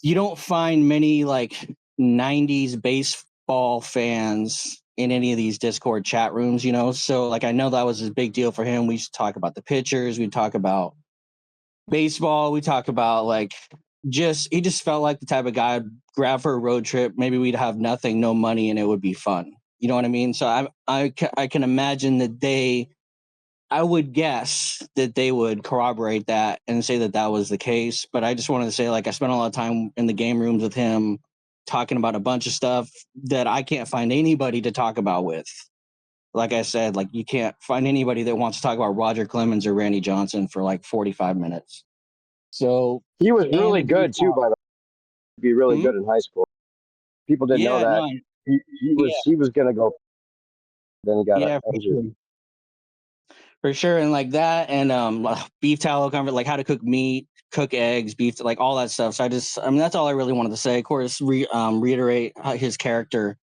don't find many like '90s baseball fans in any of these Discord chat rooms, you know. So like I know that was a big deal for him. We used to talk about the pitchers, we talk about baseball, we talk about like he just felt like the type of guy I'd grab for a road trip. Maybe we'd have nothing, no money, and it would be fun. You know what I mean? So I can imagine that I would guess that they would corroborate that and say that that was the case. But I just wanted to say, like, I spent a lot of time in the game rooms with him talking about a bunch of stuff that I can't find anybody to talk about with. Like I said, like, you can't find anybody that wants to talk about Roger Clemens or Randy Johnson for like 45 minutes. So he was really good too, by the way. Be really good in high school. People didn't know that. He was gonna go. Then he got injured. For sure. And like that and beef tallow comfort, like how to cook meat, cook eggs, beef, like all that stuff. So I mean, that's all I really wanted to say. Of course, reiterate his character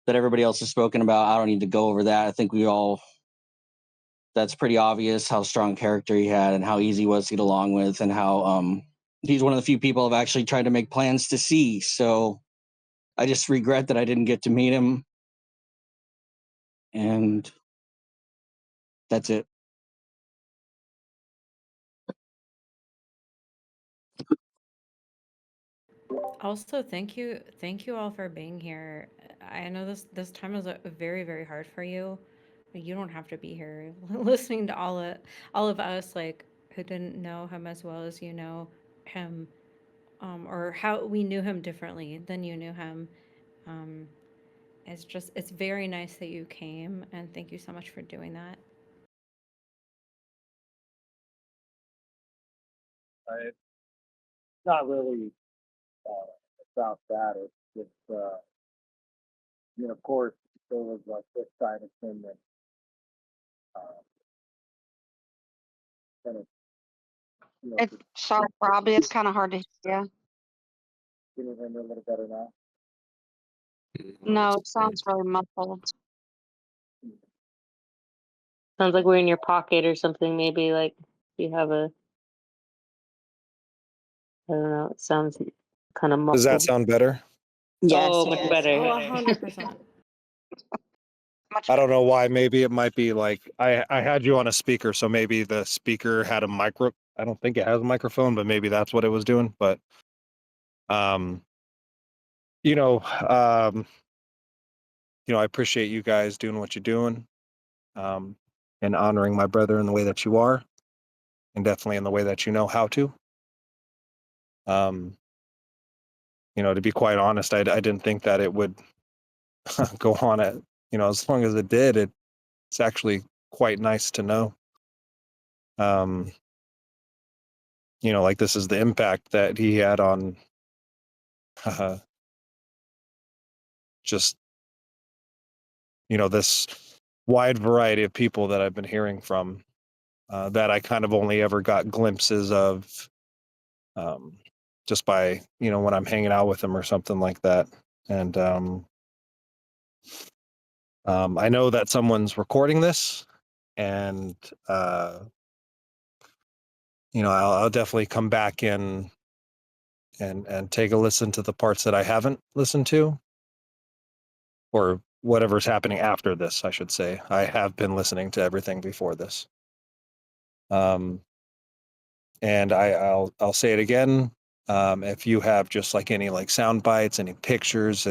that everybody else has spoken about. I don't need to go over that. I think that's pretty obvious how strong character he had and how easy he was to get along with and how he's one of the few people I've actually tried to make plans to see. So I just regret that I didn't get to meet him. And that's it. Also, thank you all for being here. I know this time is very, very hard for you. But you don't have to be here listening to all of us, like, who didn't know him as well as you know him, or how we knew him differently than you knew him. Um, it's very nice that you came, and thank you so much for doing that. It's not really about that. It's just, I mean, of course, there was like this side of him that kind of, you know, Sorry, Robbie, it's kind of hard to hear you. getting him a little better now. No, it sounds really muffled. Sounds like we're in your pocket or something. Maybe like you have I don't know. It sounds kind of muffled. Does that sound better? Yes. Oh, much better. Oh, 100%. I don't know why. Maybe it might be like I had you on a speaker, so maybe the speaker had a micro. I don't think it has a microphone, but maybe that's what it was doing. But you know, I appreciate you guys doing what you're doing, and honoring my brother in the way that you are, and definitely in the way that you know how to. To be quite honest, I didn't think that it would go on at, as long as it did. It's actually quite nice to know. Like this is the impact that he had on just, this wide variety of people that I've been hearing from, that I kind of only ever got glimpses of, just by, when I'm hanging out with him or something like that. And I know that someone's recording this, and I'll definitely come back in and take a listen to the parts that I haven't listened to, or whatever's happening after this, I should say. I have been listening to everything before this. And I'll say it again. If you have just like any like sound bites, any pictures,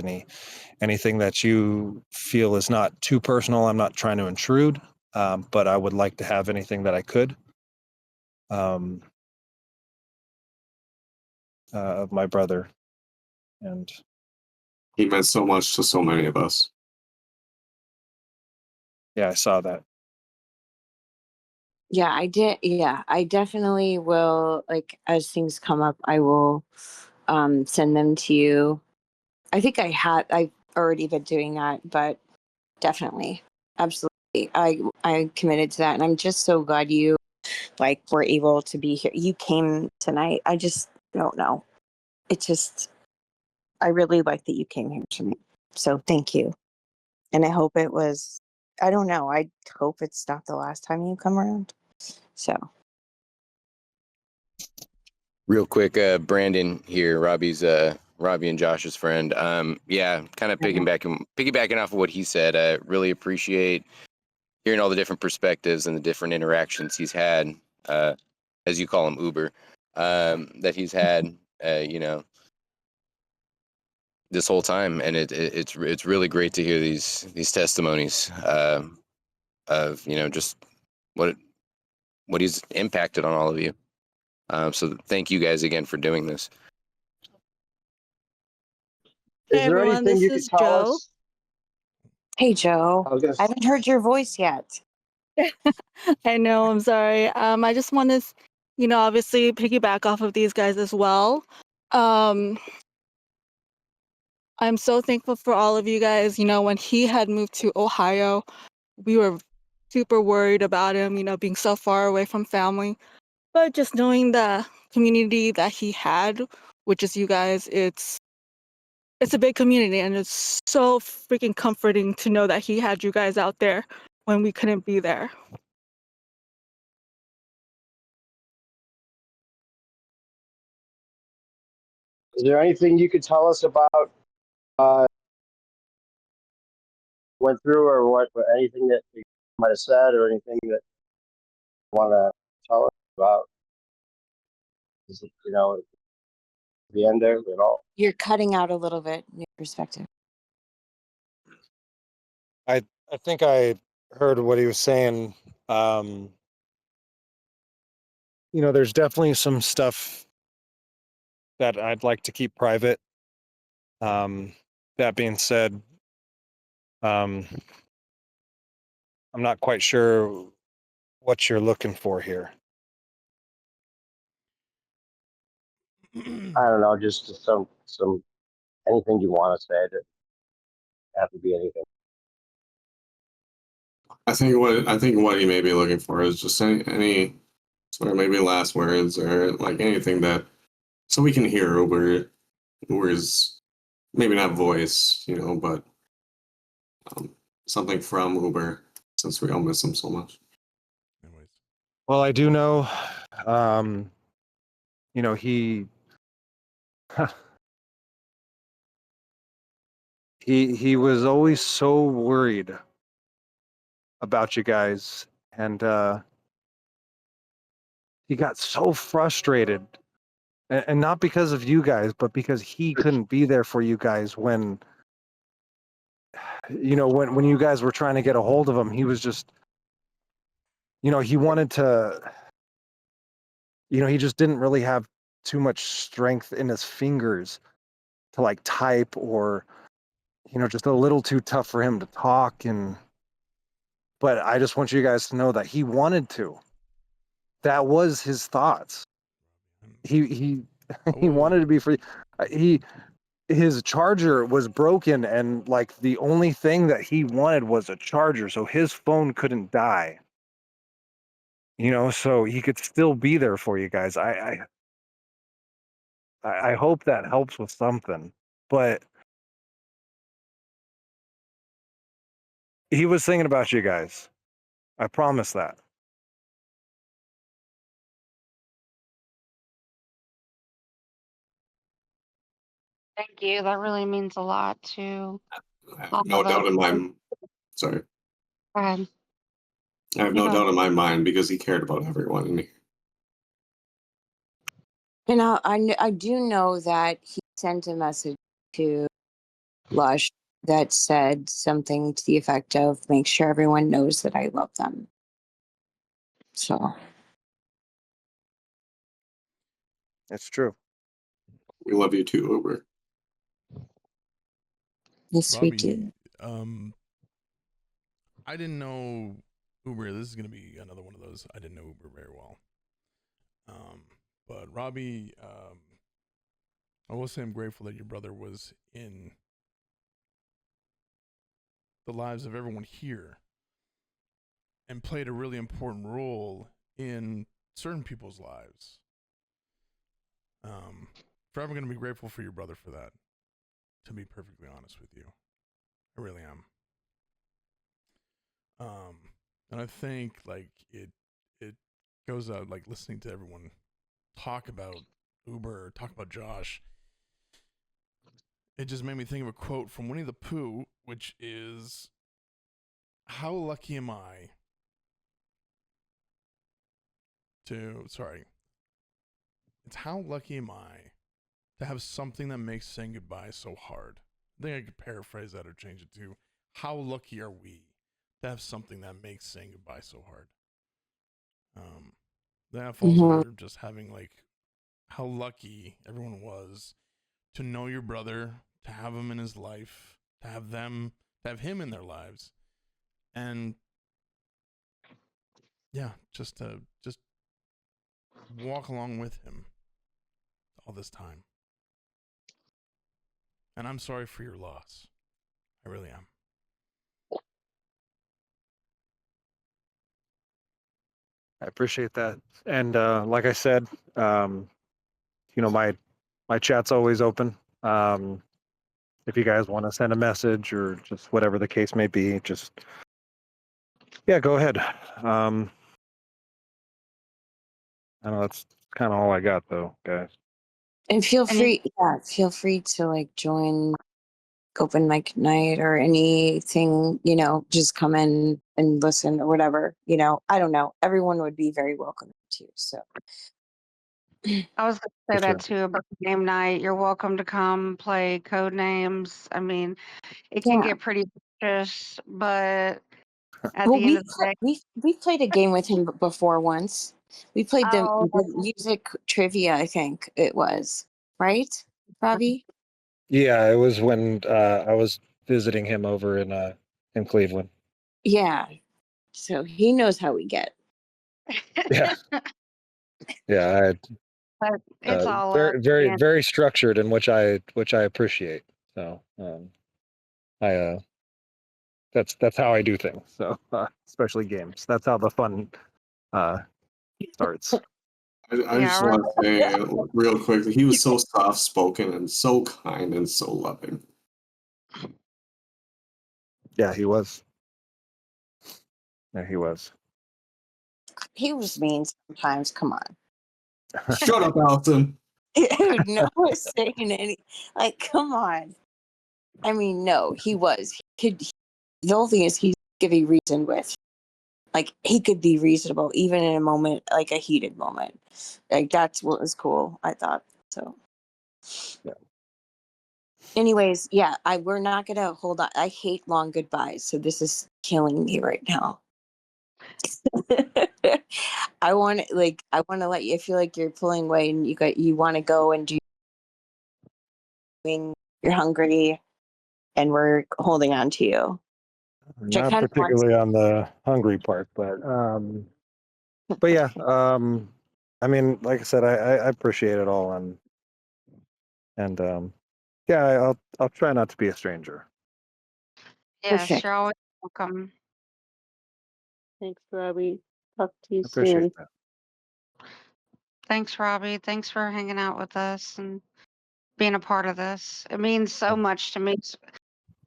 anything that you feel is not too personal, I'm not trying to intrude, but I would like to have anything that I could, of my brother. And he meant so much to so many of us. Yeah, I saw that. Yeah, I did. Yeah, I definitely will. Like, as things come up, I will send them to you. I think I've already been doing that, but definitely, absolutely, I committed to that, and I'm just so glad you were able to be here. You came tonight. I just don't know. I really like that you came here tonight. So thank you, and I hope it was. I don't know. I hope it's not the last time you come around. So. Real quick, Brandon here, Robbie's Robbie and Josh's friend. Yeah, kind of piggybacking off of what he said. I really appreciate hearing all the different perspectives and the different interactions he's had, as you call him, Uber, that he's had, you know, this whole time, and it's really great to hear these testimonies of, you know, just what he's impacted on all of you. So thank you guys again for doing this. Is Hey there everyone, anything this you could is tell Joe. us? Hey, Joe. I was gonna. I haven't heard your voice yet. I know, I'm sorry. I just want to, obviously piggyback off of these guys as well. Um, I'm so thankful for all of you guys. When he had moved to Ohio, we were super worried about him, being so far away from family. But just knowing the community that he had, which is you guys, it's a big community, and it's so freaking comforting to know that he had you guys out there when we couldn't be there. Is there anything you could tell us about went through, or anything that you might have said, or anything that you want to tell us about? Is it, the end there at all? You're cutting out a little bit in your perspective. I think I heard what he was saying. There's definitely some stuff that I'd like to keep private. That being said, I'm not quite sure what you're looking for here. I don't know, just some anything you want to say. It doesn't have to be anything. I think what he may be looking for is just any sort of maybe last words or like anything that so we can hear Uber's maybe not voice, but something from Uber since we all miss him so much. Well, I do know, he he was always so worried about you guys, and he got so frustrated, and not because of you guys, but because he couldn't be there for you guys when when you guys were trying to get a hold of him. He was just, he wanted to, he just didn't really have too much strength in his fingers to like type, or just a little too tough for him to talk. But I just want you guys to know that he wanted to. That was his thoughts. He he wanted to be free. His charger was broken, and like the only thing that he wanted was a charger, so his phone couldn't die. So he could still be there for you guys. I hope that helps with something. But he was thinking about you guys. I promise that. Thank you. That really means a lot to I have all no of us. doubt in my sorry. Go ahead. I have no doubt in my mind because he cared about everyone in here. I do know that he sent a message to Lush that said something to the effect of, make sure everyone knows that I love them. So It's true. We love you too, Uber. yes, we do. I didn't know Uber. This is gonna be another one of those. I didn't know Uber very well. But Robbie, I will say I'm grateful that your brother was in the lives of everyone here and played a really important role in certain people's lives. Forever gonna be grateful for your brother for that. To be perfectly honest with you, I really am. And I think like it goes out like listening to everyone talk about Uber, talk about Josh. it just made me think of a quote from Winnie the Pooh, which is, "How lucky am I to?" Sorry, it's how lucky am I to have something that makes saying goodbye so hard. I think I could paraphrase that or change it to, "How lucky are we to have something that makes saying goodbye so hard?" That falls under just having like how lucky everyone was to know your brother, to have him in his life, to have him in their lives, and yeah, just to walk along with him all this time. And I'm sorry for your loss. I really am. I appreciate that. And like I said, my chat's always open. If you guys want to send a message or just whatever the case may be, just go ahead. I know that's kind of all I got though, guys. And feel free to like join open mic night or anything, just come in and listen or whatever, I don't know. Everyone would be very welcome to. So I was going to say that too about the game night. You're welcome to come play code names. I mean, it can get pretty vicious, but at the end of the day, we played a game with him before once. We played the music trivia, I think it was, right, Robbie? Yeah, it was when I was visiting him over in Cleveland. Yeah. So he knows how we get. Yeah. Yeah, but it's all very up. very And very structured, and which I appreciate. So I that's how I do things. So especially games. That's how the fun starts. I just want to say real quick, he was so soft spoken and so kind and so loving. Yeah, he was. Yeah, he was. He was mean sometimes. Come on. Shut up, Allison. Dude, no one's saying any. Like, come on. I mean, no, he was. The whole thing is he could be reasoned with. Like, he could be reasonable, even in a moment, like a heated moment. Like, that's what was cool, I thought. So, yeah. Anyways, we're not gonna hold on. I hate long goodbyes, so this is killing me right now. I want to let you feel like you're pulling away and you want to go and do. You're hungry, and we're holding on to you. Not particularly on the hungry part, but yeah. I mean, like I said, I appreciate it all, and I'll try not to be a stranger. yes, you're always welcome. Thanks, Robbie. Talk to you Appreciate soon. that. Thanks, Robbie. Thanks for hanging out with us and being a part of this. It means so much to me.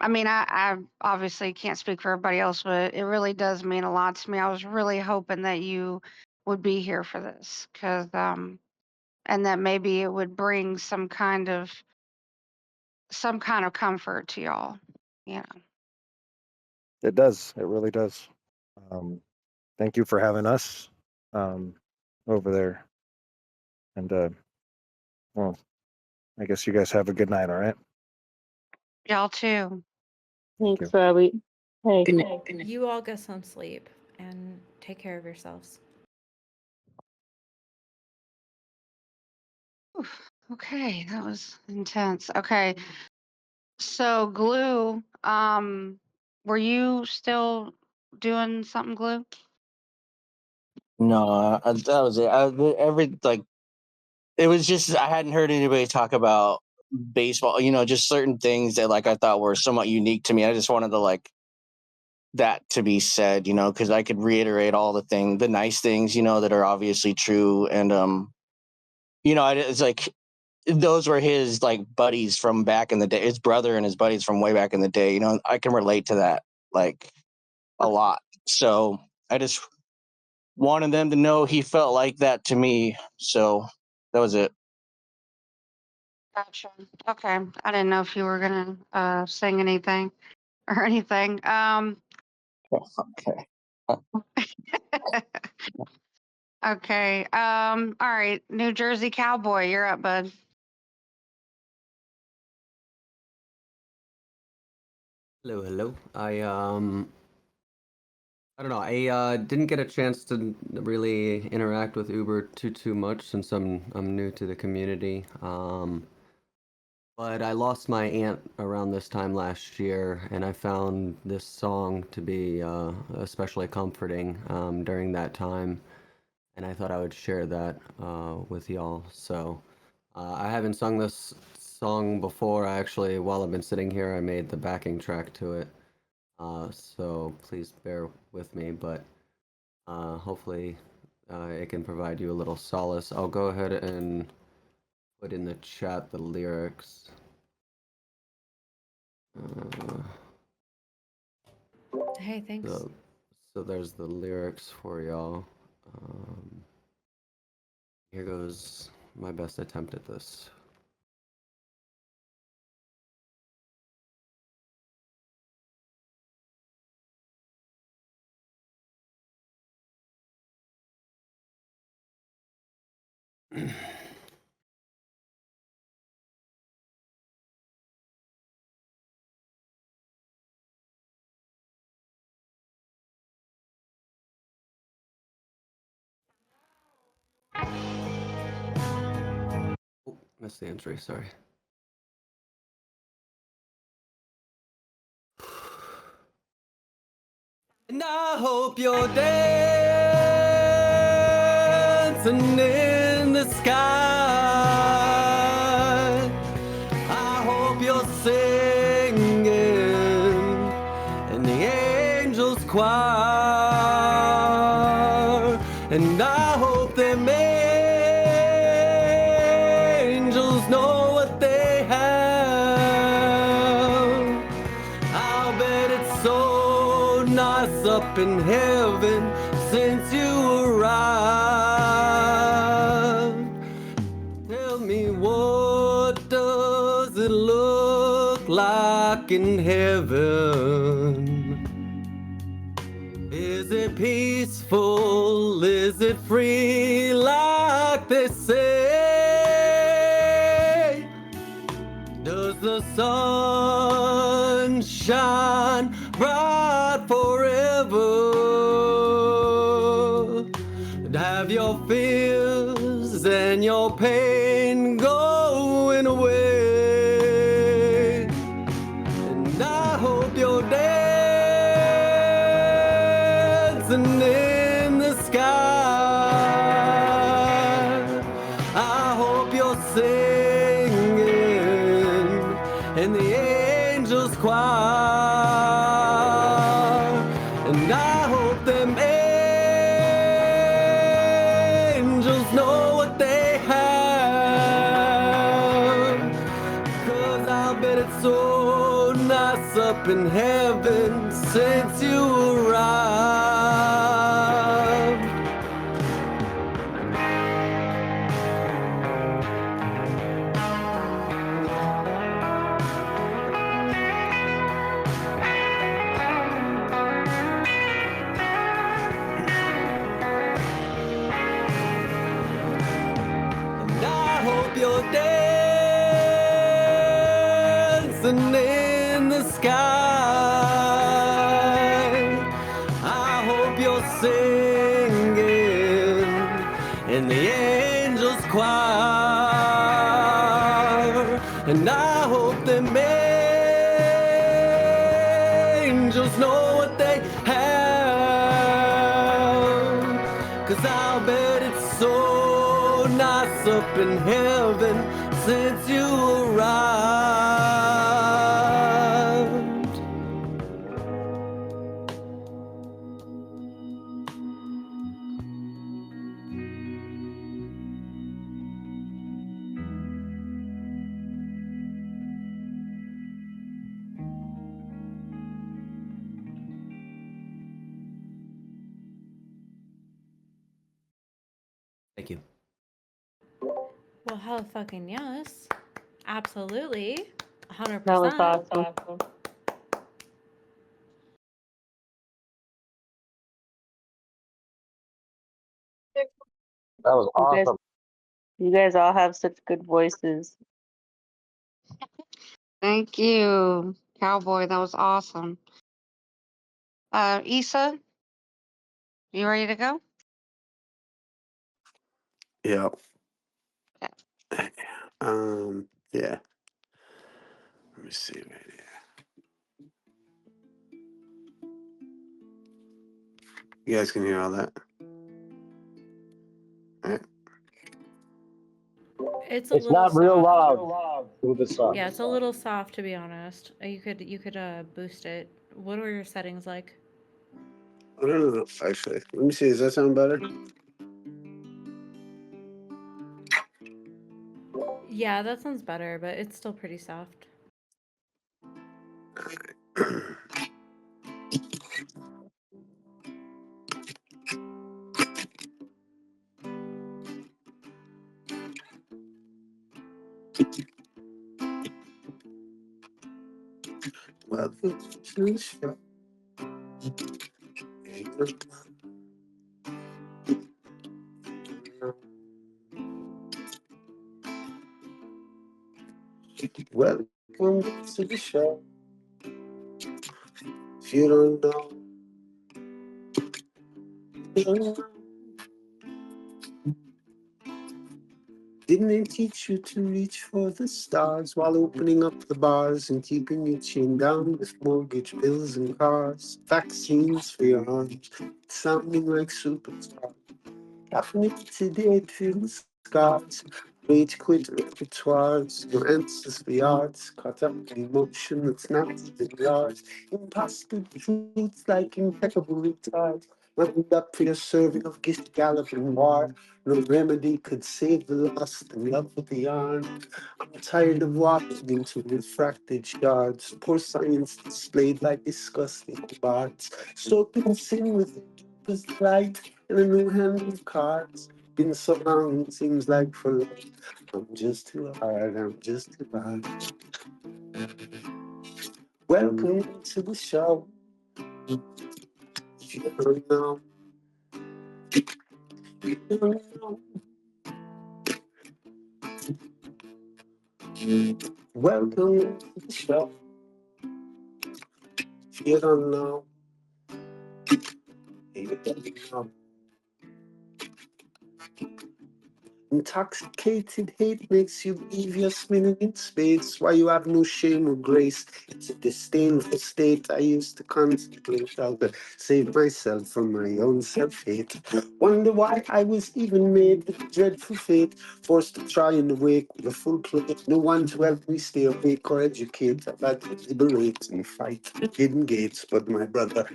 I mean, I obviously can't speak for everybody else, but it really does mean a lot to me. I was really hoping that you would be here for this, and that maybe it would bring some kind of comfort to y'all. It does. It really does. Thank you for having us over there. And well, I guess you guys have a good night. All right. Y'all too. Thanks, Robbie. Hey. Good night. You all get some sleep and take care of yourselves. Oof, okay, that was intense. Okay. So Glue, were you still doing something, Glue? No, that was it. It was just I hadn't heard anybody talk about baseball. Just certain things that I thought were somewhat unique to me. I just wanted to that to be said, because I could reiterate all the nice things, that are obviously true, and it's those were his buddies from back in the day, his brother and his buddies from way back in the day. I can relate to that a lot. So I just wanted them to know he felt like that to me. So that was it. Gotcha. Okay. I didn't know if you were gonna sing anything or anything. Okay. Okay. All right. New Jersey Cowboy, you're up, bud. Hello, hello. I don't know. I didn't get a chance to really interact with Uber too much since I'm new to the community. But I lost my aunt around this time last year, and I found this song to be especially comforting during that time, and I thought I would share that with y'all. So I haven't sung this song before. Actually, while I've been sitting here, I made the backing track to it. So please bear with me, but hopefully it can provide you a little solace. I'll go ahead and put in the chat the lyrics. Hey, thanks. So there's the lyrics for y'all. Here goes my best attempt at this. Oh, missed the entry, sorry. And I hope you're dancing in the sky. I hope you're singing in the angels' choir. And I hope them angels know what they have. I'll bet it's so nice up in heaven since you arrived. Tell me, what does it look like in heaven? Is it peaceful? Is it free like they say? Does the sun shine bright forever? And have your fears and your pain going away? And I hope you're dancing in the sky. I hope you're singing in the angels' choir. And I hope them angels know what they have. 'Cause I'll bet it's so nice up in heaven since you arrived. And I hope you're dancing in the sky. I hope you're singing in the angels' choir. And I hope them angels know what they have. 'Cause I'll bet it's so nice up in heaven since you arrived. Thank you. Well, hell fucking yes. Absolutely. 100%. That was awesome. That was You guys, awesome. you guys all have such good voices. Thank you, Cowboy. That was awesome. Issa, you ready to go? Yeah. Yeah. Yeah. Let me see right here. You guys can hear all that? Right? It's a It's little not real soft. loud. Move it soft. Yeah, it's a little soft to be honest. You could boost it. What are your settings like? I don't know. Actually, let me see. Does that sound better? Yeah, that sounds better, but it's still pretty soft. Well, welcome to the show. If you don't know, you don't know. Didn't they teach you to reach for the stars while opening up the bars and keeping you chained down with mortgage bills and cars? Vaccines for your arms, sounding like superstars. Caffeinated today, it feels scars. Rage quit repertoires, your answers for yards. Caught up in emotion that's not even yours. Impossible truths like impeccable retards. Lined up for your serving of gift galloping war. No remedy could save the lost and love of the yarn. I'm tired of walking into refracted shards. Poor science displayed like disgusting bards. Soaked in sin with the deepest light and a new hand of cards. Been so long, it seems like for life. I'm just too hard, I'm just too hard. Welcome to the show. If you don't know, you don't know. Welcome to the show. If you don't know, you don't know. Intoxicated hate makes you believe you're spinning in space. Why you have no shame or grace? It's a disdainful state I used to contemplate how to save myself from my own self-hate. Wonder why I was even made with a dreadful fate. Forced to try and awake with a full plate. No one to help me stay awake or educate. I've had to liberate and fight hidden gates, but my brother,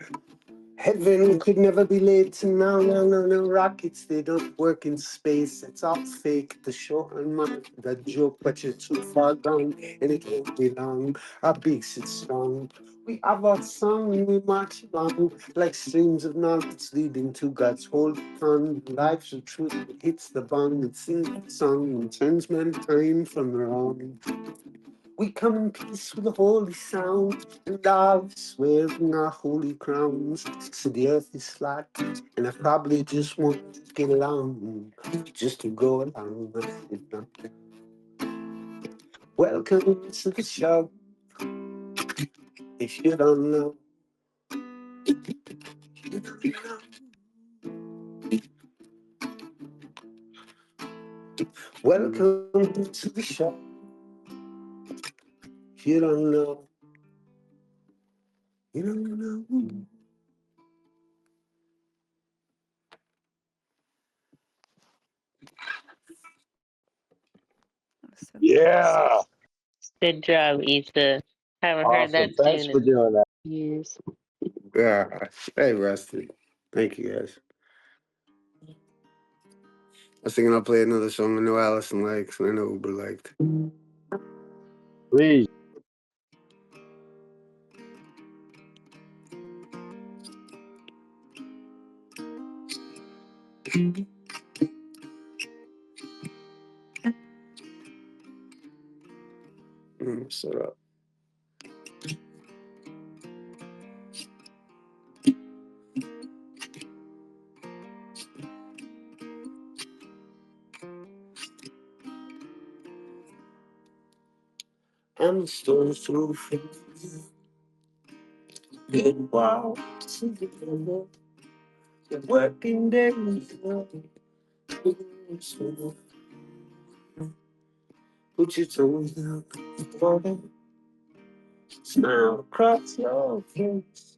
heaven could never be late to now, no, rockets, they don't work in space. It's all fake, the show on mine, that joke, but you're too far gone, and it won't be long. Our beaks, it's strong. We have our song and we march along like streams of knowledge leading to God's holy pond. Life's of truth hits the bong and sings the song and turns mankind from the wrong. We come in peace with a holy sound, and love wearing our holy crowns. So the earth is flat, and I probably just want to get along, just to go along. Welcome to the show. If you don't know, you don't know. Welcome to the show. If you don't know, you don't know. Yeah. Good job, Issa. Haven't heard Awesome. that Thanks tune for in doing that. years. Yeah, hey, Rusty. Thank you, guys. I was thinking I'll play another song I know Allison likes and I know Uber liked. Please. episode up. I'm still through good while together. The working days put your toes down, water, smile across your face.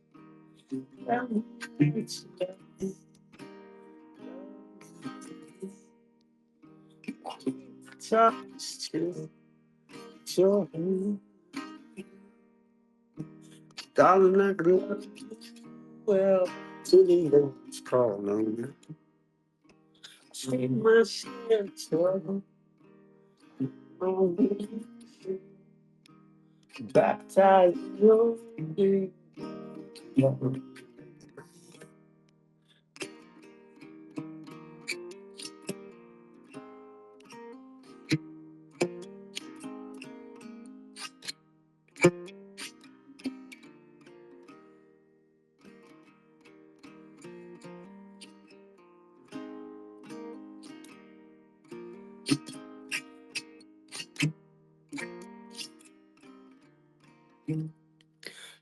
Touch to your hand. Darling, I could love you well till the end's calling on you. Take my shelter on you. Baptize your name.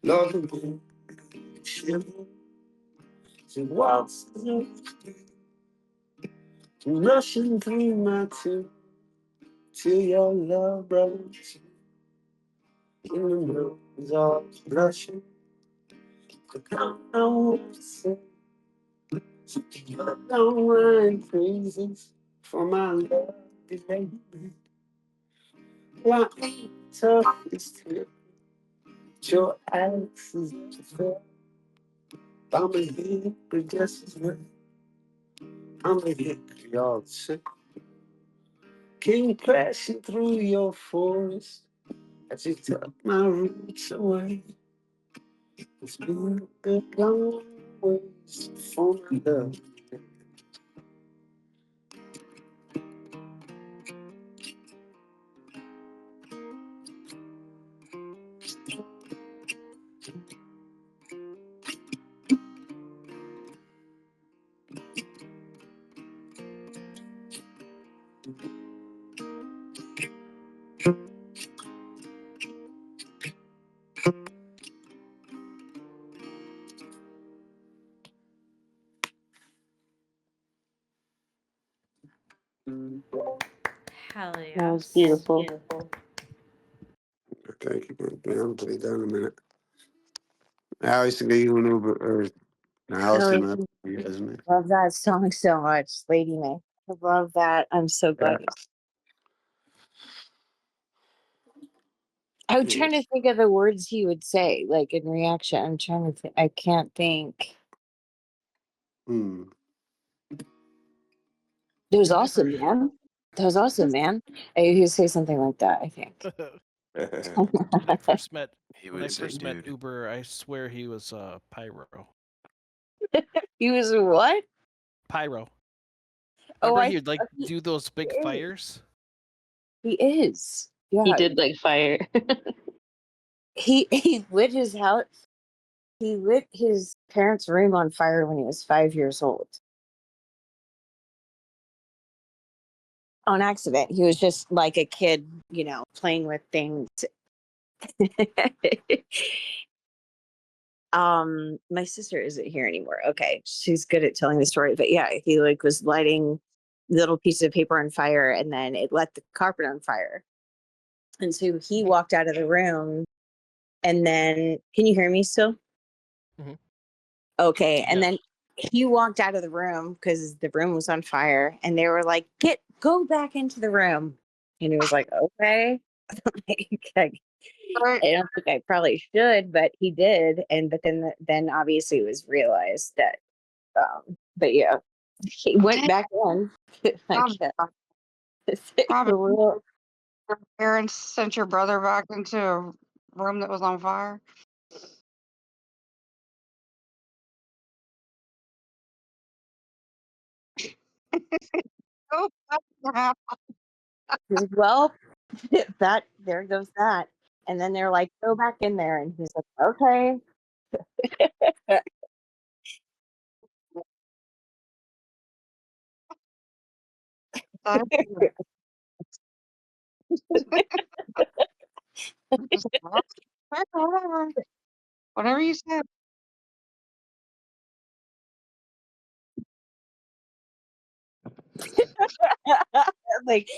Love the shiver to waltz rushing through my tube till your love brothers in the mountains all blushing. I don't know what to say. I don't mind praises for my love baby. Well, I ain't tough this time. Your ass is fair. I'm a hypocrite just as well. I'm a hypocrite all the same. Came crashing through your forest as you took my roots away. It's been a good long ways for my love. Hell That was yes. beautiful. Thank you. I'm play that in a minute. I used to get you an Uber or Oh, Allison. Yes, man. love that song so much, Lady May. I love that. I'm so glad. I'm trying to think of the words he would say, like in reaction. I'm trying to think. I can't think. Hmm. It was awesome, man. That was awesome, man. He would say something like that, I think. When I first met He when I would say, first met dude. Uber, I swear he was pyro. He was what? Pyro. Oh, Remember I he'd like he do those big is. fires? He is. He Yeah. did like fire. He lit his house. He lit his parents' room on fire when he was 5 years old. On accident. He was just like a kid, playing with things. My sister isn't here anymore. Okay. She's good at telling the story. But yeah, he like was lighting little pieces of paper on fire and then it lit the carpet on fire. And so he walked out of the room and then can you hear me still? Mhm. Okay. And Yeah. then he walked out of the room because the room was on fire and they were like, go back into the room. And he was like, okay. I don't think I probably should, but he did. But then obviously it was realized that, but yeah, he went back in. I guess. Probably Real- your parents sent your brother back into a room that was on fire. Oh, well, there goes that. And then they're like, go back in there. And he's like, okay. Whatever you said. like,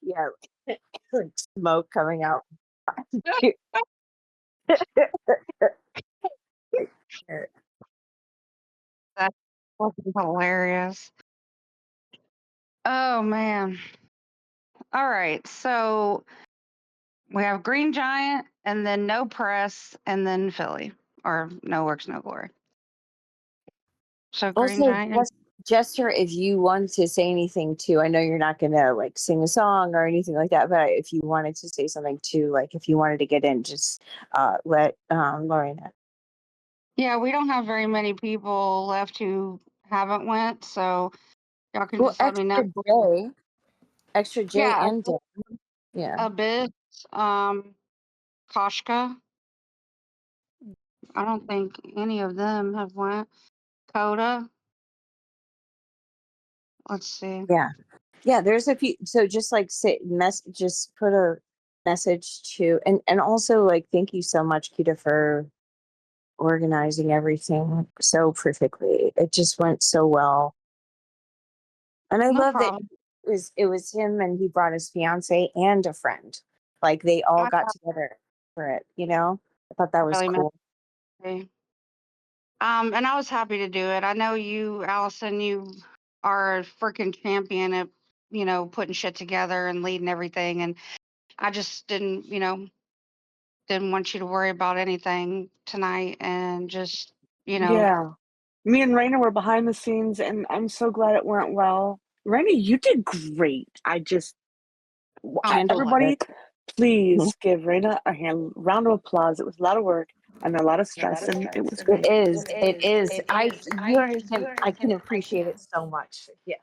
yeah, like smoke coming out. That's fucking hilarious. Oh man. All right. So we have Green Giant and then no press and then Philly. Or no works, no glory. So Green Also, Giant. Jester, if you wanted to say anything too, I know you're not gonna like sing a song or anything like that, but if you wanted to say something too, like if you wanted to get in, just let LaReina. Yeah, we don't have very many people left who haven't went, so y'all can Well, just let me know. Extra J Yeah, and Dan. Yeah. Abyss, Koshka. I don't think any of them have went. Coda. Let's see. Yeah, there's a few. So just like just put a message to, and also like thank you so much, Kita, for organizing everything so perfectly. It just went so well, and I No love that problem. it was him, and he brought his fiance and a friend. Like they all I got together for it. You know, I thought that was really meant cool. to be. And I was happy to do it. I know you, Allison, you are a freaking champion at, putting shit together and leading everything. And I just didn't want you to worry about anything tonight and just, Yeah. Me and Raina were behind the scenes, and I'm so glad it went well. Raina, you did great. handle Everybody, it. please give Raina a round of applause. It was a lot of work and a lot of stress, and it was It great. is. It is. I can appreciate it so much. Yeah.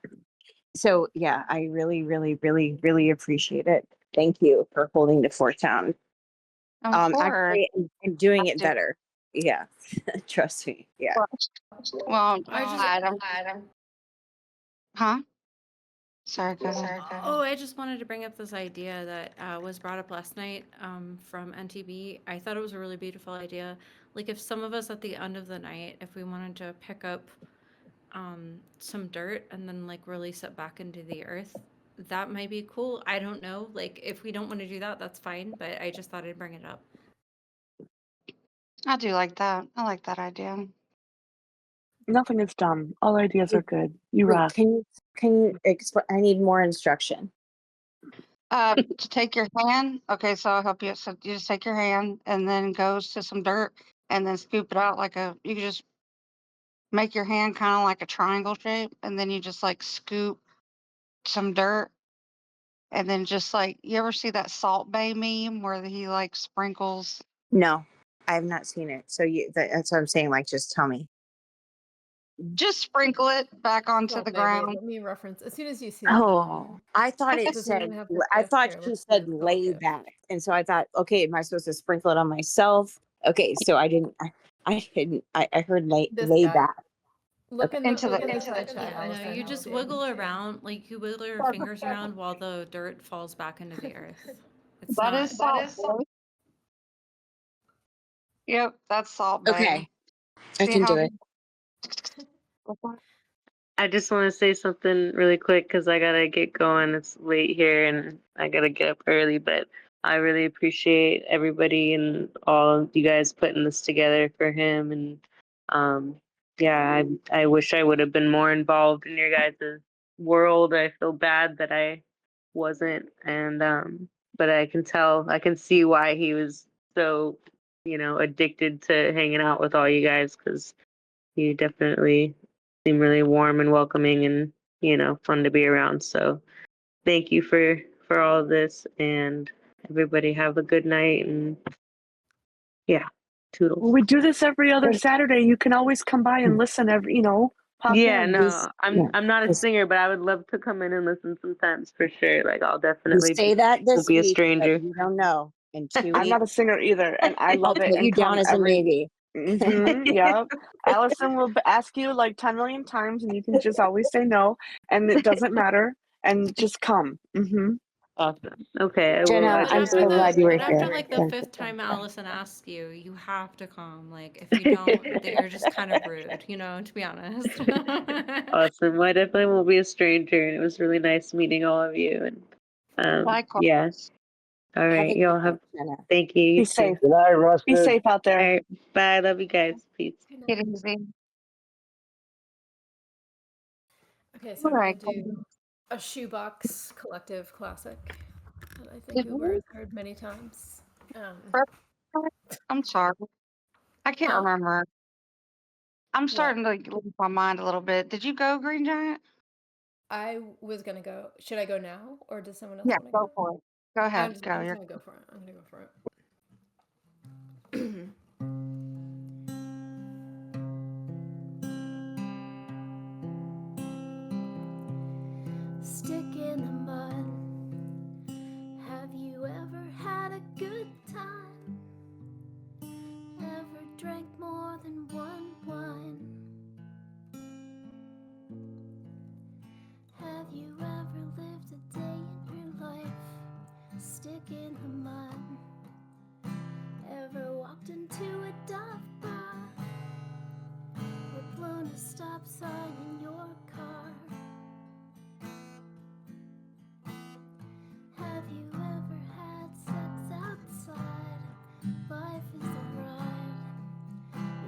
So yeah, I really, really, really, really appreciate it. Thank you for holding the fort down. Of course. Actually, and doing it better. Yeah, trust me. Yeah. Well, I just glad. Huh? Sorry, go ahead. I just wanted to bring up this idea that was brought up last night from NTB. I thought it was a really beautiful idea. Like if some of us at the end of the night, if we wanted to pick up some dirt and then like release it back into the earth, that might be cool. I don't know. Like if we don't want to do that, that's fine. But I just thought I'd bring it up. I do like that. I like that idea. Nothing is dumb. All ideas are good. You Wait, rock. can you explain? I need more instruction. To take your hand. Okay, so I'll help you. So you just take your hand and then goes to some dirt and then scoop it out you can just make your hand kind of like a triangle shape and then you just like scoop some dirt and then just like, you ever see that Salt Bay meme where he like sprinkles? No, I have not seen it. So that's what I'm saying. Like, just tell me. Just sprinkle it back onto Well, the maybe. ground. Let me reference as soon as you see the Oh, I thought it doesn't even said. have the I GIF thought here. she Let's said go lay GIF. back, and so I thought, okay, am I supposed to sprinkle it on myself? Okay, so I didn't. I didn't. I heard This lay guy. back. Look in the Into look the in the chat, Yeah, no, Allison, you how just it wiggle around, like you wiggle your fingers around while the dirt falls back into the earth. It's that not. is Salt Bay. Yep, that's Salt Bay. Okay, I See can how do it. I just want to say something really quick because I gotta get going. It's late here and I gotta get up early, but I really appreciate everybody and all of you guys putting this together for him. And yeah, I wish I would have been more involved in your guys' world. I feel bad that I wasn't, and but I can see why he was so, addicted to hanging out with all you guys because you definitely seem really warm and welcoming and, fun to be around. So thank you for all of this and everybody have a good night and yeah, toodles. Well, we do this every other Saturday. You can always come by and listen pop Yeah, in. no, I'm not a singer, but I would love to come in and listen sometimes for sure. Like I'll You definitely say that will this be a week, but stranger. you don't know. and I'm Chewy. not a singer either, and I I'll love it put and you down come as a every. maybe. Yep. Allison will ask you like 10 million times, and you can just always say no, and it doesn't matter, and just come. Awesome. Okay, I will Jenna, I'm so glad you were But after here. like the Thank fifth you. time Allison asks you, you have to come. Like if you don't, you're just kind of rude, you know, to be honest. Awesome. Well, I definitely won't be a stranger, and it was really nice meeting all of you. And Likewise. yeah. All Have right, a good y'all night, have. Jenna. Thank you. You Be too. safe. Good night, Be Rusted. safe out there. All right. Bye. Love you guys. Peace. Get easy. Okay, so All I'm right. gonna do a shoebox collective classic that I think Did Uber we? has heard many times. I'm sorry. I can't Huh? remember. I'm What? starting to lose my mind a little bit. Did you go, Green Giant? I was gonna go. Should I go now, or does someone else Yeah, want to go go? for it. Go ahead. Go. I'm just You're gonna go for it. I'm gonna go for it. Stick in the mud. Have you ever had a good time? Ever drank more than one wine? Have you ever lived a day in your life? Stick in the mud. Ever walked into a dive bar? Or blown a stop sign in your car? Have you ever had sex outside? Life is a ride.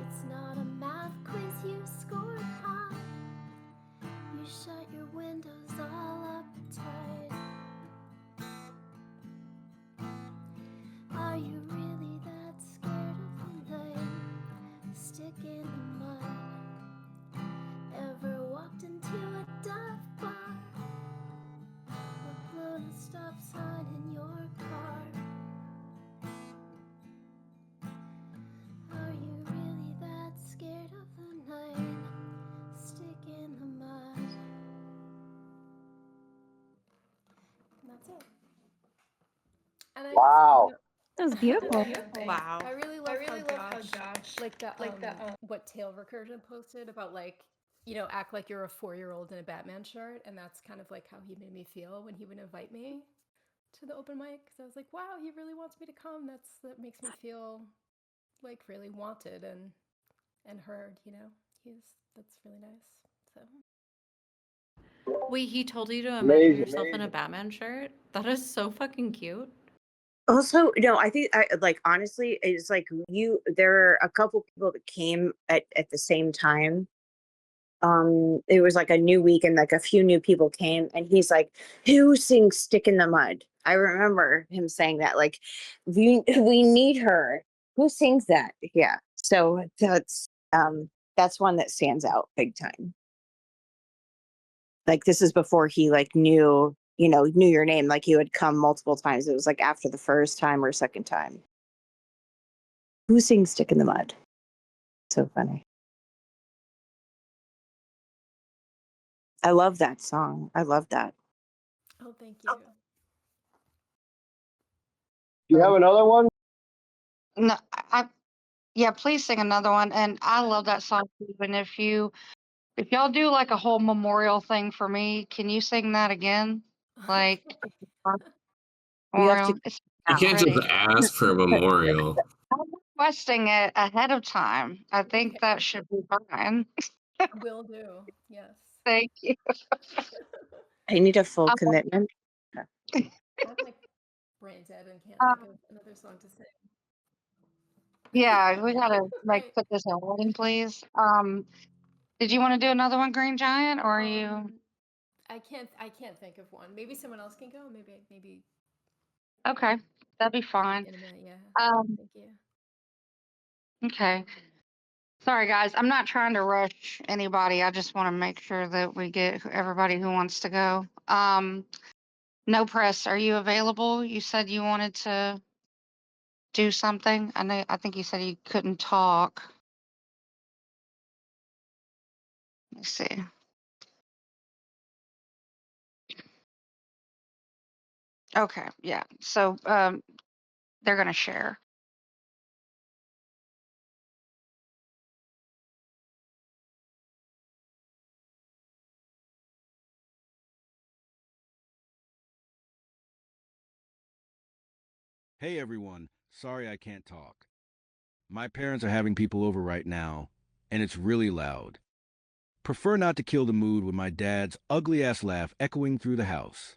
It's not a math quiz you scored high. You shut your windows all uptight. Are you really that scared of the night? Stick in the mud. Ever walked into a dive bar? Or blown a stop sign in your car? Are you really that scared of the night? Stick in the mud. And that's it. And I Wow. just, That was beautiful. Wow. I really love how Josh, like the what Tail Recursion posted about like, act like you're a 4-year-old in a Batman shirt, and that's kind of like how he made me feel when he would invite me to the open mic. Because I was like, wow, he really wants me to come. That makes me feel like really wanted and heard. That's really nice. So Wait, he told you to imagine Amazing. yourself in a Batman shirt? That is so fucking cute. Also, no, I think I like honestly, it's like there are a couple people that came at the same time. It was like a new week and like a few new people came, and he's like, who sings Stick in the Mud? I remember him saying that, like, we need her. Who sings that? Yeah. So that's one that stands out big time. Like this is before he like knew your name. Like you had come multiple times. It was like after the first time or second time. Who sings Stick in the Mud? So funny. I love that song. I love that. Oh, thank you. Do you have another one? no, yeah. Please sing another one. And I love that song. Even if y'all do like a whole memorial thing for me, can you sing that again? Like You have to memorial. It's You not can't just ready. ask for a memorial. I'm requesting it ahead of time. I think that should be fine. Will do. Yes. Thank you. I need a full Um, commitment. I'm like brain dead and can't think of another song to sing. yeah, we gotta like Right. put this in writing, please. Did you want to do another one, Green Giant, or are you I can't think of one. Maybe someone else can go. Maybe okay? That'd be fine. in a minute. Yeah. Um, Thank you. okay. Sorry, guys. I'm not trying to rush anybody. I just want to make sure that we get everybody who wants to go. No press. Are you available? You said you wanted to do something. I think you said you couldn't talk. Let me see. Okay, yeah. So they're going to share. Hey everyone, sorry I can't talk. My parents are having people over right now, and it's really loud. Prefer not to kill the mood with my dad's ugly ass laugh echoing through the house.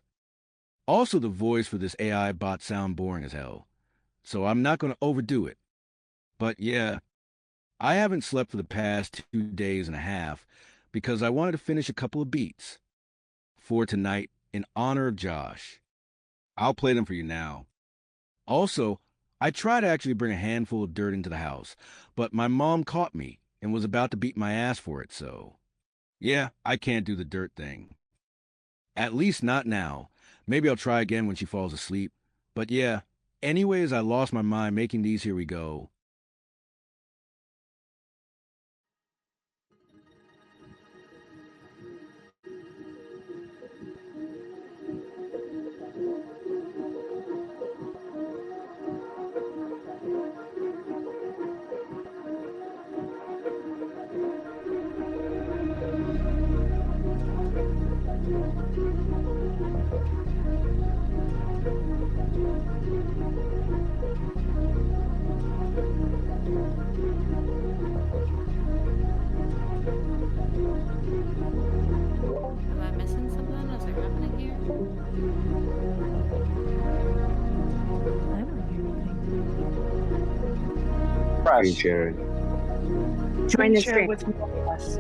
Also, the voice for this AI bot sound boring as hell, so I'm not going to overdo it. But yeah, I haven't slept for the past 2 days and a half because I wanted to finish a couple of beats for tonight in honor of Josh. I'll play them for you now. Also, I tried to actually bring a handful of dirt into the house, but my mom caught me and was about to beat my ass for it, so yeah, I can't do the dirt thing. At least not now. Maybe I'll try again when she falls asleep. But yeah, anyways, I lost my mind making these. Here we go. Am I missing something? Is there happening here? I don't hear anything. Screen sharing. Join the share with more of us.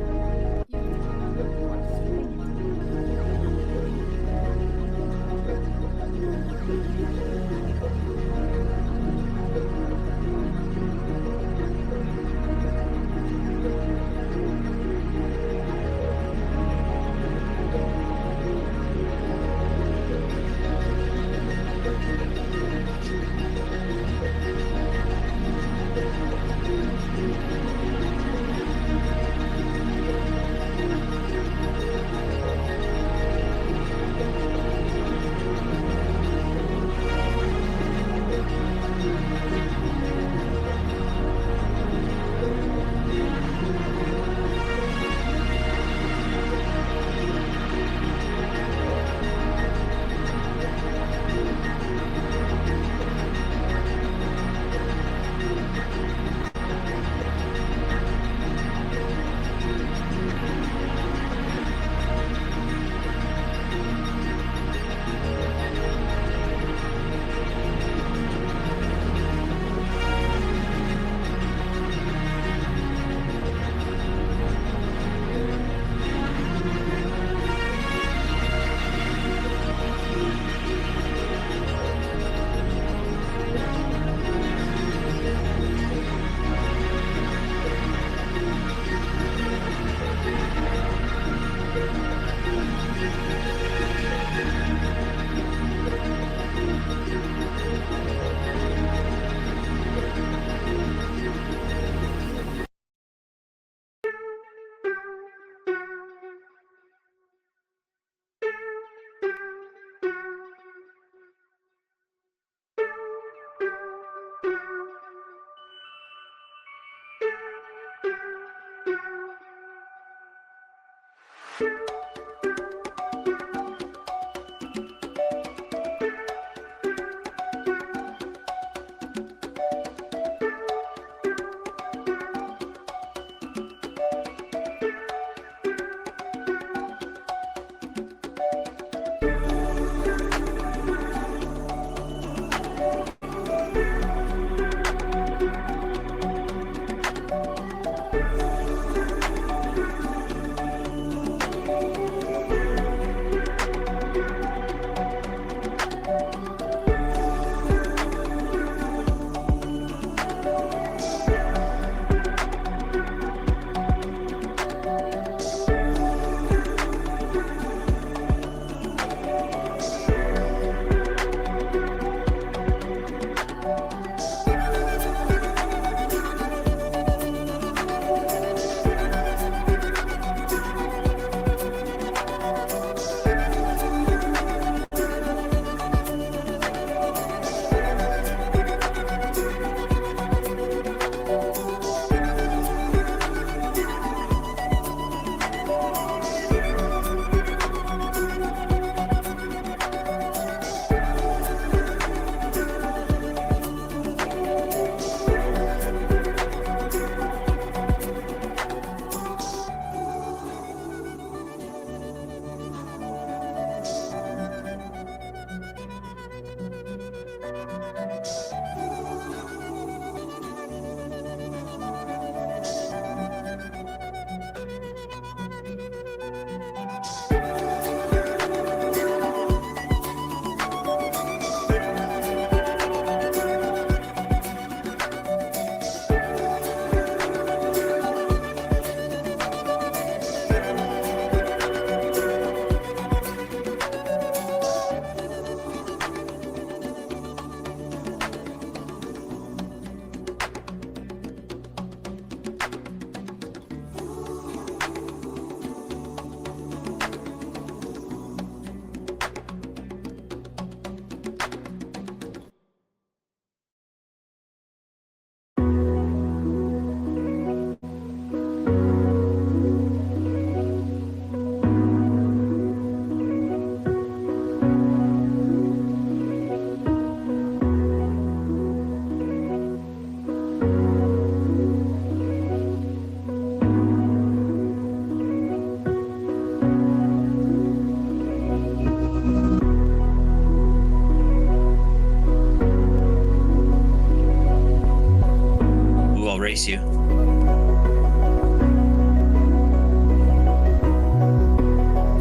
Ooh, I'll race you.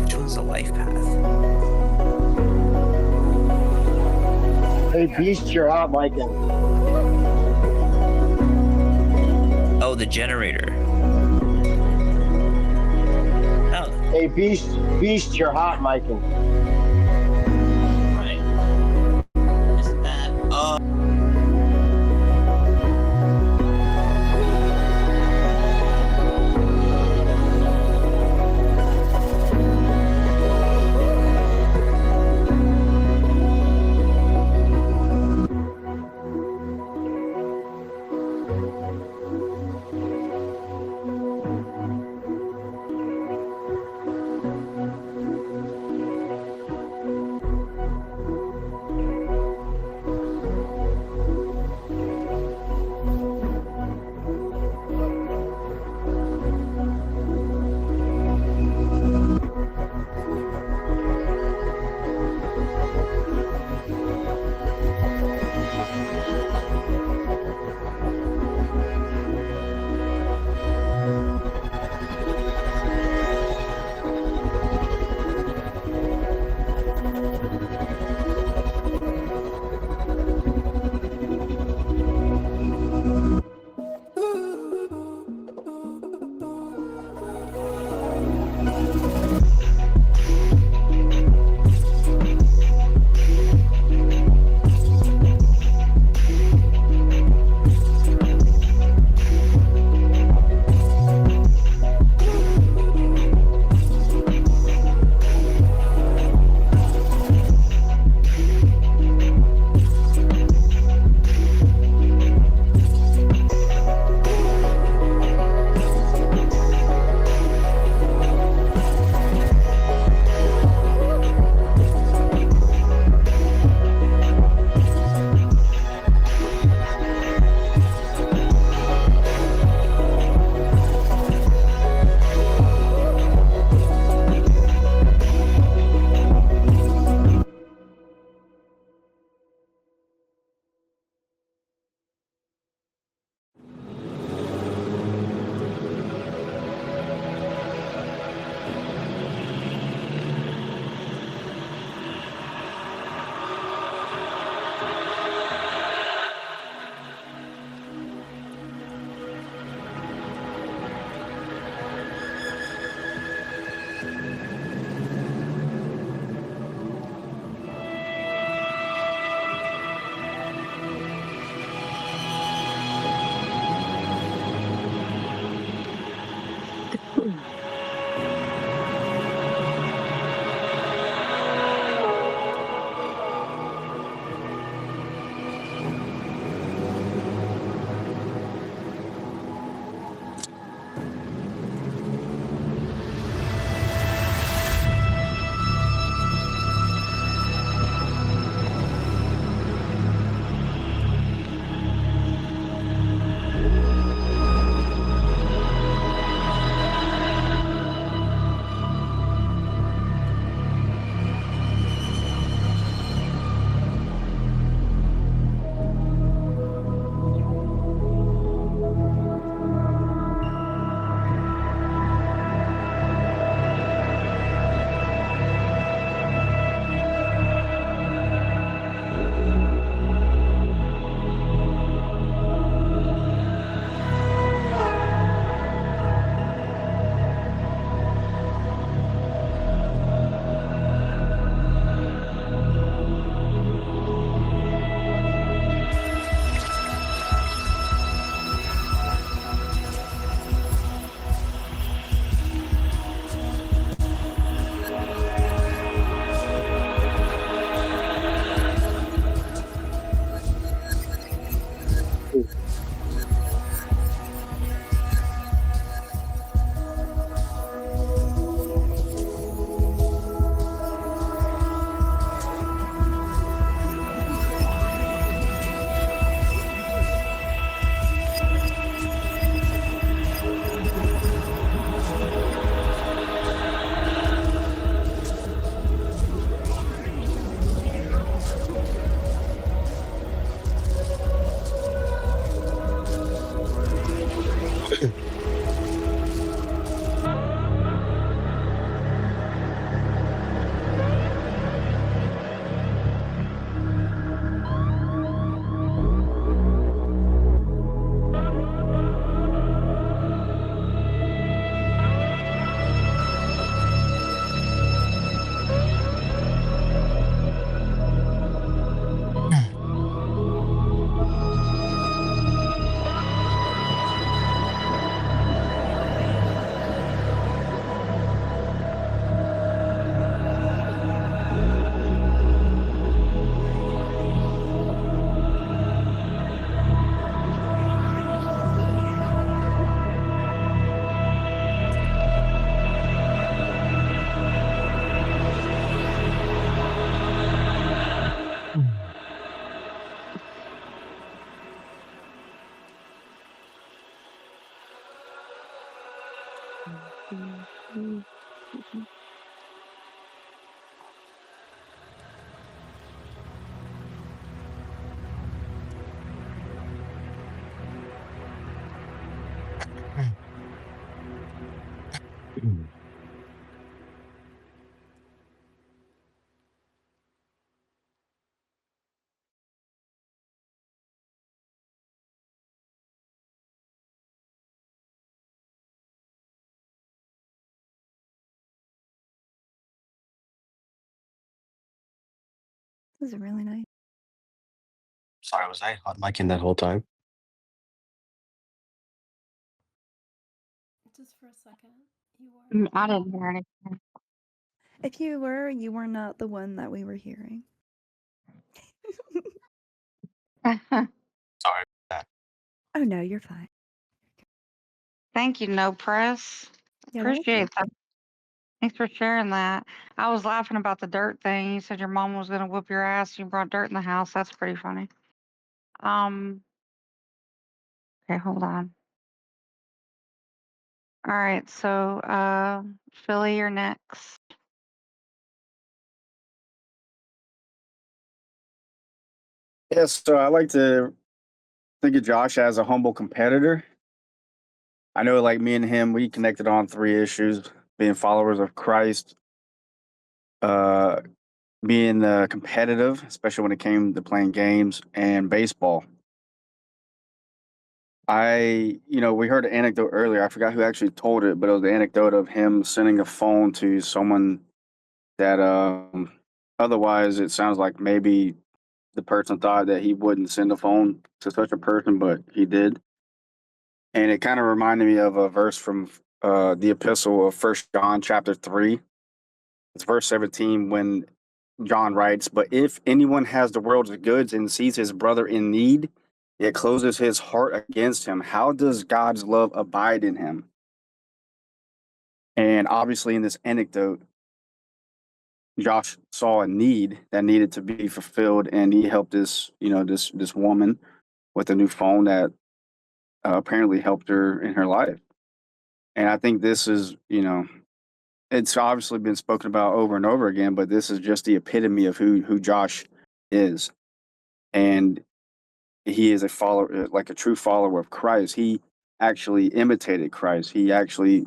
Which one's the life path? Hey, Beast, you're hot, Michael. Oh, the generator. Oh. Hey, Beast, you're hot, Michael. Right. Isn't that? Oh. This is really nice. Sorry, was I on mic in that whole time? Just for a second. You were. I didn't hear anything. If you were not the one that we were hearing. Sorry about that. Oh no, you're fine. Thank you, No Press. Yeah, Appreciate that. Thanks for sharing that. I was laughing about the dirt thing. You said your mom was gonna whoop your ass. You brought dirt in the house. That's pretty funny. Um. Okay, hold on. All right, so Philly, you're next. Yes, so I like to think of Josh as a humble competitor. I know, like me and him, we connected on three issues: being followers of Christ, uh, being competitive, especially when it came to playing games, and baseball. We heard an anecdote earlier. I forgot who actually told it, but it was the anecdote of him sending a phone to someone that otherwise it sounds like maybe the person thought that he wouldn't send a phone to such a person, but he did. And it kind of reminded me of a verse from the epistle of First John chapter 3. It's verse 17 when John writes, "But if anyone has the world's goods and sees his brother in need, yet closes his heart against him, how does God's love abide in him?" And obviously in this anecdote, Josh saw a need that needed to be fulfilled, and he helped this woman with a new phone that apparently helped her in her life. And I think this is, it's obviously been spoken about over and over again, but this is just the epitome of who Josh is. And he is a follower, like a true follower of Christ. He actually imitated Christ. He actually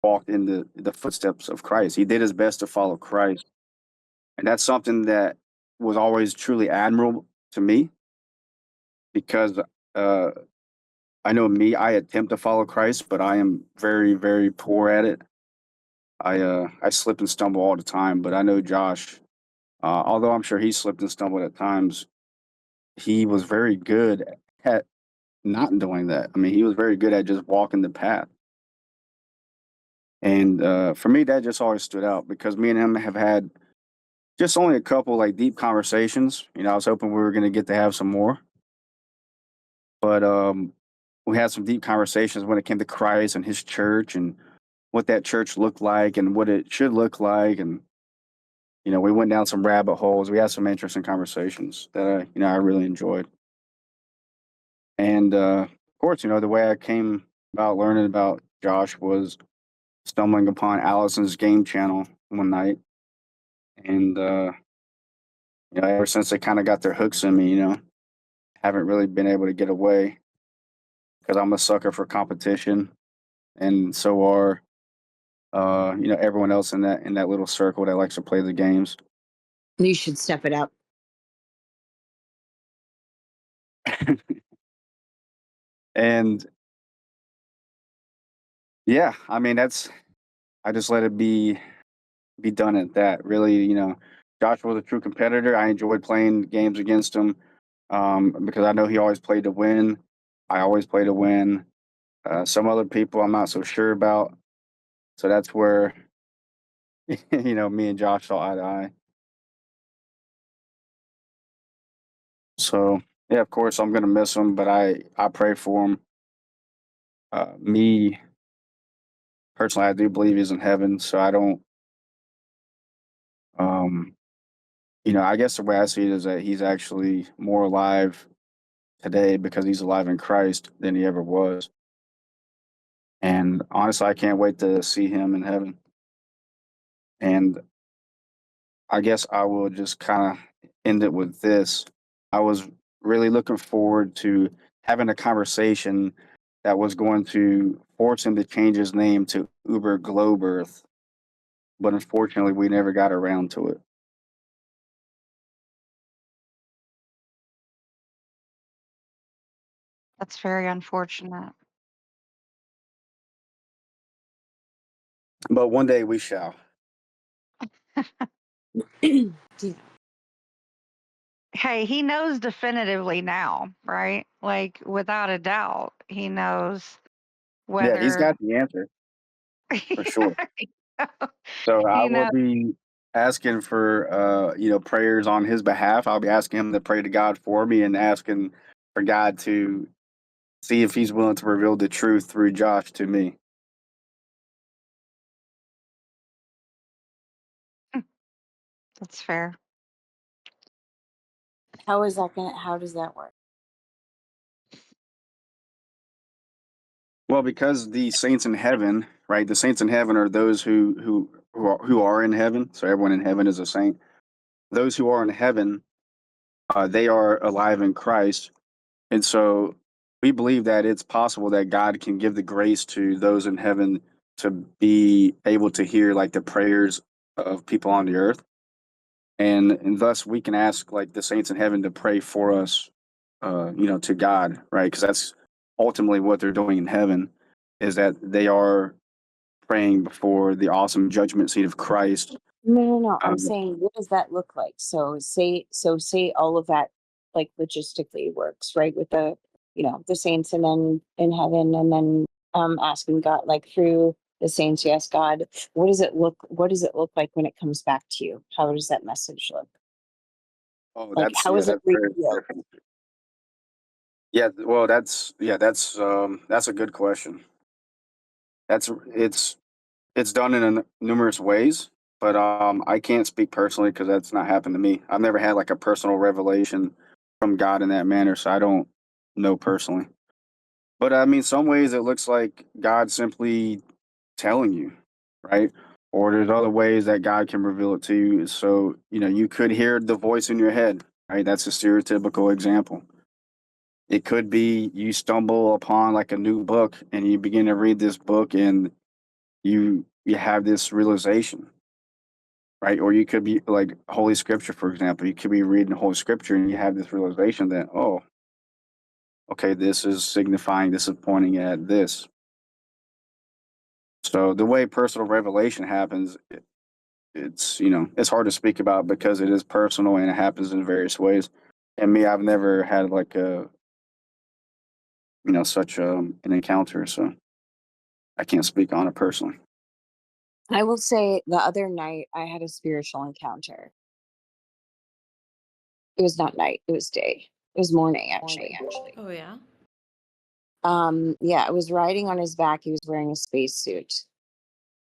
walked in the footsteps of Christ. He did his best to follow Christ. And that's something that was always truly admirable to me because uh, I know me, I attempt to follow Christ, but I am very, very poor at it. I slip and stumble all the time, but I know Josh, although I'm sure he slipped and stumbled at times, he was very good at not doing that. I mean, he was very good at just walking the path. And for me, that just always stood out because me and him have had just only a couple like deep conversations. I was hoping we were going to get to have some more, but we had some deep conversations when it came to Christ and his church and what that church looked like and what it should look like. And, we went down some rabbit holes. We had some interesting conversations that I really enjoyed. And of course, the way I came about learning about Josh was stumbling upon Allison's game channel one night. And, ever since they kind of got their hooks in me, haven't really been able to get away because I'm a sucker for competition. And so are, everyone else in that little circle that likes to play the games. You should step it up. And yeah, I mean, I just let it be done at that. Really, Josh was a true competitor. I enjoyed playing games against him because I know he always played to win. I always play to win. Some other people I'm not so sure about. So that's where, me and Josh saw eye to eye. So yeah, of course I'm gonna miss him, but I pray for him. Me personally, I do believe he's in heaven, so I don't. Um, I guess the way I see it is that he's actually more alive today because he's alive in Christ than he ever was. And honestly, I can't wait to see him in heaven. And I guess I will just kind of end it with this. I was really looking forward to having a conversation that was going to force him to change his name to UberFlatearth, but unfortunately, we never got around to it. That's very unfortunate. But one day we shall. Yeah. hey, he knows definitively now, right? Like without a doubt, he knows Yeah, he's whether got the answer for sure. So I he will knows. be asking for prayers on his behalf. I'll be asking him to pray to God for me and asking for God to see if he's willing to reveal the truth through Josh to me. That's fair. How is that gonna? How does that work? Well, because the saints in heaven, right? The saints in heaven are those who are in heaven. So everyone in heaven is a saint. Those who are in heaven, they are alive in Christ, and so we believe that it's possible that God can give the grace to those in heaven to be able to hear like the prayers of people on the earth, and thus we can ask like the saints in heaven to pray for us, to God, right? Because that's ultimately what they're doing in heaven, is that they are praying before the awesome judgment seat of Christ. No. I'm Um, saying, what does that look like? Say all of that, like logistically works, right? With the saints, and then in heaven, and then asking God, like through the saints, yes, God. What does it look? What does it look like when it comes back to you? How does that message look? oh, Like, how is it that's very revealed? different. Yeah, well, that's a good question. That's it's done in numerous ways, but I can't speak personally because that's not happened to me. I've never had like a personal revelation from God in that manner, so I don't know personally. But I mean, some ways it looks like God simply telling you, right? Or there's other ways that God can reveal it to you. So, you could hear the voice in your head, right? That's a stereotypical example. It could be you stumble upon like a new book and you begin to read this book and you have this realization, right? Or you could be like Holy Scripture, for example. You could be reading Holy Scripture and you have this realization that, oh, okay, this is signifying, this is pointing at this. So the way personal revelation happens, it's hard to speak about because it is personal and it happens in various ways. And me, I've never had like a such an encounter, so I can't speak on it personally. I will say the other night I had a spiritual encounter. It was not night, it was day. It was morning actually. Oh yeah. Yeah, I was riding on his back. He was wearing a spacesuit,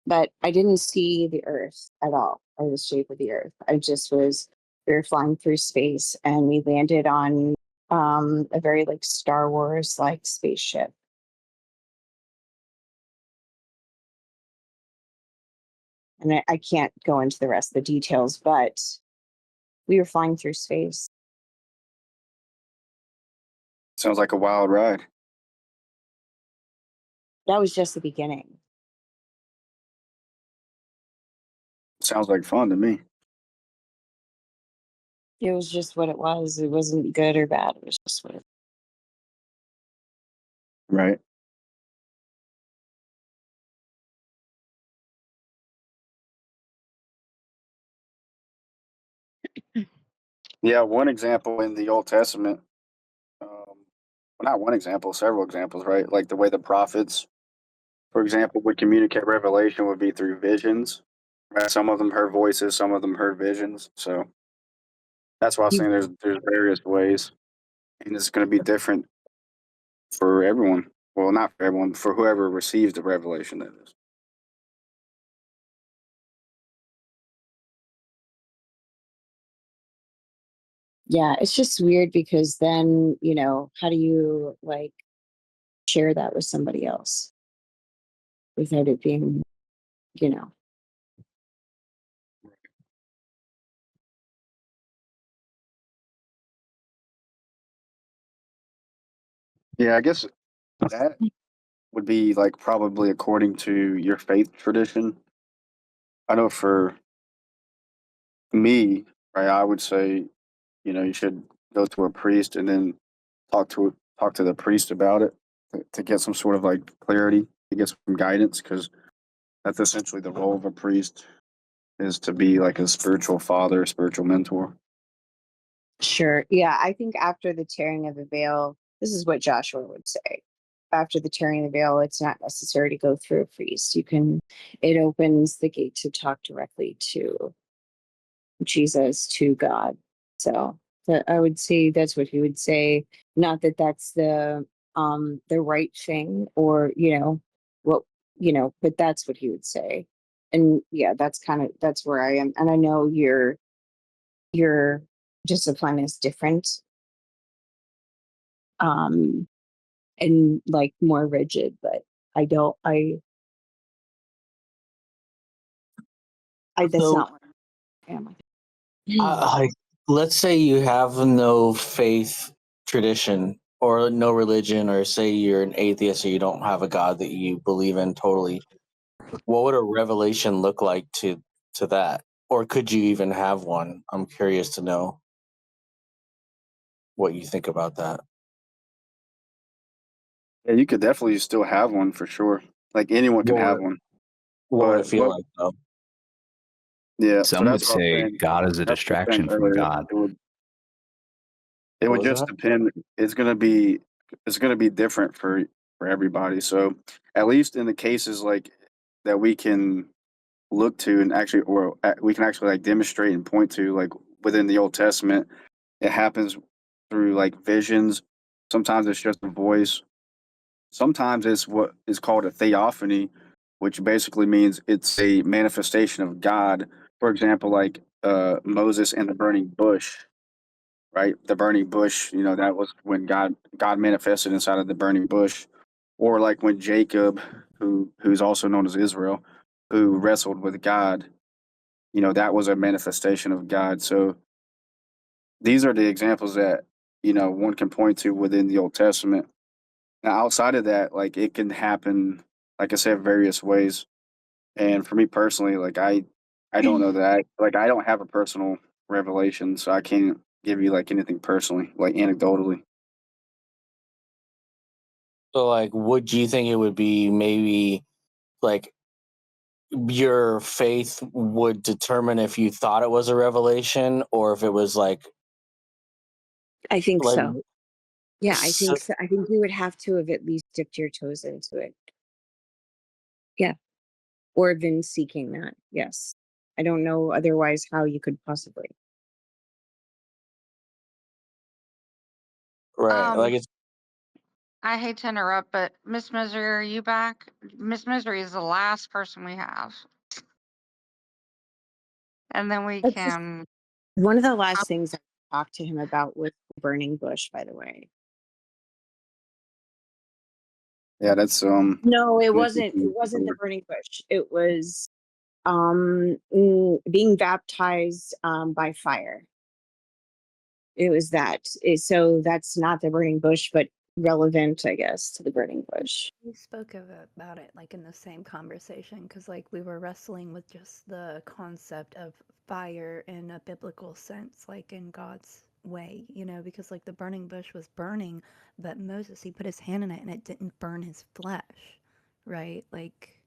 but I didn't see the Earth at all, or the shape of the Earth. We were flying through space, and we landed on a very like Star Wars like spaceship. And I can't go into the rest of the details, but we were flying through space. Sounds like a wild ride. That was just the beginning. Sounds like fun to me. It was just what it was. It wasn't good or bad. It was just what it. Right. Yeah, one example in the Old Testament, well, not one example, several examples, right? Like the way the prophets, for example, would communicate revelation would be through visions. Right? Some of them heard voices, some of them heard visions. So that's why I'm saying there's various ways, and it's going to be different for everyone. Well, not for everyone, for whoever receives the revelation. That is. Yeah, it's just weird because then, how do you like share that with somebody else without it being, you know? Yeah, I guess that would be like probably according to your faith tradition. I know for me, right, I would say, you should go to a priest and then talk to the priest about it to get some sort of like clarity, to get some guidance, because that's essentially the role of a priest is to be like a spiritual father, spiritual mentor. Sure. Yeah, I think after the tearing of the veil, this is what Joshua would say. After the tearing of the veil, it's not necessary to go through a priest. It opens the gate to talk directly to Jesus, to God. So I would say that's what he would say. Not that that's the right thing, or what but that's what he would say. And yeah, that's where I am. And I know your discipline is different, and like more rigid, but I don't I that's So, not what I am. like, let's say you have no faith tradition or no religion, or say you're an atheist or you don't have a God that you believe in totally. What would a revelation look like to that? Or could you even have one? I'm curious to know what you think about that. Yeah, you could definitely still have one for sure. Like anyone can What have would one. what would it But feel what like though? yeah, so Some would that's what I was say saying. God is a That's what I was saying distraction from earlier. God. It What would was just that? depend. It's gonna be different for everybody. So at least in the cases like that we can look to and actually we can actually like demonstrate and point to, like within the Old Testament, it happens through like visions. Sometimes it's just a voice. Sometimes it's what is called a theophany, which basically means it's a manifestation of God. For example, like Moses and the burning bush, right? The burning bush, that was when God manifested inside of the burning bush. Or like when Jacob, who's also known as Israel, who wrestled with God, that was a manifestation of God. So these are the examples that, one can point to within the Old Testament. Now, outside of that, like it can happen, like I said, various ways. And for me personally, like I don't know that I don't have a personal revelation, so I can't give you like anything personally, like anecdotally. So like would you think it would be maybe like your faith would determine if you thought it was a revelation or if it was I think like so. Yeah, I so, think so. I think you would have to have at least dipped your toes into it. Yeah. Or been seeking that. Yes. I don't know otherwise how you could possibly. right, like it's I hate to interrupt, but Miss Misery, are you back? Miss Misery is the last person we have, and then we That's just can. one of the last things I talked to him about was the burning bush, by the way. Yeah, that's No, it wasn't. It interesting. wasn't the burning bush. It was being baptized by fire. It was that. So that's not the burning bush, but relevant, I guess, to the burning bush. We spoke about it like in the same conversation because like we were wrestling with just the concept of fire in a biblical sense, like in God's way, because like the burning bush was burning, but Moses, he put his hand in it and it didn't burn his flesh, right? Like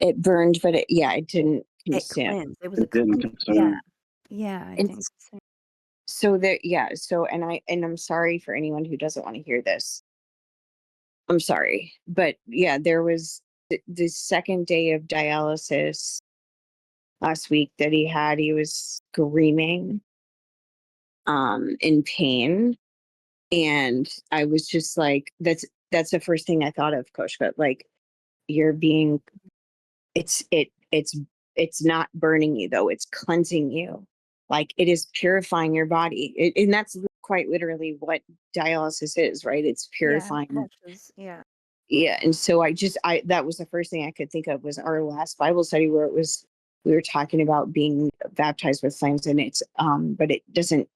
It burned, but it didn't it consume. cleansed. It was a It didn't clean. Yeah. consume. Yeah, it And didn't consume. so there, so I'm sorry for anyone who doesn't want to hear this. I'm sorry, but yeah, there was the second day of dialysis last week that he was screaming in pain, and I was just like, that's the first thing I thought of, Koshka. Like, you're being it's it it's not burning you, though, it's cleansing you, like it is purifying your body, and that's quite literally what dialysis is, right? It's Yeah, purifying. yeah. Yeah, and so I that was the first thing I could think of was our last Bible study where we were talking about being baptized with flames, and it's but it doesn't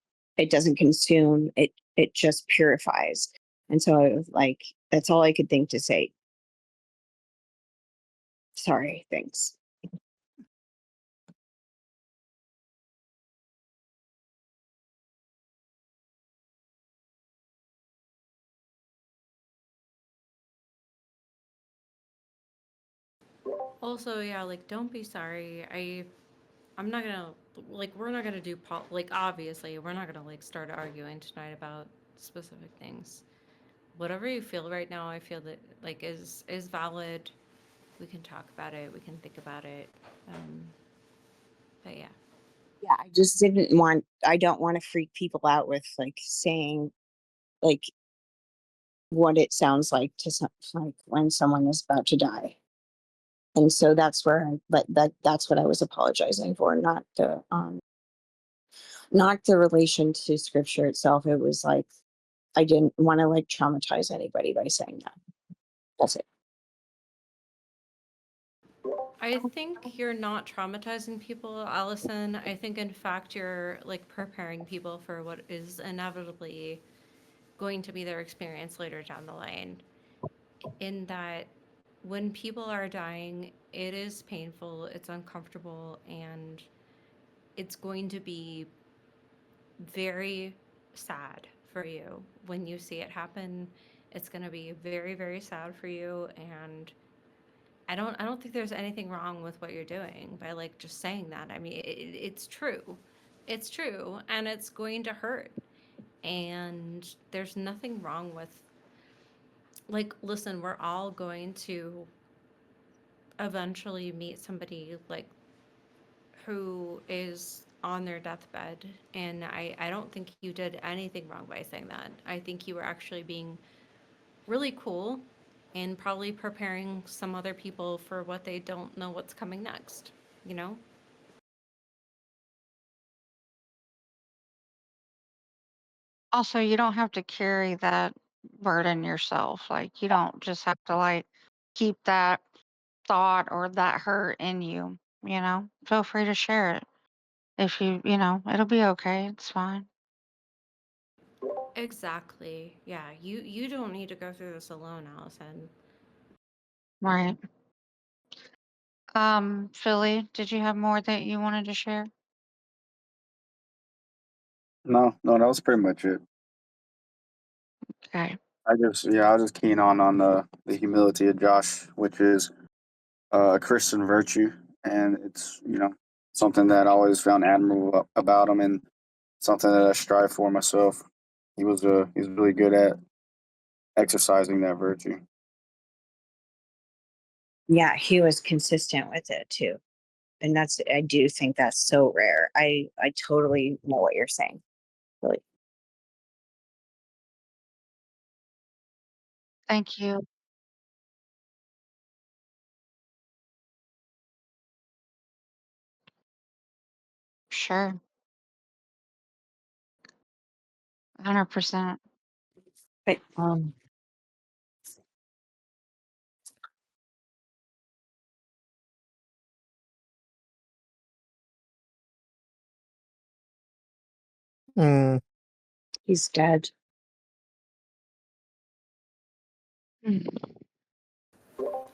consume, it just purifies. And so I was like, that's all I could think to say. Sorry, thanks. Also, yeah, like don't be sorry. I'm not gonna like we're not gonna do like obviously we're not gonna like start arguing tonight about specific things. Whatever you feel right now, I feel that like is valid. We can talk about it. We can think about it. But yeah. Yeah, I don't want to freak people out with like saying like what it sounds like to like when someone is about to die. And so that's where that's what I was apologizing for, not the relation to scripture itself. It was like I didn't want to like traumatize anybody by saying that. That's it. I think you're not traumatizing people, Allison. I think, in fact, you're like preparing people for what is inevitably going to be their experience later down the line. In that, when people are dying, it is painful, it's uncomfortable, and it's going to be very sad for you when you see it happen. It's going to be very, very sad for you, and I don't think there's anything wrong with what you're doing by like just saying that. I mean, it's true. It's true, and it's going to hurt. And there's nothing wrong with like listen, we're all going to eventually meet somebody like who is on their deathbed, and I don't think you did anything wrong by saying that. I think you were actually being really cool and probably preparing some other people for what they don't know what's coming next, you know? Also, you don't have to carry that burden yourself. Like, you don't just have to like keep that thought or that hurt in you, you know? Feel free to share it. If it'll be okay. It's fine. Exactly. Yeah, you don't need to go through this alone, Allison. Right. Philly, did you have more that you wanted to share? No, that was pretty much it. Okay. I was just keen on the humility of Josh, which is a Christian virtue, and it's something that I always found admirable about him, and something that I strive for myself. He's really good at exercising that virtue. Yeah, he was consistent with it too. And I do think that's so rare. I totally know what you're saying. Really. Thank you. Sure. 100%. But he's dead.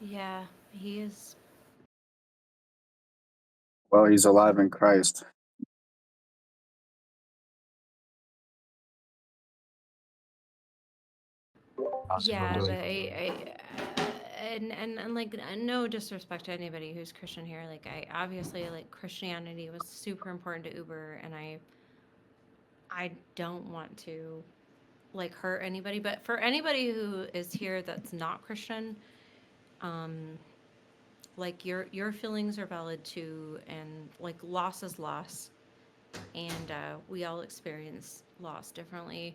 Yeah, he is. Well, he's alive in Christ. Yeah, but and like no disrespect to anybody who's Christian here. Like I obviously like Christianity was super important to Uber, and I don't want to like hurt anybody, but for anybody who is here that's not Christian, like your feelings are valid too, and like loss is loss, and we all experience loss differently,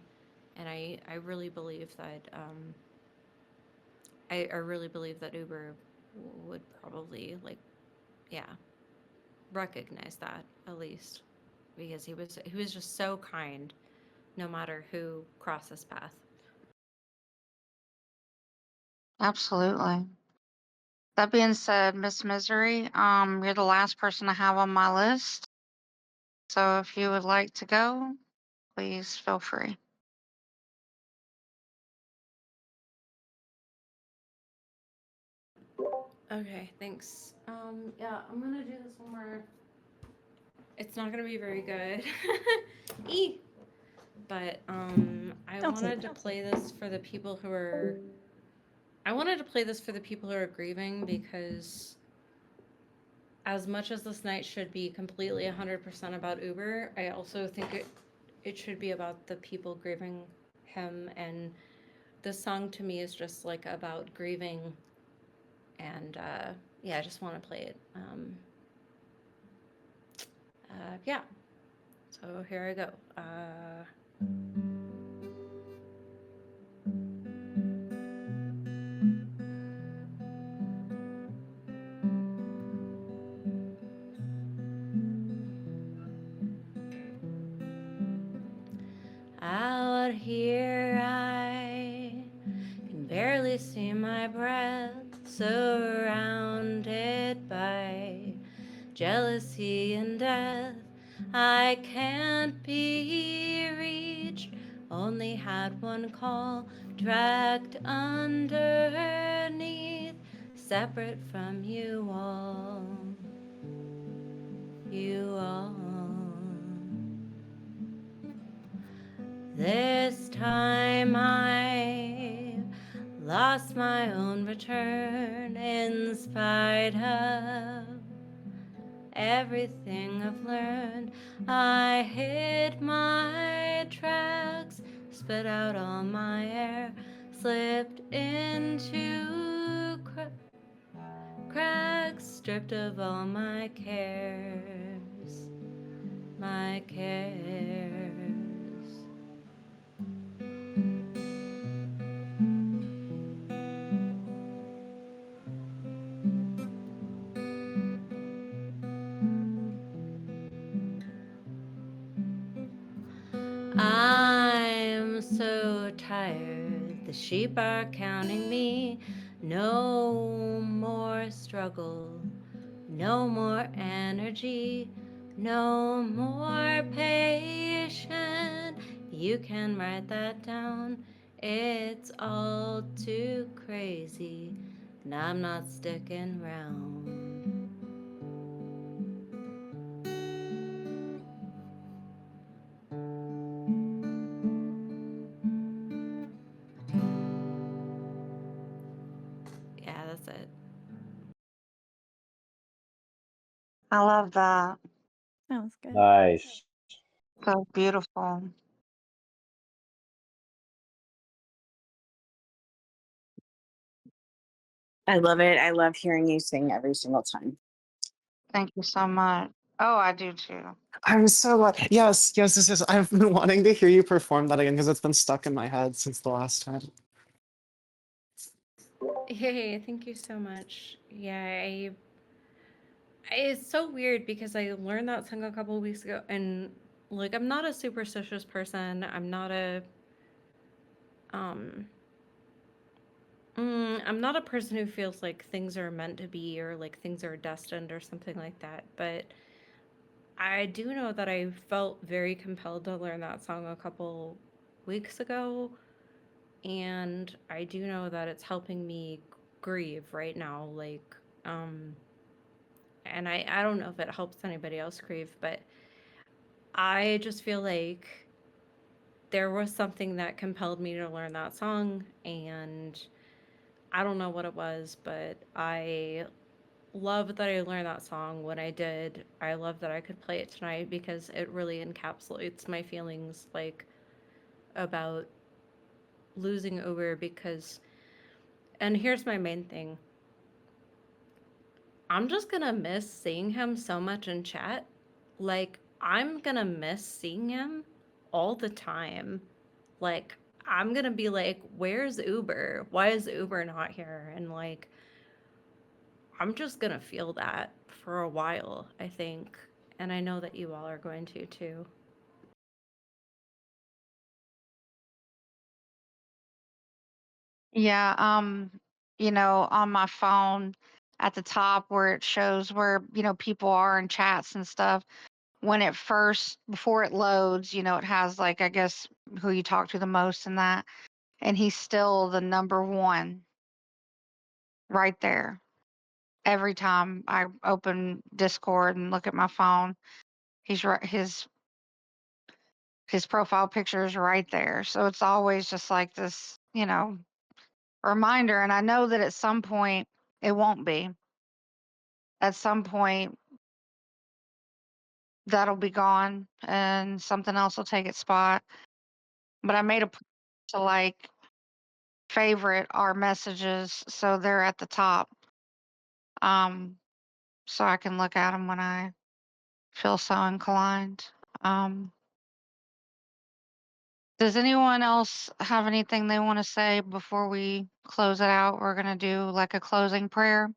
and I really believe that I really believe that Uber would probably like yeah recognize that at least, because he was just so kind no matter who crossed his path. Absolutely. That being said, Miss Misery, you're the last person I have on my list. So if you would like to go, please feel free. Okay, thanks. Yeah, I'm gonna do this one more. It's not gonna be very good. But I wanted to play this for the people who are. I wanted to play this for the people who are grieving because as much as this night should be completely 100% about Uber, I also think it should be about the people grieving him. And this song to me is just like about grieving. And yeah, I just want to play it. Yeah. So here I go. Out here I can barely see my breath, surrounded by jealousy and death. I can't be reached, only had one call, dragged underneath, separate from you all. You all. This time I lost my own return in spite of everything I've learned. I hid my tracks, spit out all my air, slipped into cracks, stripped of all my cares, my cares. I'm so tired, the sheep are counting me. No more struggle, no more energy, no more patience. You can write that down, it's all too crazy, and I'm not sticking around. Yeah, that's it. I love that. That was good. Nice. So beautiful. I love it. I love hearing you sing every single time. Thank you so much. Oh, I do too. I'm so glad. Yes, yes, yes, yes. I've been wanting to hear you perform that again because it's been stuck in my head since the last time. Hey, thank you so much. Yeah, it's so weird because I learned that song a couple of weeks ago, and like I'm not a superstitious person. I'm not a um I'm not a person who feels like things are meant to be or like things are destined or something like that, but I do know that I felt very compelled to learn that song a couple weeks ago, and I do know that it's helping me grieve right now, like and I don't know if it helps anybody else grieve, but I just feel like there was something that compelled me to learn that song, and I don't know what it was, but I love that I learned that song when I did. I love that I could play it tonight because it really encapsulates my feelings like about losing Uber because and here's my main thing. I'm just gonna miss seeing him so much in chat. Like, I'm gonna miss seeing him all the time. Like, I'm gonna be like, where's Uber? Why is Uber not here? And like, I'm just gonna feel that for a while, I think. And I know that you all are going to too. Yeah, on my phone at the top where it shows where, people are in chats and stuff, when it first before it loads, it has like I guess who you talk to the most and that. And he's still the number one right there. Every time I open Discord and look at my phone, he's right his profile picture is right there. So it's always just like this, reminder. And I know that at some point it won't be. at some point that'll be gone and something else will take its spot. But I made a point to like favorite our messages so they're at the top. So I can look at them when I feel so inclined. Um, does anyone else have anything they want to say before we close it out? We're gonna do like a closing prayer.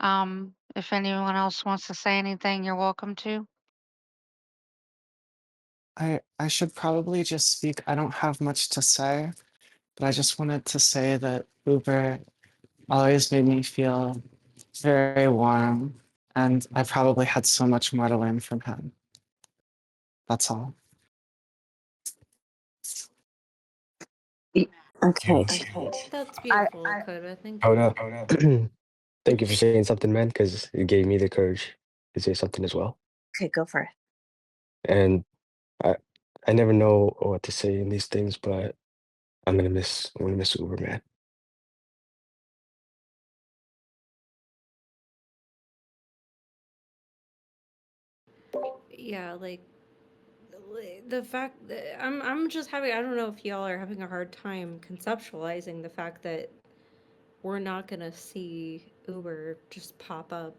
If anyone else wants to say anything, you're welcome to. I should probably just speak. I don't have much to say, but I just wanted to say that Uber always made me feel very warm, and I probably had so much more to learn from him. That's all. Okay. That's beautiful, Coda. Thank Hold you. up. Thank you for saying something, man, because it gave me the courage to say something as well. Okay, go for it. And I I never know what to say in these things, but I'm gonna miss Uber, man. Yeah, like the fact that I'm just having, I don't know if y'all are having a hard time conceptualizing the fact that we're not gonna see Uber just pop up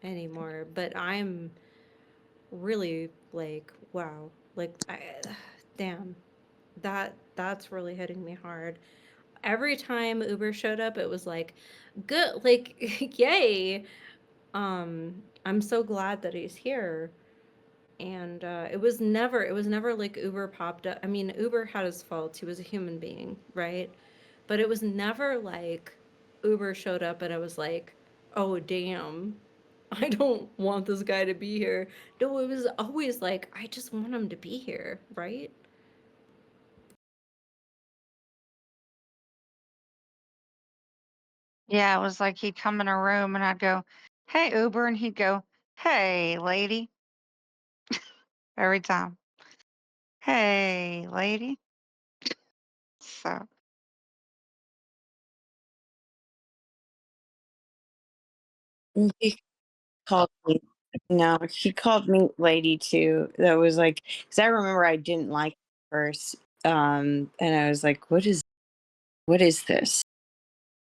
anymore. But I'm really like, wow, like damn, that's really hitting me hard. Every time Uber showed up, it was like, good, like, yay. I'm so glad that he's here. And it was never like Uber popped up. I mean, Uber had his faults. He was a human being, right? But it was never like Uber showed up and I was like, oh damn, I don't want this guy to be here. No, it was always like, I just want him to be here, right? Yeah, it was like he'd come in a room and I'd go, "Hey, Uber," and he'd go, "Hey, lady," every time. "Hey, lady." So He called me. No, he called me lady too. That was like, because I remember I didn't like it first. And I was like, what is this?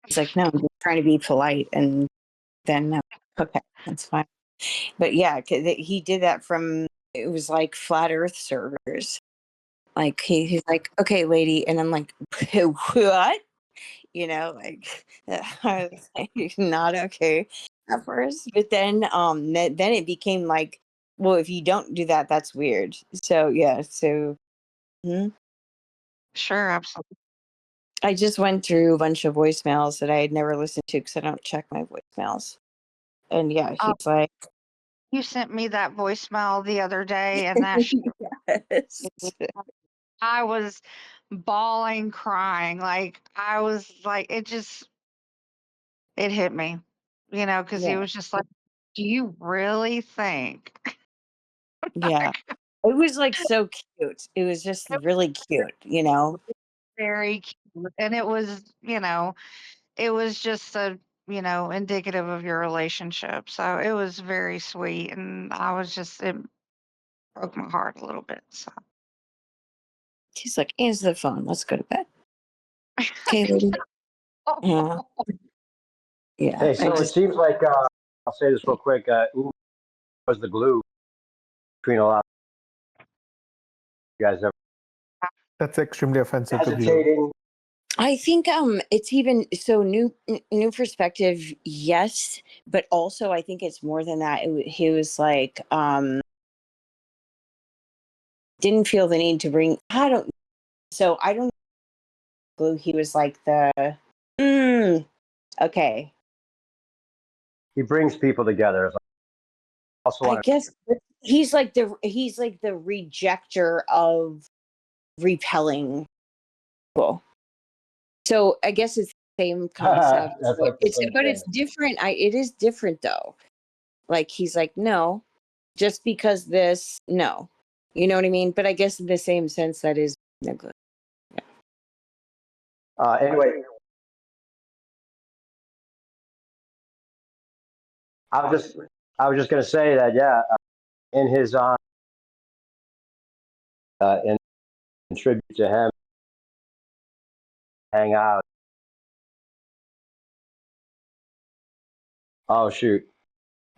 He's like, no, I'm just trying to be polite. And then, no, okay, that's fine. But yeah, he did that from, it was like flat earth servers. Like he's like, okay, lady. And I'm like, what? Like I was like, not okay at first. But then then it became like, well, if you don't do that, that's weird. So yeah, mhm. sure, absolutely. I just went through a bunch of voicemails that I had never listened to because I don't check my voicemails. And yeah, he's like, You sent me that voicemail the other day, and that yes. I was bawling, crying. Like I was like, it hit me, because he Yeah, was just like, "Do you really think?" yeah. It was like so cute. It was just really cute. Very cute, and it was just indicative of your relationship. So it was very sweet, and it broke my heart a little bit. So He's like, answer the phone. Let's go to bed. Okay, lady. Yeah. Yeah. Hey, I so it just, seems like I'll say this real quick. Uber was the glue between a lot. You guys ever That's extremely offensive to hear. hesitating? I think it's even so new perspective, yes, but also I think it's more than that. He was like didn't feel the need to bring I don't know. He was like okay. He brings people together. It's like, also, I guess he's like the rejecter of repelling people. So I guess it's the same concept. that's like the same But thing. it's different. It is different though. Like he's like, no, just because this, no. You know what I mean? But I guess in the same sense that is good. Anyway, I was just going to say that, yeah, in his honor, and tribute to him, hang out. Oh shoot.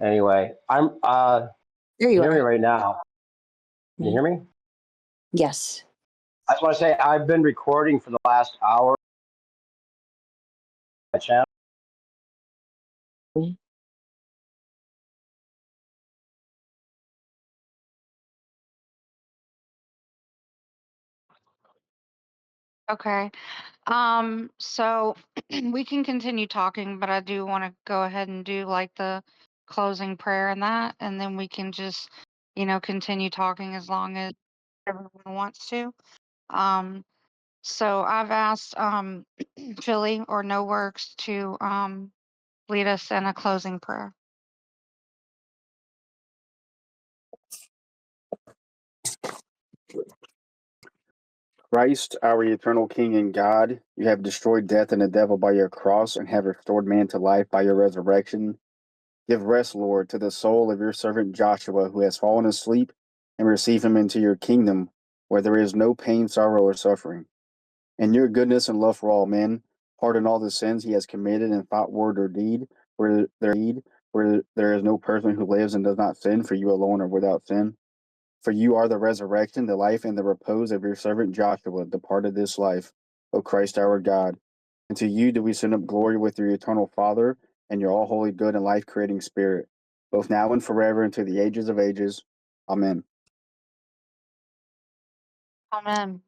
Anyway, I'm There you hear me are. right now. Can you hear me? Yes. I just want to say I've been recording for the last hour on my channel. Okay. So we can continue talking, but I do want to go ahead and do like the closing prayer and that, and then we can just, continue talking as long as everyone wants to. Um, so I've asked Philly or No Works to lead us in a closing prayer. Christ, our eternal King and God, you have destroyed death and the devil by your cross and have restored man to life by your resurrection. Give rest, Lord, to the soul of your servant Joshua, who has fallen asleep, and receive him into your kingdom, where there is no pain, sorrow, or suffering. In your goodness and love for all men, pardon all the sins he has committed in thought, word, or deed, where there is no person who lives and does not sin, for you alone are without sin. For you are the resurrection, the life, and the repose of your servant Joshua, departed this life, O Christ our God. And to you do we send up glory with your eternal Father and your all holy, good, and life creating Spirit, both now and forever into the ages of ages. Amen. Amen.